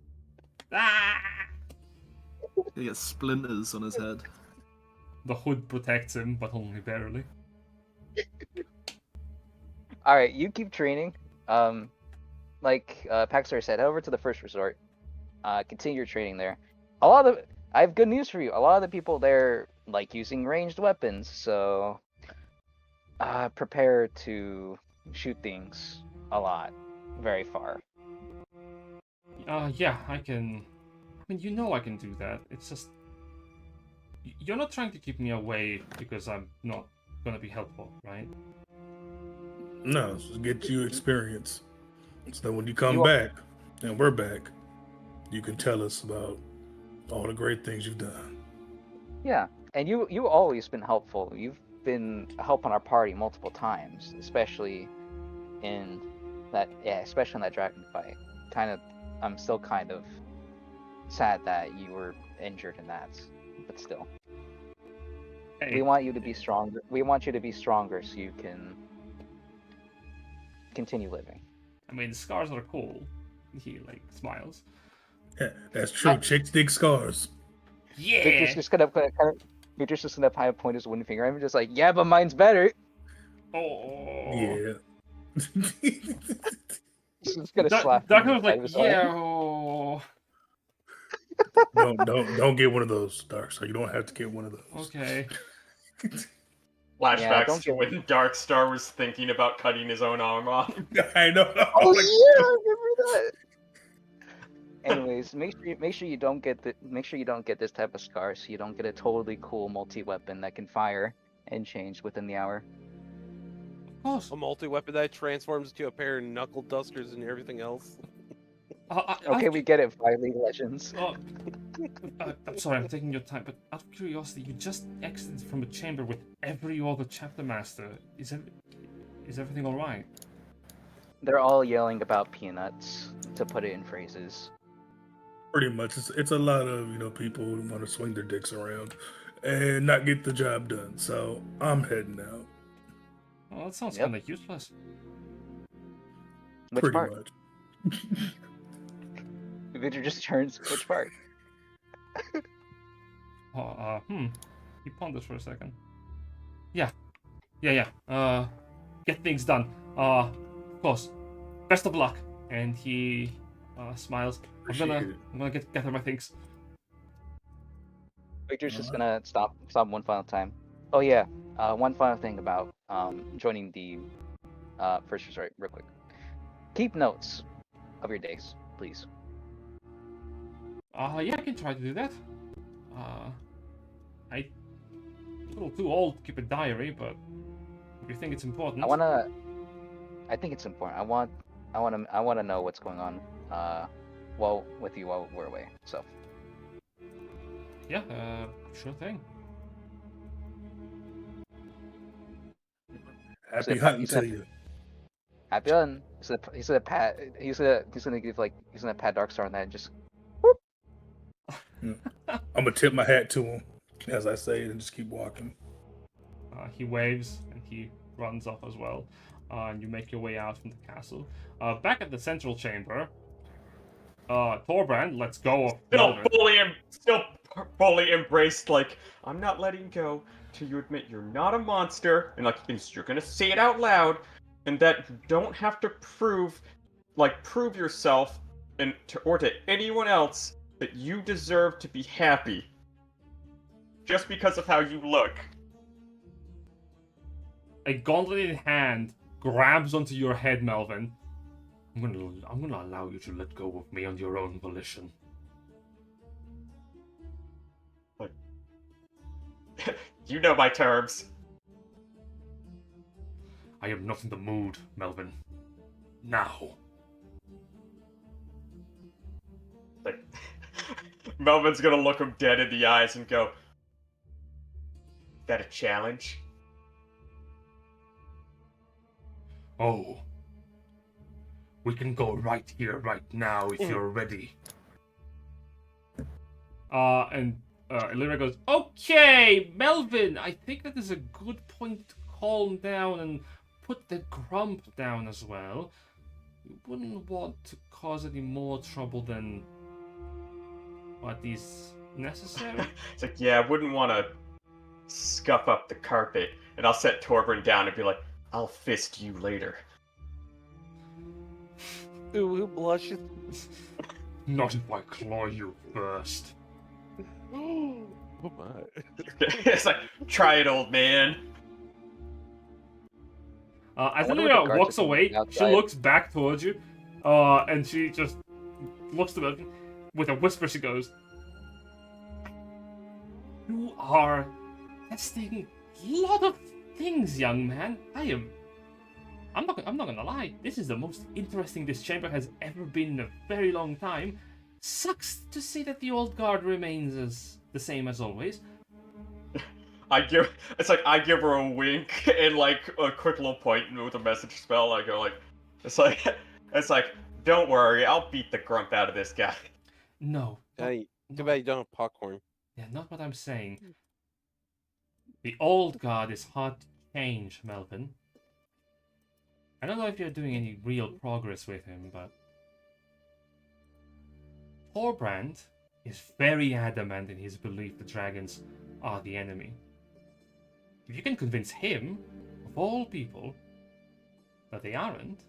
He gets splinters on his head. The hood protects him, but only barely. All right, you keep training. Like Paxidor said, head over to the first resort. Continue your training there. I have good news for you. A lot of the people there like using ranged weapons, so prepare to shoot things a lot, very far. Yeah, I can. I mean, you know I can do that. It's just you're not trying to keep me away because I'm not gonna be helpful, right? No, it's to get you experience. So that when you come back, and we're back, you can tell us about all the great things you've done. Yeah, and you always been helpful. You've been helping our party multiple times, especially in that, yeah, especially in that dragon fight. I'm still kind of sad that you were injured in that, but still. Hey, We want you to be stronger. We want you to be stronger so you can continue living. I mean, the scars are cool. He like smiles. Yeah, that's true. Chicks dig scars. Yeah. Victor's just gonna point his wooden finger. I'm just like, yeah, but mine's better. Oh. Yeah. He's just gonna slap. Dark him was like, inside his arm. yeah. Oh. Don't get one of those, Dark. So you don't have to get one of those. Okay. Flashbacks don't to get- when Darkstar was thinking about cutting his own arm off. I know. Oh yeah, I remember that. Anyways, make sure you don't get this type of scar, so you don't get a totally cool multi-weapon that can fire and change within the hour. Of course. A multi-weapon that transforms into a pair of knuckle dusters and everything else. Okay, we get it, 5 League Legends. I'm sorry, I'm taking your time, but out of curiosity, you just exited from a chamber with every other chapter master. Is everything all right? They're all yelling about peanuts, to put it in phrases. Pretty much, it's a lot of people who want to swing their dicks around and not get the job done. So I'm heading out. Well, that sounds Yep. kind of useless. Which Pretty part? much. Victor just turns. Which part? He ponders for a second. Yeah. Get things done. Of course. Best of luck. And he smiles. I'm gonna gather my things. Victor's just gonna stop one final time. Oh yeah, one final thing about joining the first resort, real quick. Keep notes of your days, please. Yeah, I can try to do that. I'm a little too old to keep a diary, but if you think it's important. I think it's important. I wanna know what's going on. With you while we're away. So. Yeah, sure thing. Happy hunting to you. Happy hunting. He's gonna pat Darkstar on that and just. I'm gonna tip my hat to him as I say it and just keep walking. He waves and he runs off as well. And you make your way out from the castle. Back at the central chamber, Torbrand, let's go. Still fully embraced, like, I'm not letting go till you admit you're not a monster, and you're gonna say it out loud, and that you don't have to prove yourself or to anyone else that you deserve to be happy just because of how you look. A gauntleted hand grabs onto your head, Melvin. I'm gonna allow you to let go of me on your own volition. You know my terms. I am not in the mood, Melvin. Now. Melvin's gonna look him dead in the eyes and go, "That a challenge?" Oh. We can go right here, right now, if you're ready. And Illyria goes, okay, Melvin, I think that is a good point to calm down and put the grump down as well. You wouldn't want to cause any more trouble than what is necessary. It's like, yeah, I wouldn't want to scuff up the carpet. And I'll set Torbrand down and be like, I'll fist you later. Ooh, who blushes? Not if I claw you first. Oh my. It's like, try it, old man. As wonder what the Illyria guards walks are doing away, she outside. looks back towards you, and she just looks to Melvin. With a whisper, she goes, "You are testing a lot of things, young man. I'm not gonna lie. This is the most interesting this chamber has ever been in a very long time. Sucks to see that the old guard remains as the same as always." I give her a wink and like a quick little point with a message spell. I go like, It's like, don't worry, I'll beat the grump out of this guy. No. Hey, too bad you don't have popcorn. Yeah, not what I'm saying. The old god is hard to change, Melvin. I don't know if you're doing any real progress with him, but Thorbrand is very adamant in his belief the dragons are the enemy. If you can convince him, of all people, that they aren't,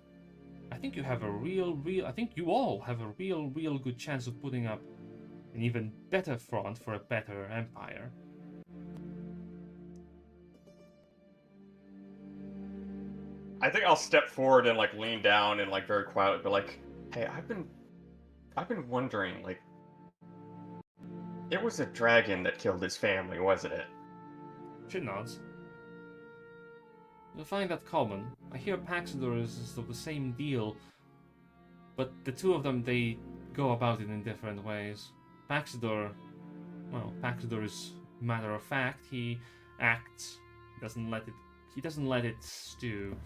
I think you have a I think you all have a real good chance of putting up an even better front for a better empire. I think I'll step forward and like lean down and like very quietly be like, hey, I've been wondering, like, it was a dragon that killed his family, wasn't it? She nods. You'll find that common. I hear Paxidor is of the same deal, but the two of them, they go about it in different ways. Paxidor is matter of fact. He acts, he doesn't let it stew.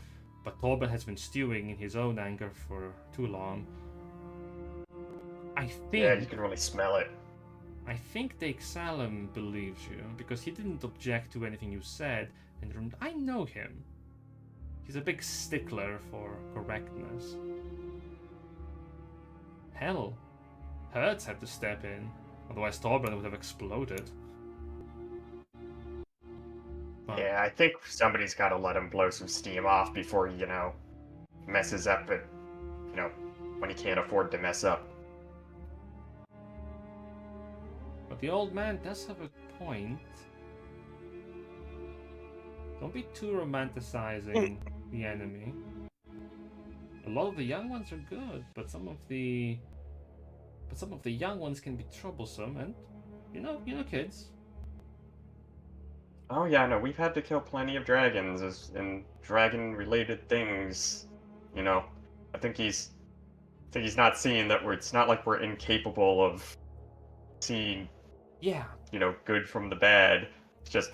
But Thorben has been stewing in his own anger for too long. I think. Yeah, you can really smell it. I think Salem believes you because he didn't object to anything you said, and I know him. He's a big stickler for correctness. Hell, Hertz had to step in, otherwise Thorben would have exploded. But Yeah, I think somebody's got to let him blow some steam off before he, messes up at, when he can't afford to mess up. But the old man does have a point. Don't be too romanticizing the enemy. A lot of the young ones are good, but some of the young ones can be troublesome, and you know kids. Oh yeah, no, we've had to kill plenty of dragons and dragon-related things. I think he's not seeing that it's not like we're incapable of seeing, Yeah. good from the bad. It's just,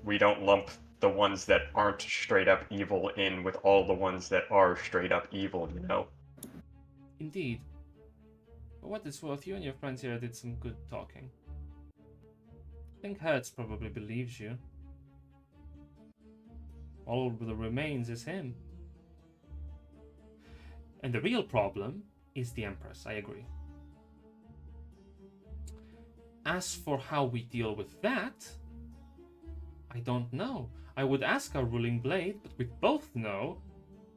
we don't lump the ones that aren't straight up evil in with all the ones that are straight up evil, Indeed. For what it's worth, you and your friends here did some good talking. I think Hertz probably believes you. All that remains is him. And the real problem is the Empress, I agree. As for how we deal with that, I don't know. I would ask our ruling blade, but we both know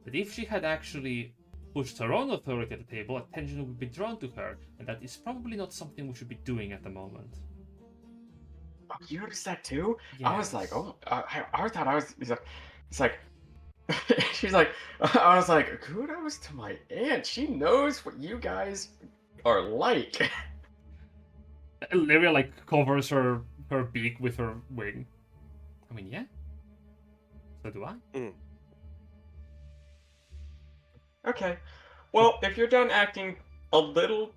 that if she had actually pushed her own authority at the table, attention would be drawn to her, and that is probably not something we should be doing at the moment. Oh, you noticed that too? Yes. I was like, I thought I was. It's like, she's like, I was like, kudos to my aunt. She knows what you guys are like. Lyria covers her beak with her wing. I mean, yeah. So do I. Okay. Well, if you're done acting a little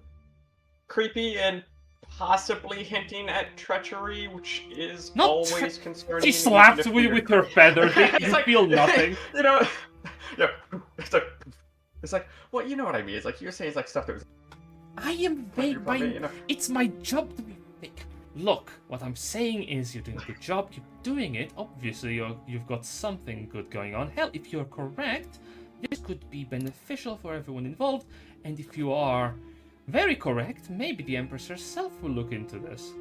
creepy and possibly hinting at treachery, which is Not always concerning. She slapped me with her feather. It's You like- feel nothing. Yeah. It's like, well, you know what I mean. It's like you're saying, it's like stuff that was. I am vague. Probably, It's my job to be vague. Look, what I'm saying is you're doing a good job. Keep doing it. Obviously, you've got something good going on. Hell, if you're correct, this could be beneficial for everyone involved. And if you are very correct, maybe the Empress herself will look into this.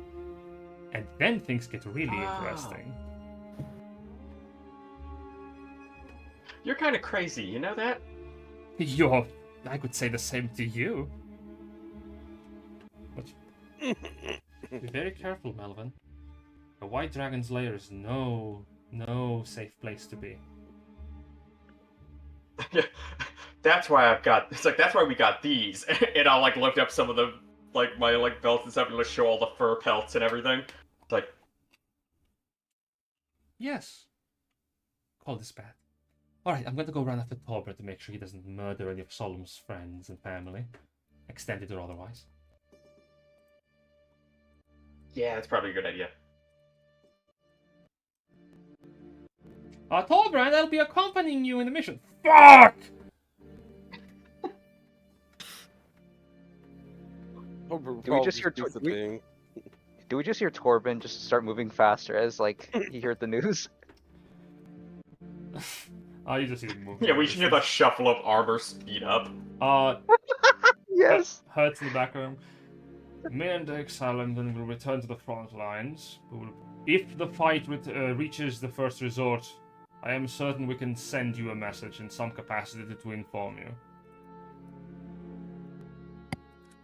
And then things get really interesting. You're kind of crazy, you know that? I could say the same to you. But be very careful, Melvin. A White Dragon's lair is no safe place to be. That's why that's why we got these. And I'll lift up some of the my belts and stuff and show all the fur pelts and everything. It's like, Yes. Call this bad. Alright, I'm going to go run after Torbert to make sure he doesn't murder any of Solum's friends and family, extended or otherwise. yeah, that's probably a good idea. Torbert, I'll be accompanying you in the mission. Fuck! Do we just hear do we just hear Torben just start moving faster as like he heard the news? You just see him move. Yeah, we should hear the shuffle of armor speed up. Yes. Hurts in the background. Me and Exile then will return to the front lines. If the fight reaches the first resort, I am certain we can send you a message in some capacity to inform you.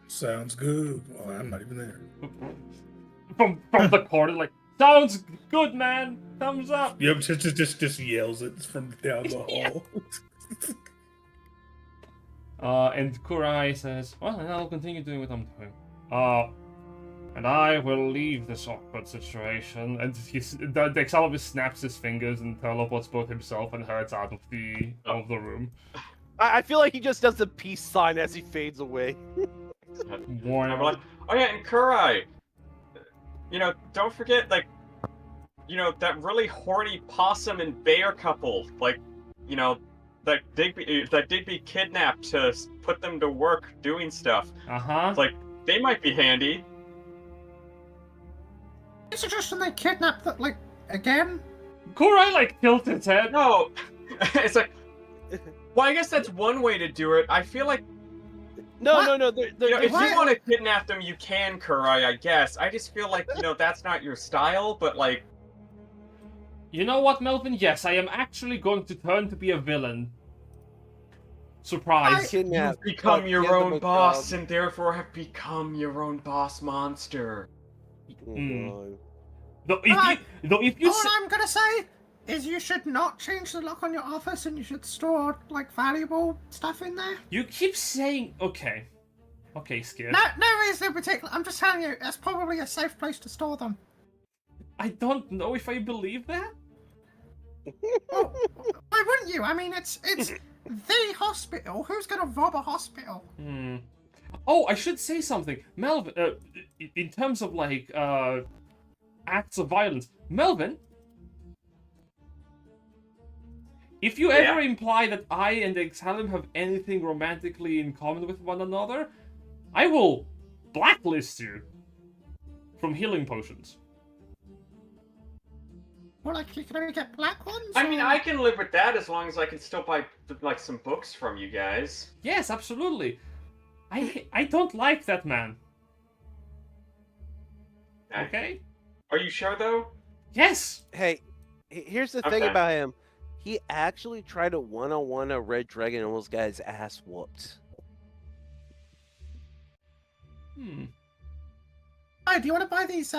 Sounds good. Well, I'm not even there. From the corner, like, sounds good, man. Thumbs up. Yep, just yells it from down the hall. And Kurai says, well, and I'll continue doing what I'm doing. And I will leave this awkward situation. And the Exalibur snaps his fingers and teleports both himself and Hertz out of the room. I feel like he just does the peace sign as he fades away. Warning. Like, oh yeah, and Kurai, don't forget, like, that really horny possum and bear couple, like, that Digby kidnapped to put them to work doing stuff. It's like, they might be handy. You suggesting they kidnapped that, like, again? Kurai, like, tilted his head. No, it's like, well, I guess that's one way to do it. I feel like, No. if you want to kidnap them, you can, Kurai, I guess. I just feel like, that's not your style, but, like... You know what, Melvin? Yes, I am actually going to turn to be a villain. Surprise. You've become your own boss, and therefore have become your own boss monster. Though if you all I'm gonna say is you should not change the lock on your office, and you should store, like, valuable stuff in there. You keep saying... Okay, Sk'iff. No reason in particular. I'm just telling you, that's probably a safe place to store them. I don't know if I believe that. Well, why wouldn't you? I mean, it's the hospital. Who's gonna rob a hospital? Oh, I should say something. Melvin, in terms of, like, acts of violence. Melvin, if you ever imply that I and Exhalem have anything romantically in common with one another, I will blacklist you from healing potions. Well, like, you can only get black ones? I mean, I can live with that as long as I can still buy, like, some books from you guys. Yes, absolutely. I don't like that man. Okay? Are you sure, though? Yes! Hey, here's the thing about him. He actually tried to one-on-one a red dragon and almost got his ass whooped. Hey, do you want to buy these,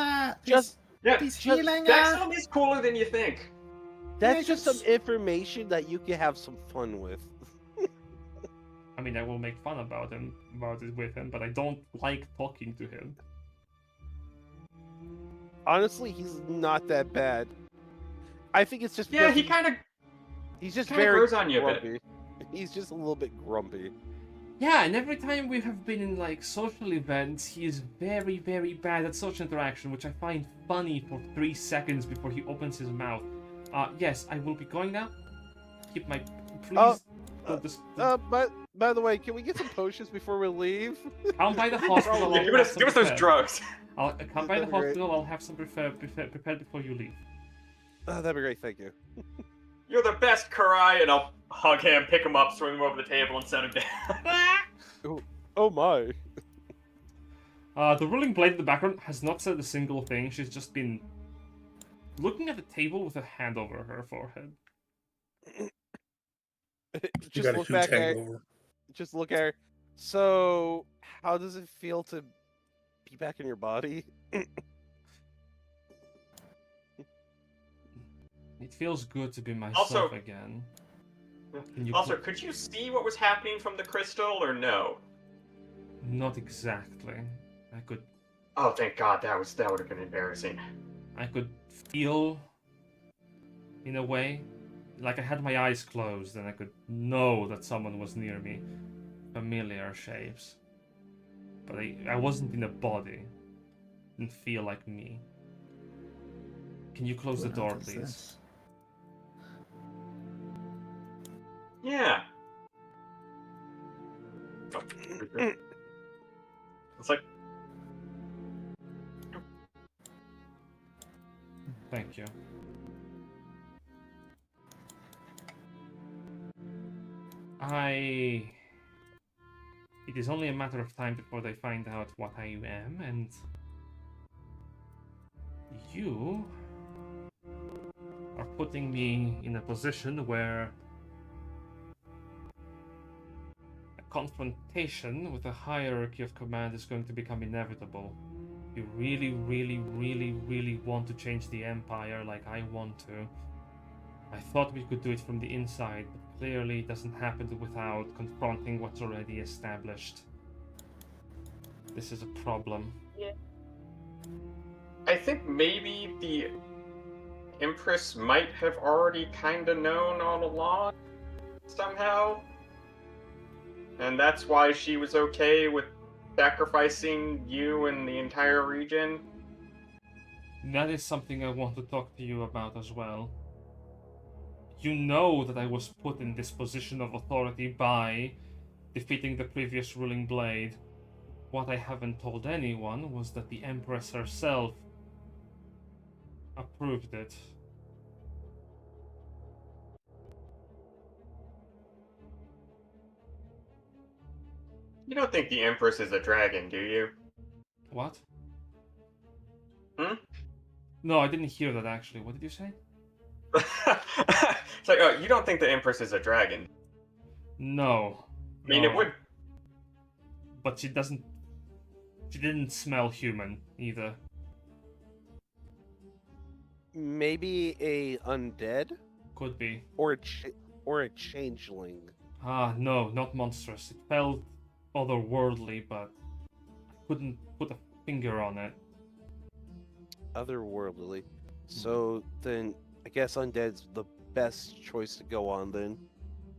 these healing, That is cooler than you think. That's just some information that you can have some fun with. I mean, I will make fun about it with him, but I don't like talking to him. Honestly, he's not that bad. I think it's just he kind of... He's just kinda very grows on you a grumpy. bit. He's just a little bit grumpy. Yeah, and every time we have been in, like, social events, he is very, very bad at social interaction, which I find funny for 3 seconds before he opens his mouth. Yes, I will be going now. Keep my... Please... But by the way, can we get some potions before we leave? Come by the hospital. Give us those drugs. I'll come by the hospital. I'll have some prepared before you leave. Oh, that'd be great. Thank you. You're the best, Kurai, and I'll hug him, pick him up, swing him over the table, and set him down. Oh my. The ruling blade in the background has not said a single thing. She's just been looking at the table with a hand over her forehead. Just look back at her. Just look at her. So, how does it feel to be back in your body? It feels good to be myself again. Also, could you see what was happening from the crystal, or no? Not exactly. I could... Oh, thank God, that would have been embarrassing. I could feel, in a way, like I had my eyes closed and I could know that someone was near me. Familiar shapes. But I wasn't in a body. Didn't feel like me. Can you close the door, please? Yeah. It's like, Thank you. It is only a matter of time before they find out what I am, and you are putting me in a position where a confrontation with a hierarchy of command is going to become inevitable. You really, really, really, really want to change the Empire like I want to. I thought we could do it from the inside, but clearly it doesn't happen without confronting what's already established. This is a problem. Yeah. I think maybe the Empress might have already kind of known all along, somehow. And that's why she was okay with sacrificing you and the entire region. That is something I want to talk to you about as well. You know that I was put in this position of authority by defeating the previous ruling blade. What I haven't told anyone was that the Empress herself approved it. You don't think the Empress is a dragon, do you? What? Hmm? No, I didn't hear that actually. What did you say? It's like, oh, you don't think the Empress is a dragon? No. I mean, no. it would. But she doesn't. She didn't smell human either. Maybe a undead Could be. or a changeling. Ah, no, not monstrous. It felt otherworldly, but I couldn't put a finger on it. Otherworldly. So then, I guess undead's the best choice to go on then.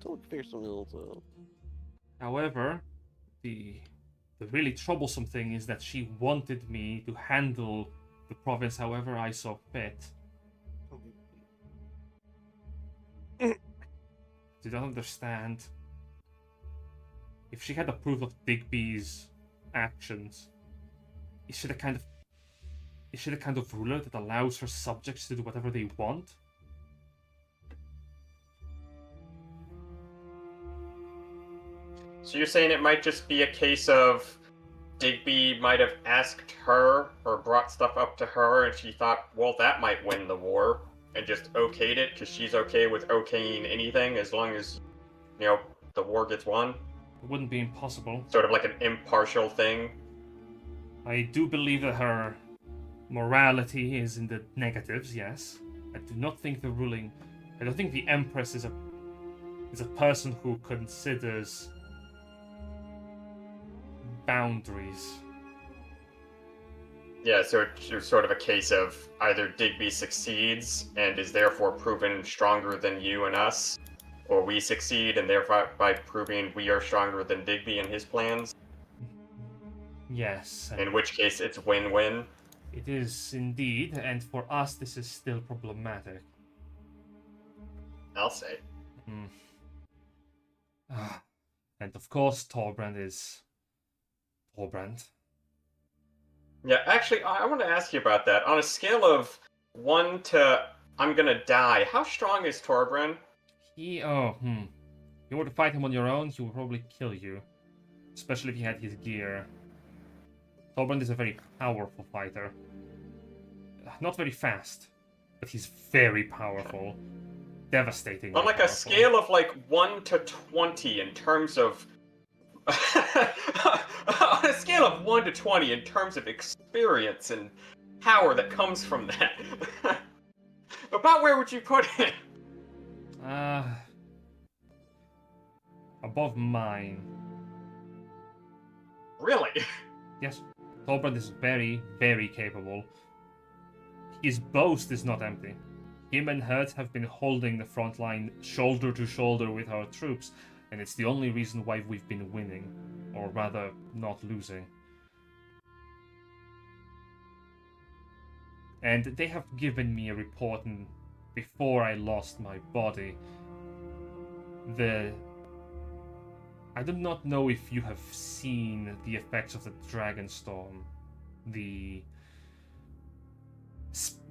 Don't figure something else out. However, the really troublesome thing is that she wanted me to handle the province however I saw fit. You don't understand. If she had approved of Digby's actions, is she the kind of ruler that allows her subjects to do whatever they want? So you're saying it might just be a case of Digby might have asked her or brought stuff up to her and she thought, well, that might win the war, and just okayed it because she's okay with okaying anything as long as, you know, the war gets won? It wouldn't be impossible. Sort of like an impartial thing. I do believe that her morality is in the negatives, yes. I do not think the ruling... I don't think the Empress is a person who considers boundaries. Yeah, so it's sort of a case of either Digby succeeds and is therefore proven stronger than you and us, or we succeed and therefore by proving we are stronger than Digby and his plans. Yes. In which case it's win-win. It is indeed, and for us this is still problematic. I'll say. And of course Torbrand is... Torbrand. Yeah, actually, I want to ask you about that. On a scale of 1 to I'm gonna die, how strong is Torbrand? If you were to fight him on your own, he would probably kill you. Especially if he had his gear. Torbrand is a very powerful fighter. Not very fast, but he's very powerful. Devastating. On like a scale of like 1 to 20 in terms of... on a scale of 1 to 20 in terms of experience and power that comes from that. About where would you put it? Above mine. Really? Yes. Torbrand is very, very capable. His boast is not empty. Him and Hurt have been holding the front line shoulder to shoulder with our troops, and it's the only reason why we've been winning. Or rather, not losing. And they have given me a report before I lost my body. I do not know if you have seen the effects of the Dragonstorm. The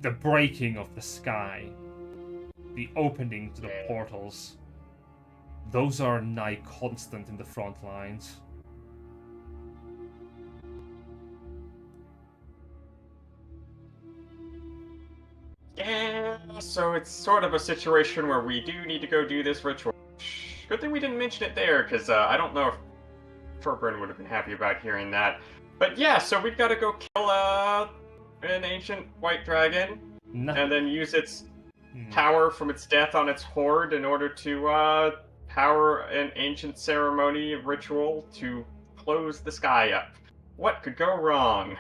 the breaking of the sky, the opening to the portals, those are nigh constant in the front lines. Yeah, so it's sort of a situation where we do need to go do this ritual. Good thing we didn't mention it there, because I don't know if Firbolg would have been happy about hearing that. But yeah, so we've got to go kill an ancient white dragon, and then use its power from its death on its horde in order to power an ancient ceremony ritual to close the sky up. What could go wrong?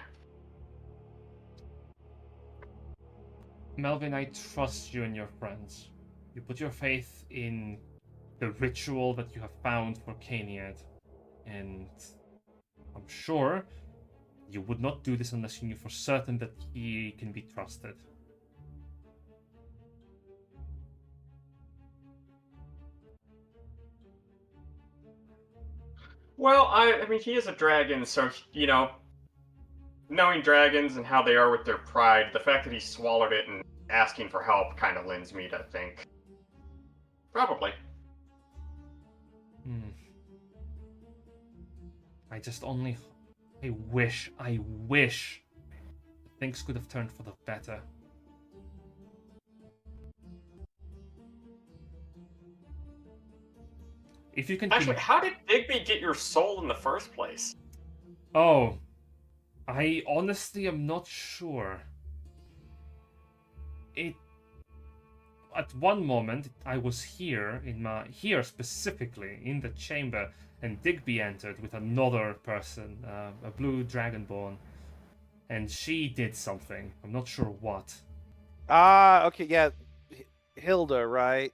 Melvin, I trust you and your friends. You put your faith in the ritual that you have found for Cainyad, and I'm sure you would not do this unless you knew for certain that he can be trusted. Well, I mean, he is a dragon, so, you know, knowing dragons and how they are with their pride, the fact that he swallowed it and asking for help kind of lends me to think. Probably. I wish things could have turned for the better. If you can... Actually, how did Digby get your soul in the first place? Oh, I honestly am not sure. At one moment, I was here specifically in the chamber, and Digby entered with another person, a blue dragonborn, and she did something. I'm not sure what. Okay, yeah, Hilda, right?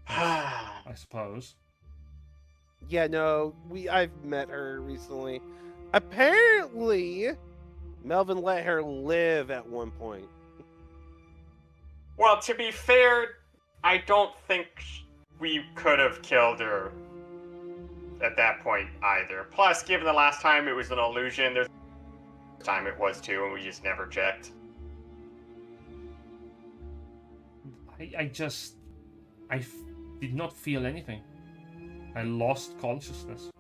I suppose. Yeah, no, I've met her recently. Apparently, Melvin let her live at one point. Well, to be fair, I don't think we could have killed her at that point either. Plus, given the last time it was an illusion, there's time it was too, and we just never checked. I did not feel anything. I lost consciousness.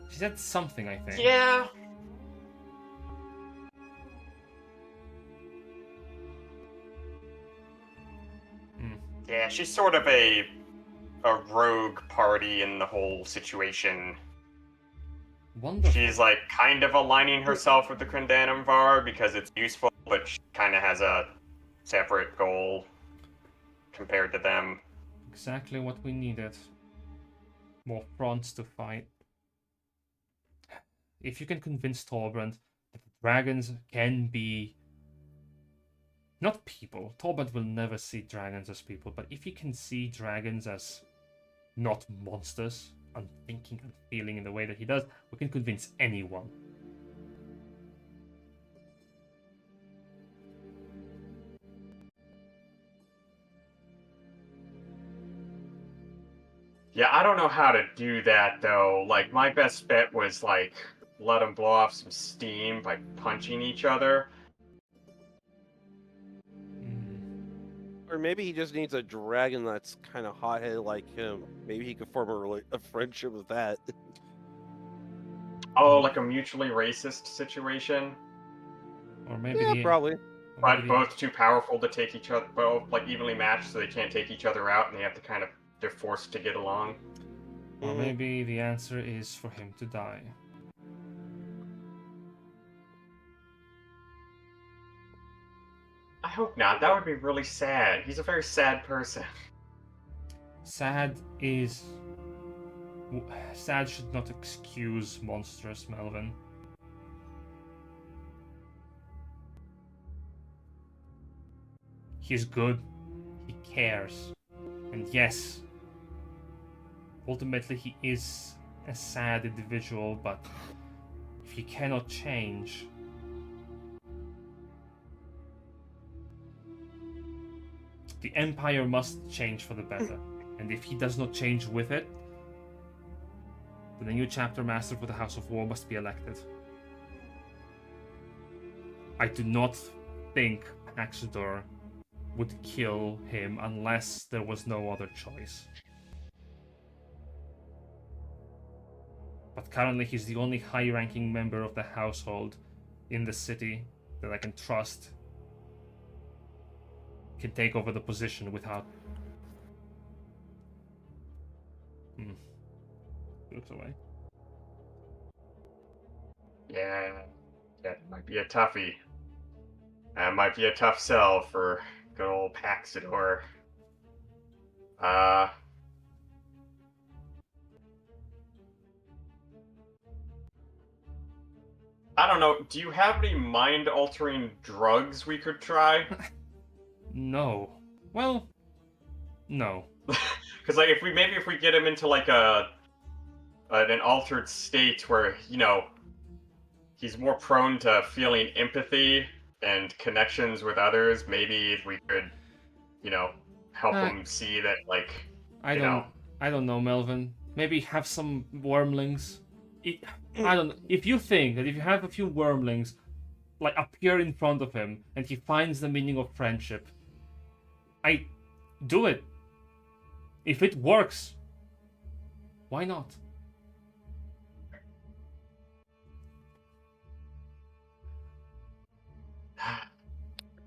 She said something, I think. Yeah. Yeah, she's sort of a rogue party in the whole situation. Wonderful. She's like kind of aligning herself with the Crendanumvar because it's useful, but she kind of has a separate goal compared to them. Exactly what we needed. More fronts to fight. If you can convince Torbrand that dragons can be not people. Torbrand will never see dragons as people, but if you can see dragons as not monsters, unthinking and feeling in the way that he does, we can convince anyone. Yeah, I don't know how to do that though. Like, my best bet was like let them blow off some steam by punching each other. Or maybe he just needs a dragon that's kind of hot-headed like him. Maybe he could form a friendship with that. Oh, like a mutually racist situation? Or maybe yeah, probably. But both too powerful to take each other, both like evenly matched, so they can't take each other out, and they have to kind of, they're forced to get along. Or maybe the answer is for him to die. I hope not. That would be really sad. He's a very sad person. Sad should not excuse monstrous, Melvin. He's good. He cares. And yes, ultimately he is a sad individual, but if he cannot change, the Empire must change for the better. And if he does not change with it, then a new chapter master for the House of War must be elected. I do not think Paxidor would kill him unless there was no other choice. But currently he's the only high-ranking member of the household in the city that I can trust can take over the position without... Looks away. Yeah, that might be a toughie. That might be a tough sell for good old Paxidor. I don't know. Do you have any mind-altering drugs we could try? No. Well, no. Because like, if we get him into like an altered state where he's more prone to feeling empathy and connections with others, maybe we could, help him see that like. I don't know, Melvin. Maybe have some wormlings. I don't know. If you think that if you have a few wormlings like appear in front of him and he finds the meaning of friendship, I do it. If it works, why not?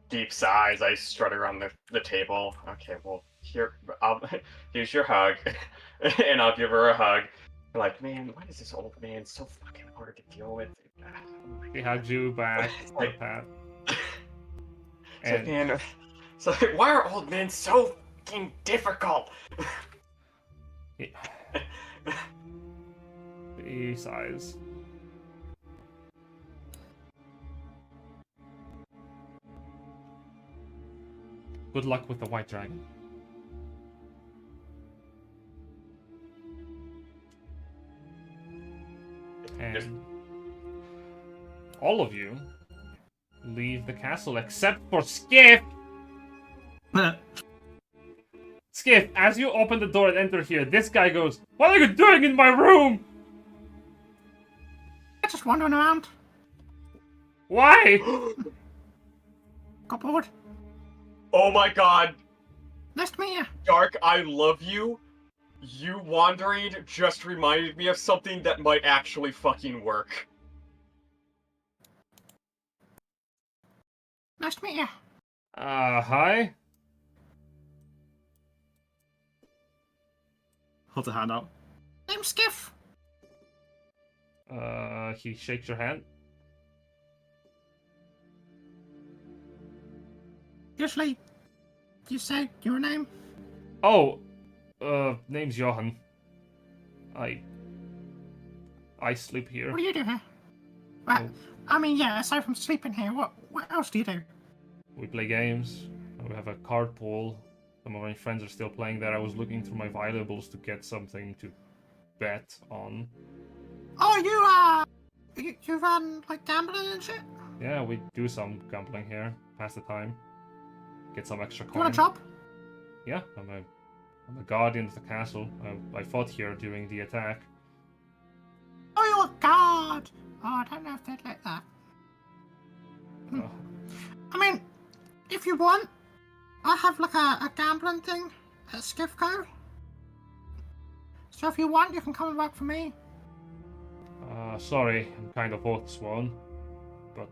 Deep sighs. I strut around the table. Okay, well, here's your hug, and I'll give her a hug. I'm like, man, why is this old man so fucking hard to deal with? He hugs you back. Like, Pat. It's like, man, so why are old men so fucking difficult? He sighs. Good luck with the white dragon. And all of you leave the castle except for Sk'iff. Sk'iff, as you open the door and enter here, this guy goes, "What are you doing in my room?" I'm just wandering around. Why? Got bored. Oh my god. Nice to meet you. Dark, I love you. You wandering just reminded me of something that might actually fucking work. Nice to meet you. Hi? Hold a hand out. Name's Sk'iff. He shakes your hand. Usually, you say your name. Oh, name's Johan. I sleep here. What do you do here? Well, I mean, yeah, aside from sleeping here, what else do you do? We play games. We have a card pool. Some of my friends are still playing there. I was looking through my valuables to get something to bet on. Oh, you run, like, gambling and shit? Yeah, we do some gambling here. Pass the time. Get some extra coin. You want a job? Yeah, I'm a guardian of the castle. I fought here during the attack. Oh, you're a guard! Oh, I don't know if they'd like that. Oh. I mean, if you want, I have, like, a gambling thing at Skiffco. So if you want, you can come and work for me. Sorry, I'm kind of oath-sworn. But,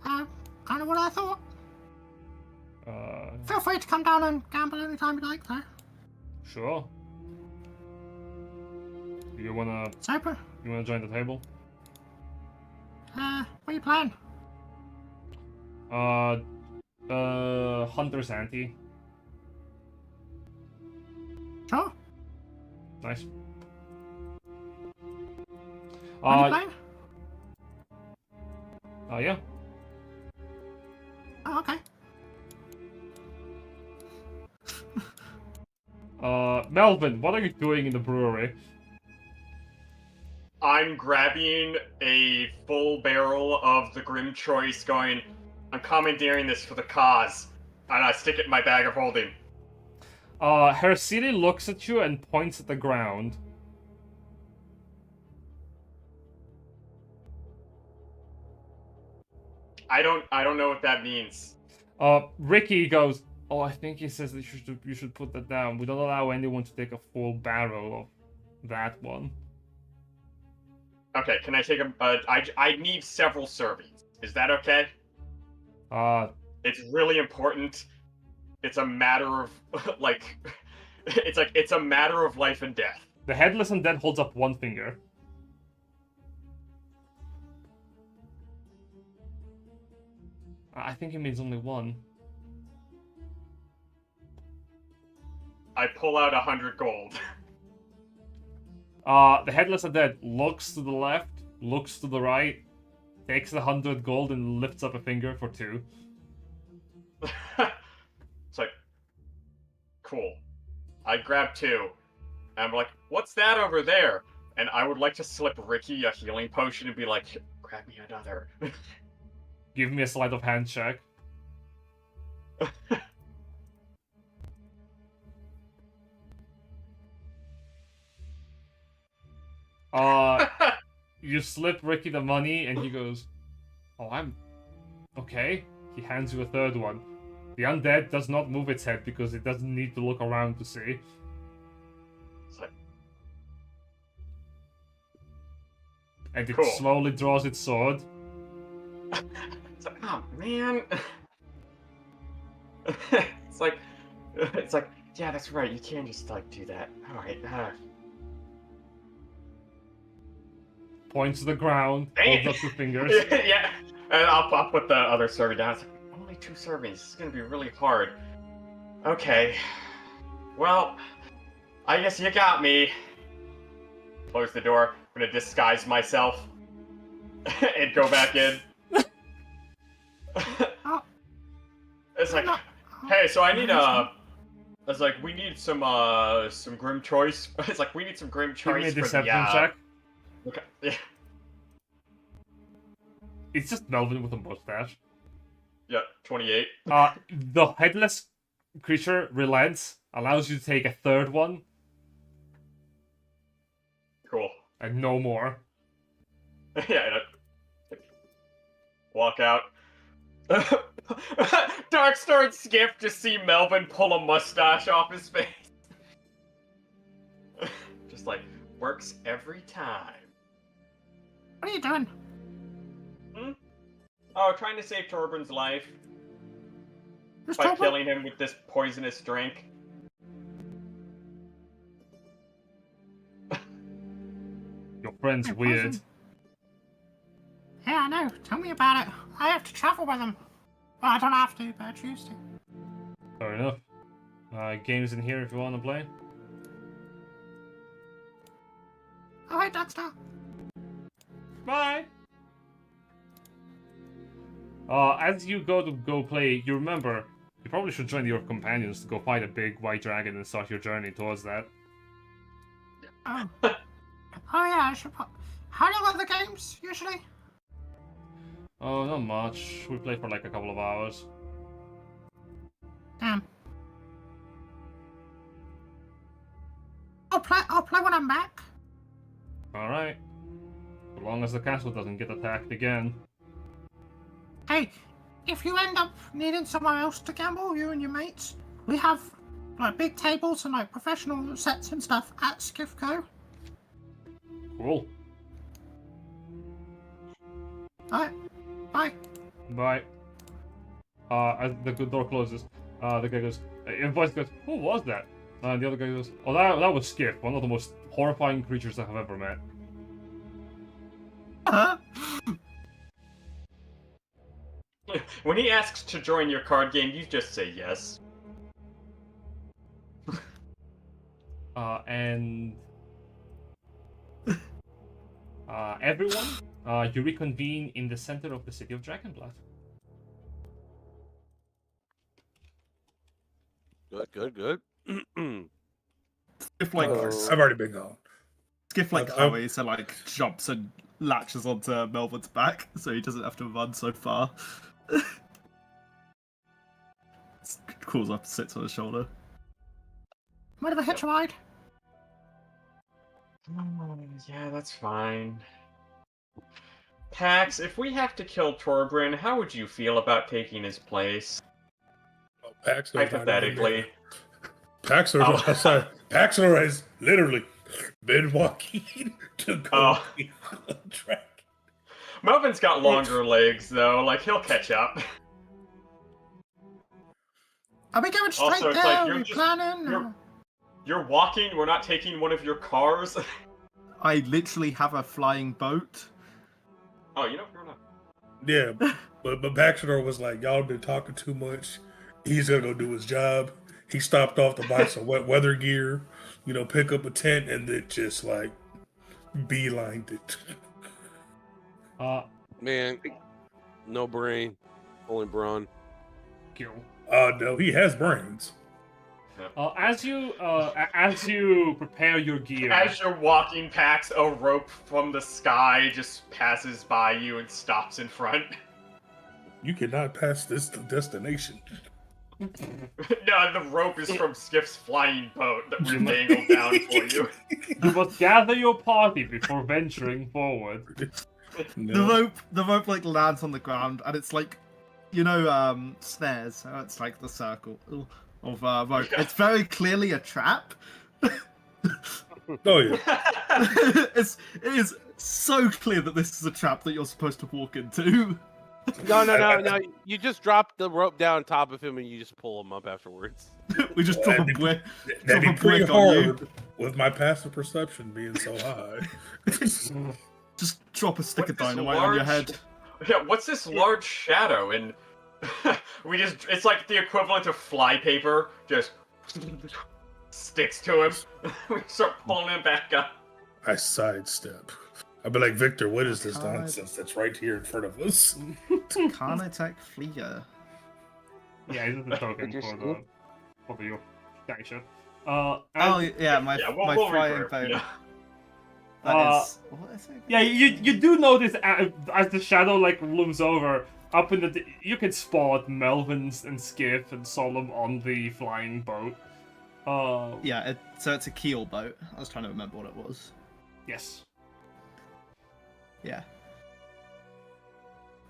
Kind of what I thought. uh... Feel free to come down and gamble anytime you like, though. Sure. You wanna It's open. join the table? What are you playing? Hunter's Ante. Sure. Nice. What are you playing? Yeah. Oh, okay. Melvin, what are you doing in the brewery? I'm grabbing a full barrel of the Grim Choice going, I'm commandeering this for the cause. And I stick it in my bag of holding. Hercili looks at you and points at the ground. I don't know what that means. Ricky goes, oh, I think he says that you should put that down. We don't allow anyone to take a full barrel of that one. Okay, can I take I need several servings. Is that okay? It's really important. It's a matter of, like, it's a matter of life and death. The Headless Undead holds up one finger. I think it means only one. I pull out 100 gold. The Headless Undead looks to the left, looks to the right, takes the 100 gold and lifts up a finger for 2. It's like, cool. I grab 2. And I'm like, what's that over there? And I would like to slip Ricky a healing potion and be like, grab me another. Give me a sleight of hand check. You slip Ricky the money and he goes, oh, I'm okay. He hands you a third one. The undead does not move its head because it doesn't need to look around to see. It's like, And it cool. slowly draws its sword. It's like, oh man. it's like, yeah, that's right. You can't just like do that. All right. Points to the ground, Dang. holds up the fingers. Yeah, and I'll put the other serving down. It's like, only 2 servings. This is gonna be really hard. Okay. Well, I guess you got me. Close the door. I'm gonna disguise myself and go back in. It's like, hey, so I need it's like we need some grim choice. It's like we need some grim Give me a choice for deception the check. Okay. Yeah. It's just Melvin with a mustache. Yeah, 28. The headless creature relents, allows you to take a third one, Cool. and no more. Yeah. Walk out. Darkstar and Sk'iff just see Melvin pull a mustache off his face. Just like, works every time. What are you doing? Oh, trying to save Torben's life Just by talking? killing him with this poisonous drink. Your friend's Hey, weird. poison. Yeah, I know. Tell me about it. I have to travel with them. Well, I don't have to, but I choose to. Fair enough. Games in here if you want to play. Oh, hey, Darkstar. Bye! As you go play, you remember, you probably should join your companions to go fight a big white dragon and start your journey towards that. Oh. Oh, yeah, I should put... How long are the games, usually? Oh, not much. We play for like a couple of hours. Damn. I'll play when I'm back. Alright. As long as the castle doesn't get attacked again. Hey, if you end up needing somewhere else to gamble, you and your mates, we have like big tables and like professional sets and stuff at Sk'iff Co. Cool. Alright, bye. Bye. As the door closes, the guy goes, and voice goes, who was that? And the other guy goes, oh, that was Sk'iff, one of the most horrifying creatures I have ever met. When he asks to join your card game, you just say yes. And everyone, you reconvene in the center of the city of Dragonblood. Good. Sk'iff like I've already been gone. Sk'iff like I'm- Chloe, so like jumps and latches onto Melvin's back, so he doesn't have to run so far. Crawls up, sits on his shoulder. Mind if I hitch a ride? Yeah, that's fine. Pax, if we have to kill Torbrin, how would you feel about taking his place? Oh, Paxidor's not even Hypothetically. there. Paxidor, Oh. I'm sorry, Paxidor has literally been walking to go Oh. track. Melvin's got longer legs, though. Like, he'll catch up. Are we going straight Also, it's there? like, Are you're we just- planning? you're- You're walking, we're not taking one of your cars. I literally have a flying boat. Oh, you know, you're not. Yeah, but Paxidor was like, y'all been talking too much. He's gonna go do his job. He stopped off to buy some wet weather gear, pick up a tent, and then just like beelined it. Man, no brain, only brawn. Kill. No, he has brains. As you prepare your gear, As you're walking, Pax, a rope from the sky just passes by you and stops in front. You cannot pass this destination. No, the rope is from Sk'iff's flying boat that we're dangled down for you. you must gather your party before venturing forward. No. The rope like lands on the ground, and it's like, snares. So it's like the circle of rope. It's very clearly a trap. Oh yeah. It is so clear that this is a trap that you're supposed to walk into. No. You just drop the rope down on top of him and you just pull him up afterwards. We just drop a brick. That'd be drop a pretty brick on you. hard with my passive perception being so high. Just drop a stick of What's this dynamite on your large- head. Yeah, what's this large shadow? And it's like the equivalent of flypaper, just sticks to him. We start pulling him back up. I sidestep. I'd be like, Victor, what is this God. nonsense that's right here in front of us? Can't attack Fleer. Yeah, this is the token Did you for the gotcha. Oh yeah, my we'll flying regroup, boat. yeah. That is what is it? Yeah, you do notice as the shadow like looms over, up in the you can spot Melvin and Sk'iff and Solum on the flying boat. Yeah, so it's a keel boat. I was trying to remember what it was. Yes. Yeah.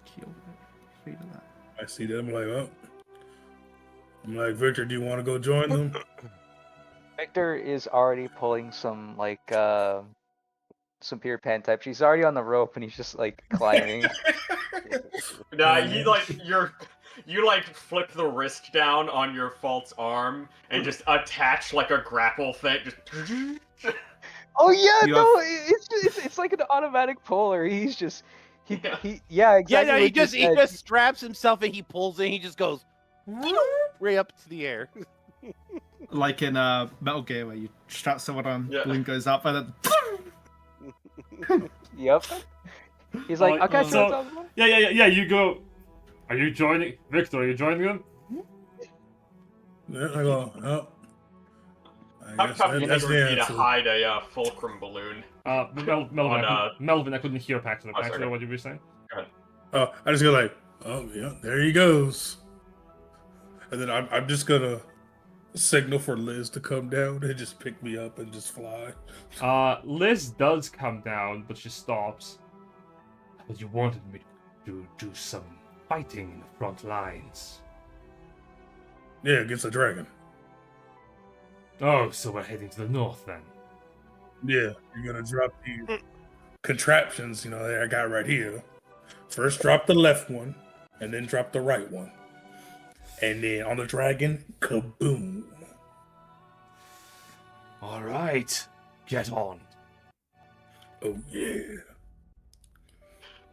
Keel boat. Feel that. I see them like, oh. I'm like, Victor, do you want to go join them? Victor is already pulling some some Peter Pan type. She's already on the rope and he's just like climbing. Nah, you flip the wrist down on your false arm and just attach like a grapple thing. Just Oh yeah, You no, it's like an automatic puller. He's just yeah, exactly. Yeah, no, he what you just said. straps himself and he pulls it. He just goes right up to the air. Like in Metal Gear, where you strap someone on, Yeah. balloon goes up, and then Yep. He's like, okay, so- Yeah. You go. Are you joining, Victor? Are you joining them? Yeah, I go, oh. how I guess tough do you that's think it would the be to answer. hide a fulcrum balloon? Melvin, I couldn't hear Paxidor. Oh, sorry. Paxidor, what did you say? Oh, I just go like, oh yeah, there he goes. And then I'm just gonna signal for Liz to come down and just pick me up and just fly. Liz does come down, but she stops. But you wanted me to do some fighting in the front lines. Yeah, against a dragon. Oh, so we're heading to the north then. Yeah, you're gonna drop these contraptions, that I got right here. First drop the left one, and then drop the right one. And then on the dragon, kaboom. All right, get on. Oh yeah.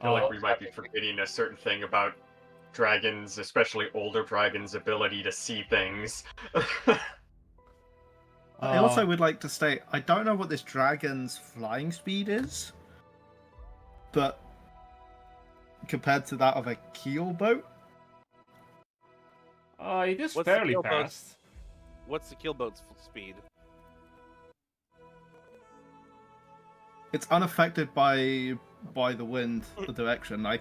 I feel like we might be forgetting a certain thing about dragons, especially older dragons' ability to see things. I also would like to state, I don't know what this dragon's flying speed is, but compared to that of a keel boat, It is What's the fairly keelboat? fast. What's the keelboat's speed? it's unaffected by the wind, the direction. I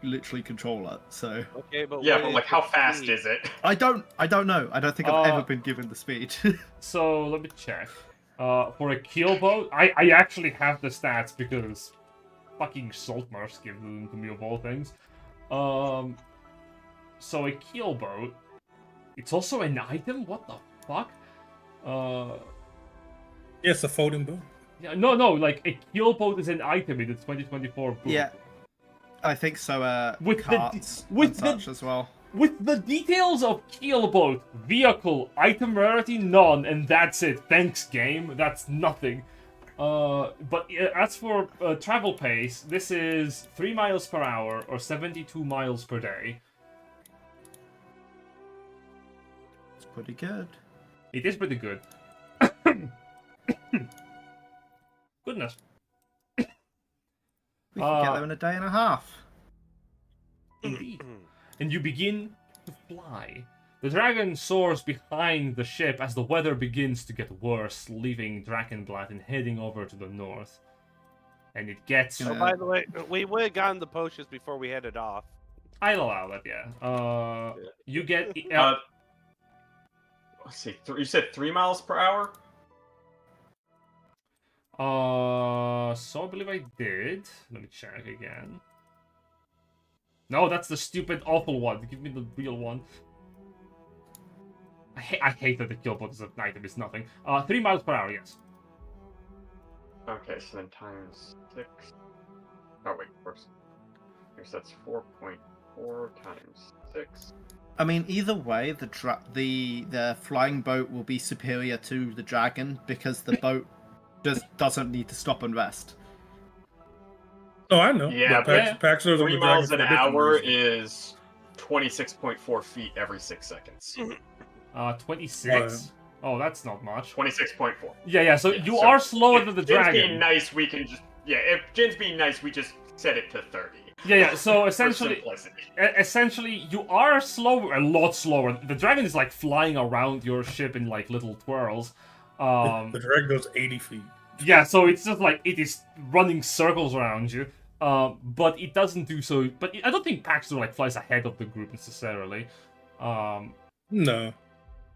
literally control it, so Okay, but Yeah, what but is like, how the fast speed? is it? I don't know. I don't think I've Uh, ever been given the speed. So let me check. For a keel boat, I actually have the stats because fucking Saltmarsh give them to me of all things. So a keelboat. It's also an item? What the fuck? Yes, a folding boat. Yeah, no, like a keelboat is an item in the 2024 book. Yeah, I think so. With Carts with and such as well. With the details of keelboat, vehicle, item rarity, none, and that's it. Thanks, game. That's nothing. But as for travel pace, this is 3 miles per hour or 72 miles per day. It's pretty good. It is pretty good. Goodness. We can get there in a day and a half. Indeed. And you begin to fly. The dragon soars behind the ship as the weather begins to get worse, leaving Drakenblatt and heading over to the north. And it gets... Oh, by the way, we would have gotten the potions before we headed off. I'll allow that, yeah. You get... Let's see, you said 3 miles per hour? So I believe I did. Let me check again. No, that's the stupid, awful one. Give me the real one. I hate that the keelboat is an item. It's nothing. 3 miles per hour, yes. Okay, so then times 6. Oh wait, of course. I guess that's 4.4 times 6. I mean, either way, the flying boat will be superior to the dragon because the boat just doesn't need to stop and rest. Oh, I know. Yeah, but Paxidor's on 3 the miles dragon an for a different hour reason. is 26.4 feet every 6 seconds. 26? Oh, that's not much. 26.4. Yeah, so you are slower than the dragon. Jin's being nice, we can just... Yeah, if Jin's being nice, we just set it to 30. Yeah, so For essentially... simplicity. you are slower, a lot slower. The dragon is like flying around your ship in like little twirls. The dragon goes 80 feet. Yeah, so it's just like it is running circles around you. But it doesn't do so. But I don't think Paxidor like flies ahead of the group necessarily. No.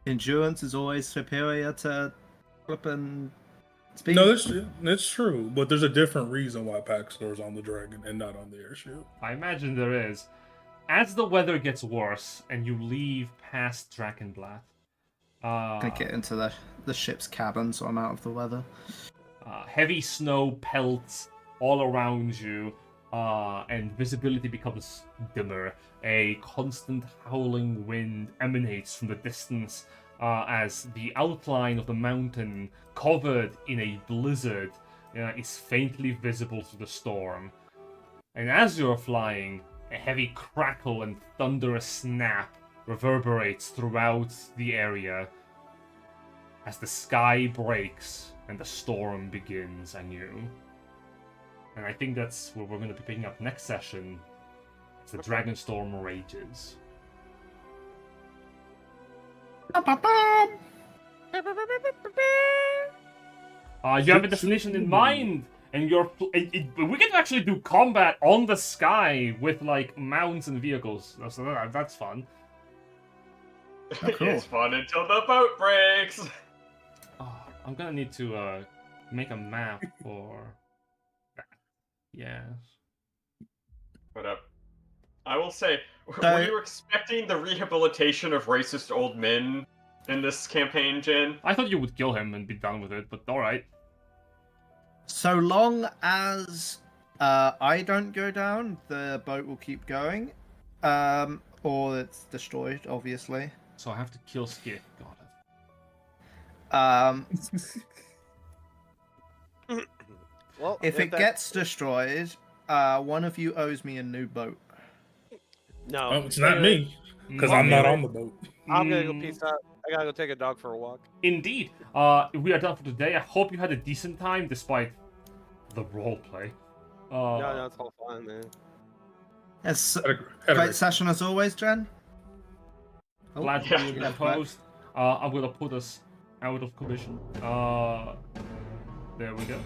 Endurance is always superior to flipping speed. No, that's true. But there's a different reason why Paxidor's on the dragon and not on the airship. I imagine there is. As the weather gets worse and you leave past Drakenblatt, Gonna get into the ship's cabin, so I'm out of the weather. heavy snow pelts all around you, and visibility becomes dimmer. A constant howling wind emanates from the distance as the outline of the mountain, covered in a blizzard, is faintly visible through the storm. And as you're flying, a heavy crackle and thunderous snap reverberates throughout the area as the sky breaks and the storm begins anew. And I think that's where we're going to be picking up next session. As the Dragonstorm rages. You have a destination in mind, and we can actually do combat on the sky with like mounts and vehicles. So that's fun. Oh, cool. It's fun until the boat breaks. Oh, I'm gonna need to make a map for that. Yes. But I will say, So- were you expecting the rehabilitation of racist old men in this campaign, Jin? I thought you would kill him and be done with it, but alright. So long as I don't go down, the boat will keep going. Or it's destroyed, obviously. So I have to kill Sk'iff. Got it. Well, If it gets destroyed, one of you owes me a new boat. no, Oh, it's not me, because I'm not on the boat. I'm gonna go peace out. I gotta go take a dog for a walk. Indeed. We are done for today. I hope you had a decent time despite the roleplay. No, it's all fine, man. It's Had a great great session as always, Jen. Oh, Glad to yeah. be the host. I'm gonna put us out of commission. There we go.